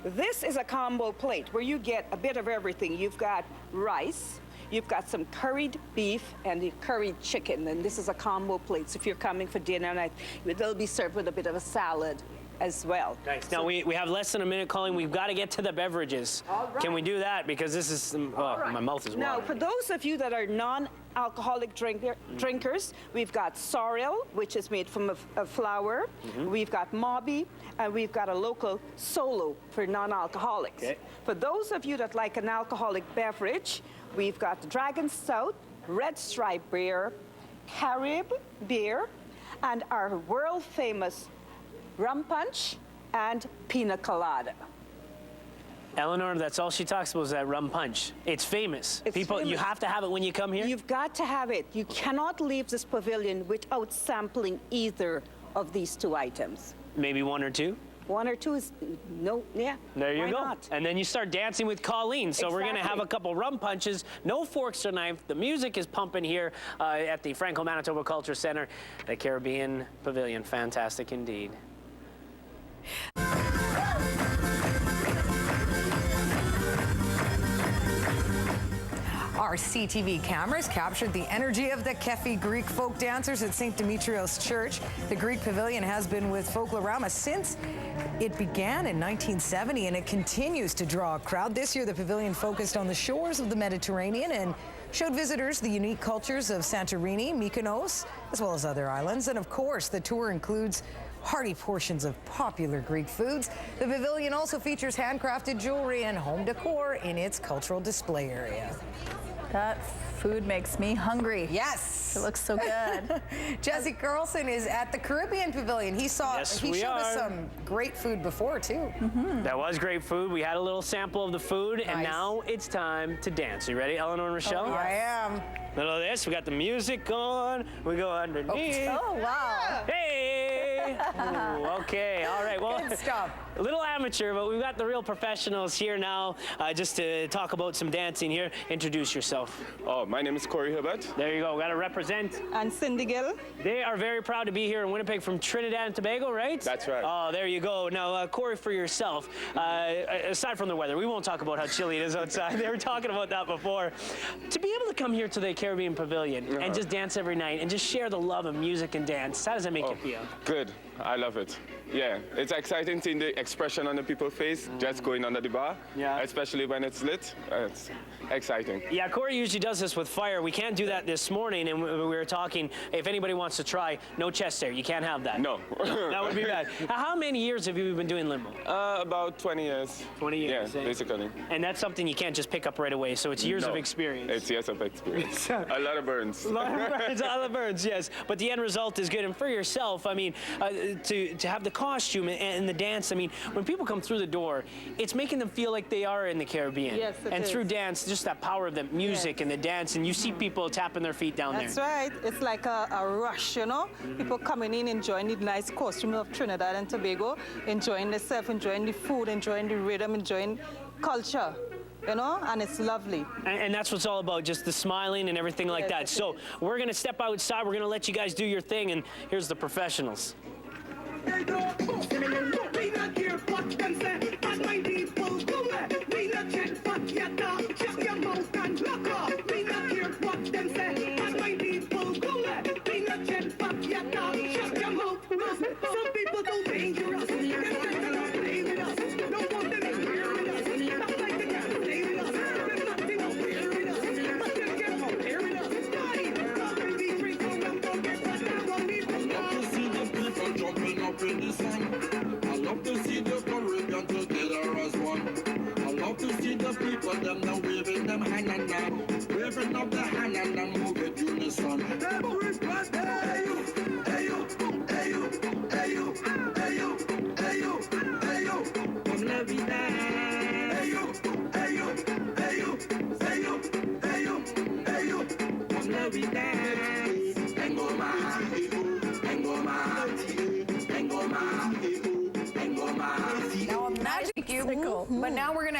Speaker 2: This is a combo plate where you get a bit of everything. You've got rice, you've got some curried beef and the curried chicken, and this is a combo plate. So if you're coming for dinner night, they'll be served with a bit of a salad as well.
Speaker 19: Nice. Now we have less than a minute, Colleen. We've got to get to the beverages.
Speaker 2: All right.
Speaker 19: Can we do that? Because this is, my mouth is watering.
Speaker 2: Now, for those of you that are non-alcoholic drinkers, we've got sorrel, which is made from a flour. We've got mobby, and we've got a local solo for non-alcoholics.
Speaker 19: Okay.
Speaker 2: For those of you that like an alcoholic beverage, we've got the Dragon Stout, Red Stripe beer, Carib beer, and our world-famous rum punch and pina colada.
Speaker 19: Eleanor, that's all she talks about is that rum punch. It's famous.
Speaker 2: It's
Speaker 19: People,
Speaker 2: famous.
Speaker 19: you have to have it when you come here?
Speaker 2: You've got to have it. You cannot leave this pavilion without sampling either of these two items.
Speaker 19: Maybe one or two?
Speaker 2: One or two is, no, yeah.
Speaker 19: There you
Speaker 2: why
Speaker 19: go.
Speaker 2: Not?
Speaker 19: And then you start dancing with Colleen. So we're going to have
Speaker 2: Exactly.
Speaker 19: a couple rum punches, no forks or knife. The music is pumping here at the Franco-Manitoba Culture Center, the Caribbean Pavilion. Fantastic indeed.
Speaker 11: Our CTV cameras captured the energy of the Kefi Greek folk dancers at St. Demetrios Church. The Greek Pavilion has been with Folklorama since it began in 1970, and it continues to draw a crowd. This year, the pavilion focused on the shores of the Mediterranean and showed visitors the unique cultures of Santorini, Mykonos, as well as other islands. And of course, the tour includes hearty portions of popular Greek foods. The pavilion also features handcrafted jewelry and home decor in its cultural display area.
Speaker 7: That food makes me hungry.
Speaker 11: Yes.
Speaker 7: It looks so good.
Speaker 11: Jesse Carlson is at the Caribbean Pavilion. He showed us some great food before, too.
Speaker 19: That was great food. We had a little sample of the food, and
Speaker 11: Nice.
Speaker 19: now it's time to dance. You ready, Eleanor and Rochelle?
Speaker 11: Oh, I am.
Speaker 19: Little of this. We got the music on. We go underneath.
Speaker 7: Oh, wow.
Speaker 19: Hey! Ooh, okay, all right. Well,
Speaker 11: Good stuff.
Speaker 19: A little amateur, but we've got the real professionals here now just to talk about some dancing here. Introduce yourself.
Speaker 16: Oh, my name is Corey Hibbert.
Speaker 19: There you go. We got to represent.
Speaker 2: And Cindy Gill.
Speaker 19: They are very proud to be here in Winnipeg from Trinidad and Tobago, right?
Speaker 16: That's right.
Speaker 19: Oh, there you go. Now, Corey, for yourself, aside from the weather, we won't talk about how chilly it is outside. They were talking about that before. To be able to come here to the Caribbean Pavilion and just dance every night and just share the love of music and dance, how does that make you feel?
Speaker 16: Good. I love it. Yeah, it's exciting seeing the expression on the people's face just going under the bar, especially when it's lit. It's exciting.
Speaker 19: Yeah, Corey usually does this with fire. We can't do that this morning, and we were talking, if anybody wants to try, no chest hair. You can't have that.
Speaker 16: No.
Speaker 19: That would be bad. How many years have you been doing limbo?
Speaker 16: About 20 years.
Speaker 19: 20 years.
Speaker 16: Yeah, basically.
Speaker 19: And that's something you can't just pick up right away, so it's years of experience.
Speaker 16: It's years of experience. A lot of burns.
Speaker 19: A lot of burns, a lot of burns, yes. But the end result is good. And for yourself, I mean, to have the costume and the dance, I mean, when people come through the door, it's making them feel like they are in the Caribbean.
Speaker 17: Yes, it
Speaker 19: and
Speaker 17: is.
Speaker 19: through dance, just that power of the music and the dance, and you see people tapping their feet down
Speaker 17: That's
Speaker 19: there.
Speaker 17: right. It's like a rush, you know? People coming in, enjoying the nice costume of Trinidad and Tobago, enjoying themselves, enjoying the food, enjoying the rhythm, enjoying culture. You know, and it's lovely.
Speaker 19: And that's what's all about, just the smiling and everything like that. So we're going to step outside. We're going to let you guys do your thing, and here's the professionals.
Speaker 18: I love to see the Caribbean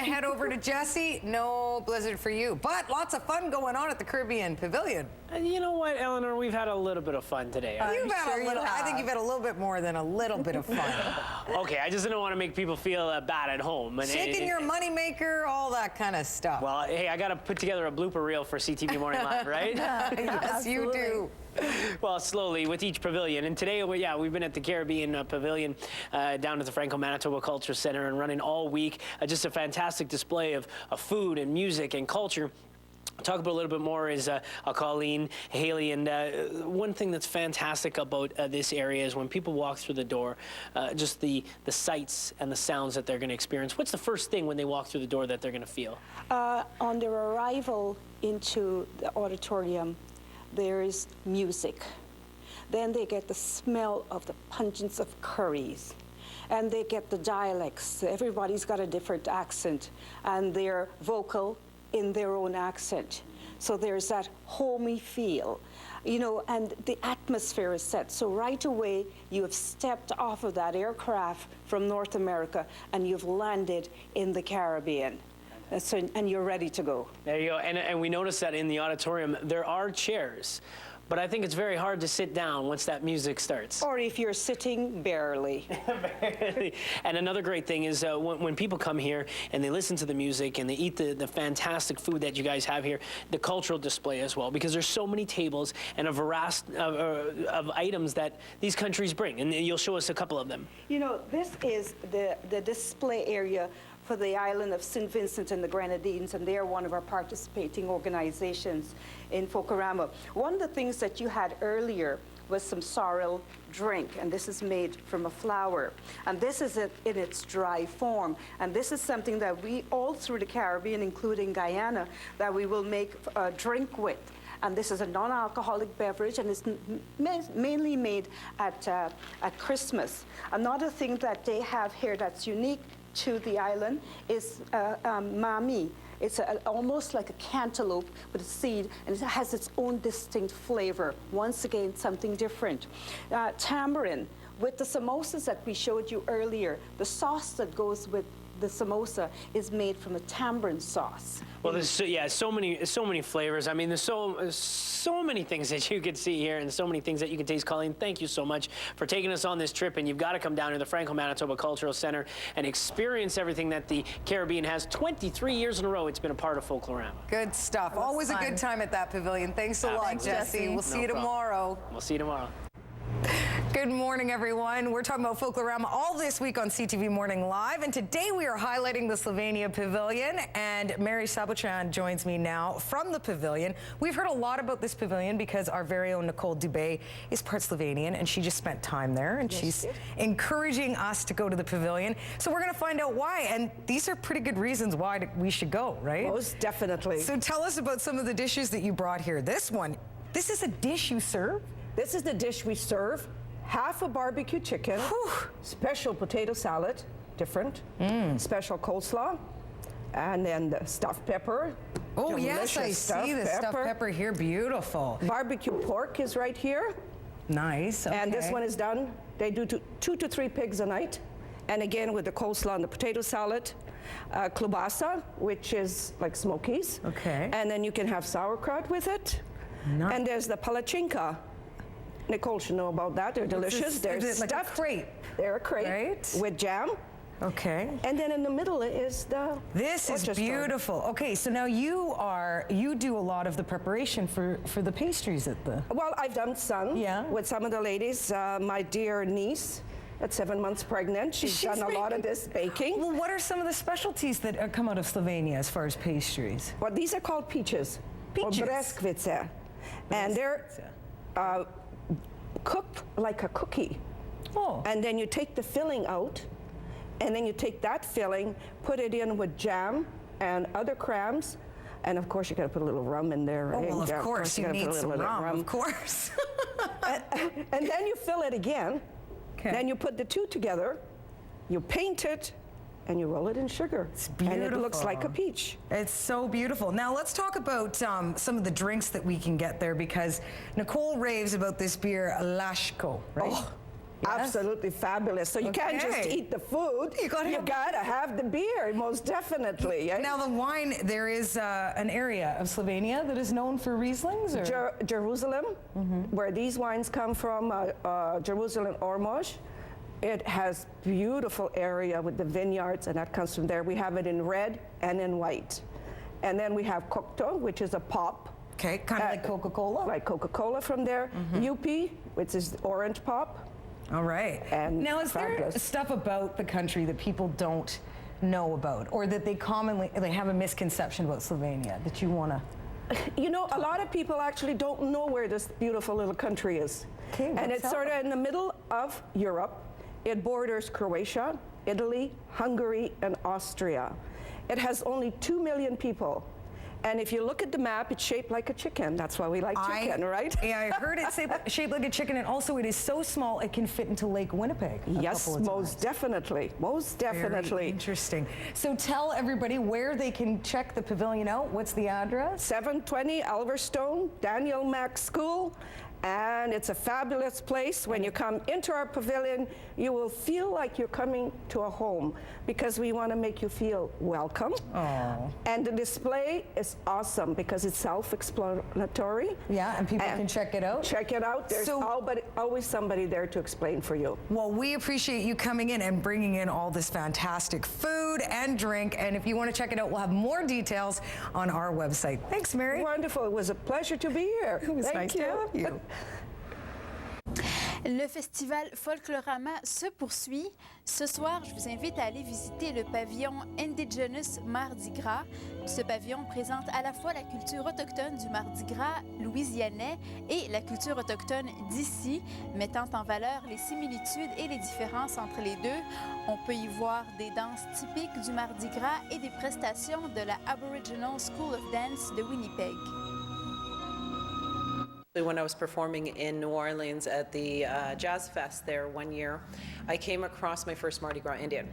Speaker 11: head over to Jesse. No blizzard for you, but lots of fun going on at the Caribbean Pavilion.
Speaker 19: And you know what, Eleanor? We've had a little bit of fun today.
Speaker 11: You've had a little. I think you've had a little bit more than a little bit of fun.
Speaker 19: Okay, I just didn't want to make people feel bad at home. And
Speaker 11: Shaking your moneymaker, all that kind of stuff.
Speaker 19: Well, hey, I got to put together a blooper reel for CTV Morning Live, right?
Speaker 11: Yes, you do.
Speaker 19: Well, slowly with each pavilion. And today, we've been at the Caribbean Pavilion down at the Franco-Manitoba Culture Center and running all week. Just a fantastic display of food and music and culture. Talk about a little bit more is Colleen, Haley, and one thing that's fantastic about this area is when people walk through the door, just the sights and the sounds that they're going to experience. What's the first thing when they walk through the door that they're going to feel?
Speaker 2: On their arrival into the auditorium, there is music. Then they get the smell of the pungence of curries. And they get the dialects. Everybody's got a different accent. And they're vocal in their own accent. So there's that homey feel, you know, and the atmosphere is set. So right away, you have stepped off of that aircraft from North America and you've landed in the Caribbean. And you're ready to go.
Speaker 19: There you go. And we noticed that in the auditorium, there are chairs. But I think it's very hard to sit down once that music starts.
Speaker 2: Or if you're sitting, barely.
Speaker 19: Barely. And another great thing is when people come here and they listen to the music and they eat the fantastic food that you guys have here, the cultural display as well, because there's so many tables and a variety of items that these countries bring. And you'll show us a couple of them.
Speaker 2: You know, this is the display area for the island of St. Vincent and the Grenadines, and they are one of our participating organizations in Folklorama. One of the things that you had earlier was some sorrel drink, and this is made from a flower. And this is it in its dry form. And this is something that we all through the Caribbean, including Guyana, that we will make a drink with. And this is a non-alcoholic beverage, and it's mainly made at Christmas. Another thing that they have here that's unique to the island is mami. It's almost like a cantaloupe with a seed, and it has its own distinct flavor. Once again, something different. Tamarind. With the samosas that we showed you earlier, the sauce that goes with the samosa is made from a tamarind sauce.
Speaker 19: Well, there's so many flavors. I mean, there's so many things that you could see here and so many things that you can taste. Colleen, thank you so much for taking us on this trip, and you've got to come down to the Franco-Manitoba Cultural Center and experience everything that the Caribbean has. 23 years in a row, it's been a part of Folklorama.
Speaker 11: Good stuff. Always fun. A good time at that pavilion. Thanks a lot,
Speaker 19: Thanks,
Speaker 11: Jesse. We'll see you tomorrow.
Speaker 19: We'll see you tomorrow.
Speaker 11: Good morning, everyone. We're talking about Folklorama all this week on CTV Morning Live, and today we are highlighting the Slovenia Pavilion, and Mary Sabochan joins me now from the pavilion. We've heard a lot about this pavilion because our very own Nicole Dubé is part Slovenian, and she just spent time there, and she's encouraging us to go to the pavilion. So we're going to find out why, and these are pretty good reasons why we should go, right?
Speaker 18: Most definitely.
Speaker 11: So tell us about some of the dishes that you brought here. This is a dish you serve?
Speaker 18: This is the dish we serve. Half a barbecue chicken, special potato salad, different, special coleslaw, and then the stuffed pepper.
Speaker 11: Oh yes, I see the stuffed pepper here, beautiful.
Speaker 18: Barbecue pork is right here.
Speaker 11: Nice, okay.
Speaker 18: And this one is done, they do 2 to 3 pigs a night. And again with the coleslaw and the potato salad. Klobasa, which is like smokies.
Speaker 11: Okay.
Speaker 18: And then you can have sauerkraut with it. Nice. And there's the palachinka. Nicole should know about that. They're delicious. They're
Speaker 11: stuffed. Like a crepe.
Speaker 18: They're a crepe
Speaker 11: right?
Speaker 18: with jam.
Speaker 11: Okay.
Speaker 18: And then in the middle is the
Speaker 11: This is beautiful. Okay, so now you do a lot of the preparation for the pastries at the...
Speaker 18: Well, I've done some with some of the ladies. My dear niece at 7 months pregnant, she's done a lot of this baking.
Speaker 11: Well, what are some of the specialties that come out of Slovenia as far as pastries?
Speaker 18: Well, these are called peaches.
Speaker 11: Peaches.
Speaker 18: Or breskvice. And they're cooked like a cookie.
Speaker 11: Oh.
Speaker 18: And then you take the filling out, and then you take that filling, put it in with jam and other crams, and of course you got to put a little rum in there.
Speaker 11: Oh, well, of course you need some rum, of course.
Speaker 18: and then you fill it again. Okay. Then you put the two together, you paint it, and you roll it in sugar.
Speaker 11: It's beautiful.
Speaker 18: And it looks like a peach.
Speaker 11: It's so beautiful. Now let's talk about some of the drinks that we can get there, because Nicole raves about this beer, Lashko, right?
Speaker 18: Oh, Absolutely fabulous. So you can't just eat the food. You gotta have the beer, most definitely.
Speaker 11: Now the wine, there is an area of Slovenia that is known for Rieslings? Or?
Speaker 18: Jerusalem, where these wines come from, Jerusalem, Ormož. It has beautiful area with the vineyards, and that comes from there. We have it in red and in white. And then we have Kokto, which is a pop.
Speaker 11: Okay, kind of like Coca-Cola?
Speaker 18: Like Coca-Cola from there. UP, which is orange pop.
Speaker 11: All right.
Speaker 18: And
Speaker 11: now, is there stuff about the country that people don't know about, or that they have a misconception about Slovenia that you want to?
Speaker 18: You know, a lot of people actually don't know where this beautiful little country is.
Speaker 11: Okay,
Speaker 18: and it's sort of in the middle of Europe. It borders Croatia, Italy, Hungary, and Austria. It has only 2 million people. And if you look at the map, it's shaped like a chicken. That's why we like chicken, right?
Speaker 11: Yeah, I heard it shaped like a chicken, and also it is so small it can fit into Lake Winnipeg.
Speaker 18: Yes, most definitely. Most definitely.
Speaker 11: Very interesting. So tell everybody where they can check the pavilion out. What's the address?
Speaker 18: 720 Alverstone, Daniel Mack School. And it's a fabulous place. When you come into our pavilion, you will feel like you're coming to a home, because we want to make you feel welcome.
Speaker 11: Oh.
Speaker 18: And the display is awesome because it's self-explanatory.
Speaker 11: Yeah, and people can check it out.
Speaker 18: Check it out. There's always somebody there to explain for you.
Speaker 11: Well, we appreciate you coming in and bringing in all this fantastic food and drink. And if you want to check it out, we'll have more details on our website. Thanks, Mary.
Speaker 18: Wonderful. It was a pleasure to be here.
Speaker 11: It was nice to have you.
Speaker 20: Le festival Folklorama se poursuit. Ce soir, je vous invite à aller visiter le pavillon Indigenous Mardi Gras. Ce pavillon présente à la fois la culture autochtone du Mardi Gras louisianais et la culture autochtone d'ici, mettant en valeur les similitudes et les différences entre les deux. On peut y voir des danses typiques du Mardi Gras et des prestations de la Aboriginal School of Dance de Winnipeg.
Speaker 21: When I was performing in New Orleans at the Jazz Fest there one year, I came across my first Mardi Gras Indian.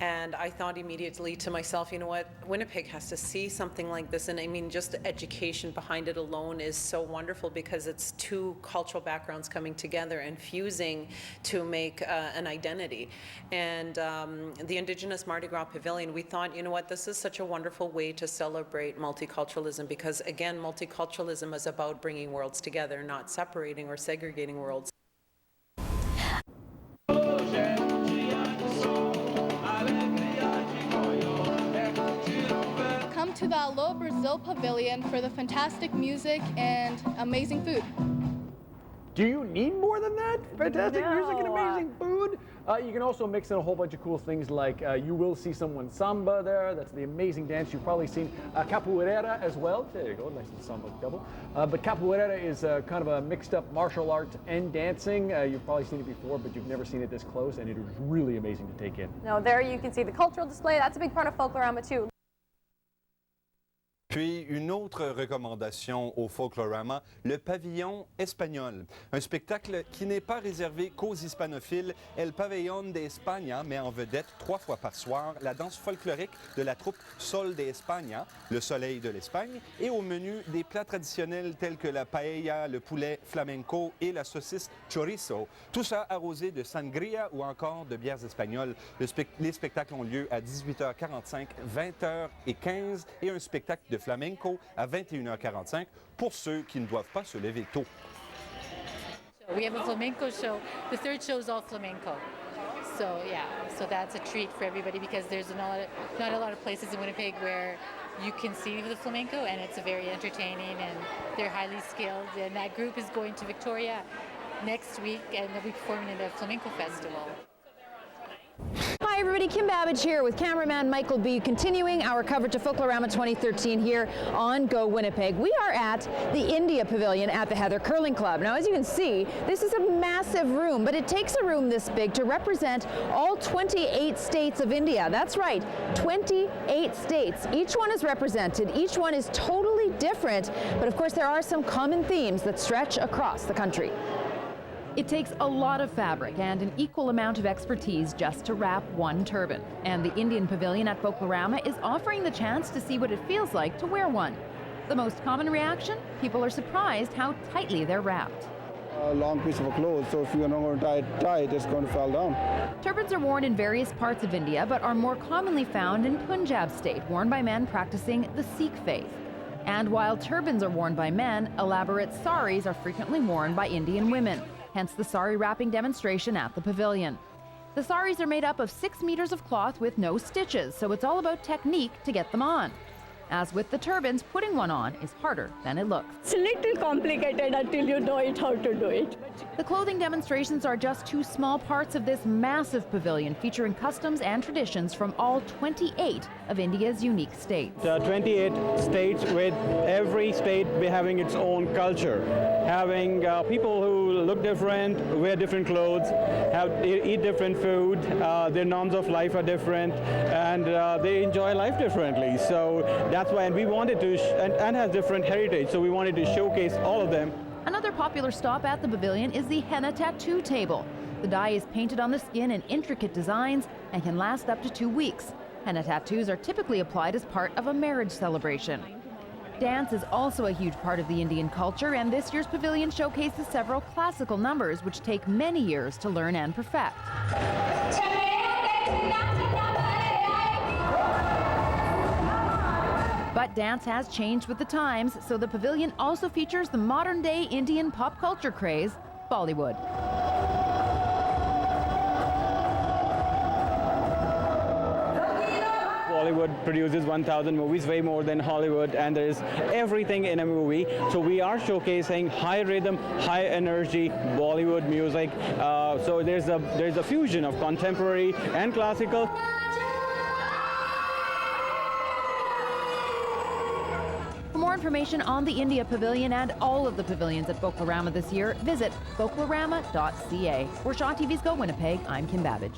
Speaker 21: And I thought immediately to myself, you know what, Winnipeg has to see something like this. And I mean, just the education behind it alone is so wonderful, because it's two cultural backgrounds coming together and fusing to make an identity. And the Indigenous Mardi Gras Pavilion, we thought, you know what, this is such a wonderful way to celebrate multiculturalism, because again, multiculturalism is about bringing worlds together, not separating or segregating worlds.
Speaker 22: Come to the Alo Brazil Pavilion for the fantastic music and amazing food.
Speaker 23: Do you need more than that? Fantastic music and amazing food? You can also mix in a whole bunch of cool things, like you will see someone samba there. That's the amazing dance. You've probably seen capoeira as well. There you go, nice little samba double. But capoeira is kind of a mixed up martial art and dancing. You've probably seen it before, but you've never seen it this close, and it is really amazing to take in.
Speaker 24: Now there you can see the cultural display. That's a big part of Folklorama too.
Speaker 25: Puis une autre recommandation au Folklorama, le pavillon espagnol. Un spectacle qui n'est pas réservé qu'aux hispanophiles. El Pavillón de España met en vedette 3 fois par soir la danse folklorique de la troupe Sol de España, le soleil de l'Espagne, et au menu des plats traditionnels tels que la paella, le poulet flamenco et la saucisse chorizo. Tout ça arrosé de sangria ou encore de bières espagnoles. Les spectacles ont lieu à 18h45, 20h15 et un spectacle de flamenco à 21h45 pour ceux qui ne doivent pas se lever tôt.
Speaker 26: We have a flamenco show. The third show is all flamenco. So yeah, so that's a treat for everybody, because there's not a lot of places in Winnipeg where you can see the flamenco, and it's very entertaining, and they're highly skilled. And that group is going to Victoria next week, and they'll be performing at the Flamenco Festival.
Speaker 4: Hi everybody, Kim Babbage here with cameraman Michael B. continuing our coverage of Folklorama 2013 here on Go Winnipeg. We are at the India Pavilion at the Heather Curling Club. Now as you can see, this is a massive room, but it takes a room this big to represent all 28 states of India. That's right, 28 states. Each one is represented, each one is totally different, but of course there are some common themes that stretch across the country. It takes a lot of fabric and an equal amount of expertise just to wrap one turban. And the Indian Pavilion at Folklorama is offering the chance to see what it feels like to wear one. The most common reaction? People are surprised how tightly they're wrapped.
Speaker 1: A long piece of clothes, so if you're not going to tie it tight, it's going to fall down.
Speaker 4: Turbans are worn in various parts of India, but are more commonly found in Punjab state, worn by men practicing the Sikh faith. And while turbans are worn by men, elaborate saris are frequently worn by Indian women, hence the sari wrapping demonstration at the pavilion. The saris are made up of 6 meters of cloth with no stitches, so it's all about technique to get them on. As with the turbans, putting one on is harder than it looks.
Speaker 3: It's a little complicated until you know how to do it.
Speaker 4: The clothing demonstrations are just 2 small parts of this massive pavilion featuring customs and traditions from all 28 of India's unique states.
Speaker 1: 28 states with every state having its own culture, having people who look different, wear different clothes, eat different food, their norms of life are different, and they enjoy life differently. So that's why, and we wanted to, and has different heritage, so we wanted to showcase all of them.
Speaker 4: Another popular stop at the pavilion is the henna tattoo table. The dye is painted on the skin in intricate designs and can last up to 2 weeks. Henna tattoos are typically applied as part of a marriage celebration. Dance is also a huge part of the Indian culture, and this year's pavilion showcases several classical numbers which take many years to learn and perfect. But dance has changed with the times, so the pavilion also features the modern-day Indian pop culture craze, Bollywood.
Speaker 1: Bollywood produces 1,000 movies, way more than Hollywood, and there's everything in a movie. So we are showcasing high rhythm, high energy Bollywood music. So there's a fusion of contemporary and classical.
Speaker 4: For more information on the India Pavilion and all of the pavilions at Folklorama this year, visit folklorama.ca. For Shaw TV's Go Winnipeg, I'm Kim Babbage.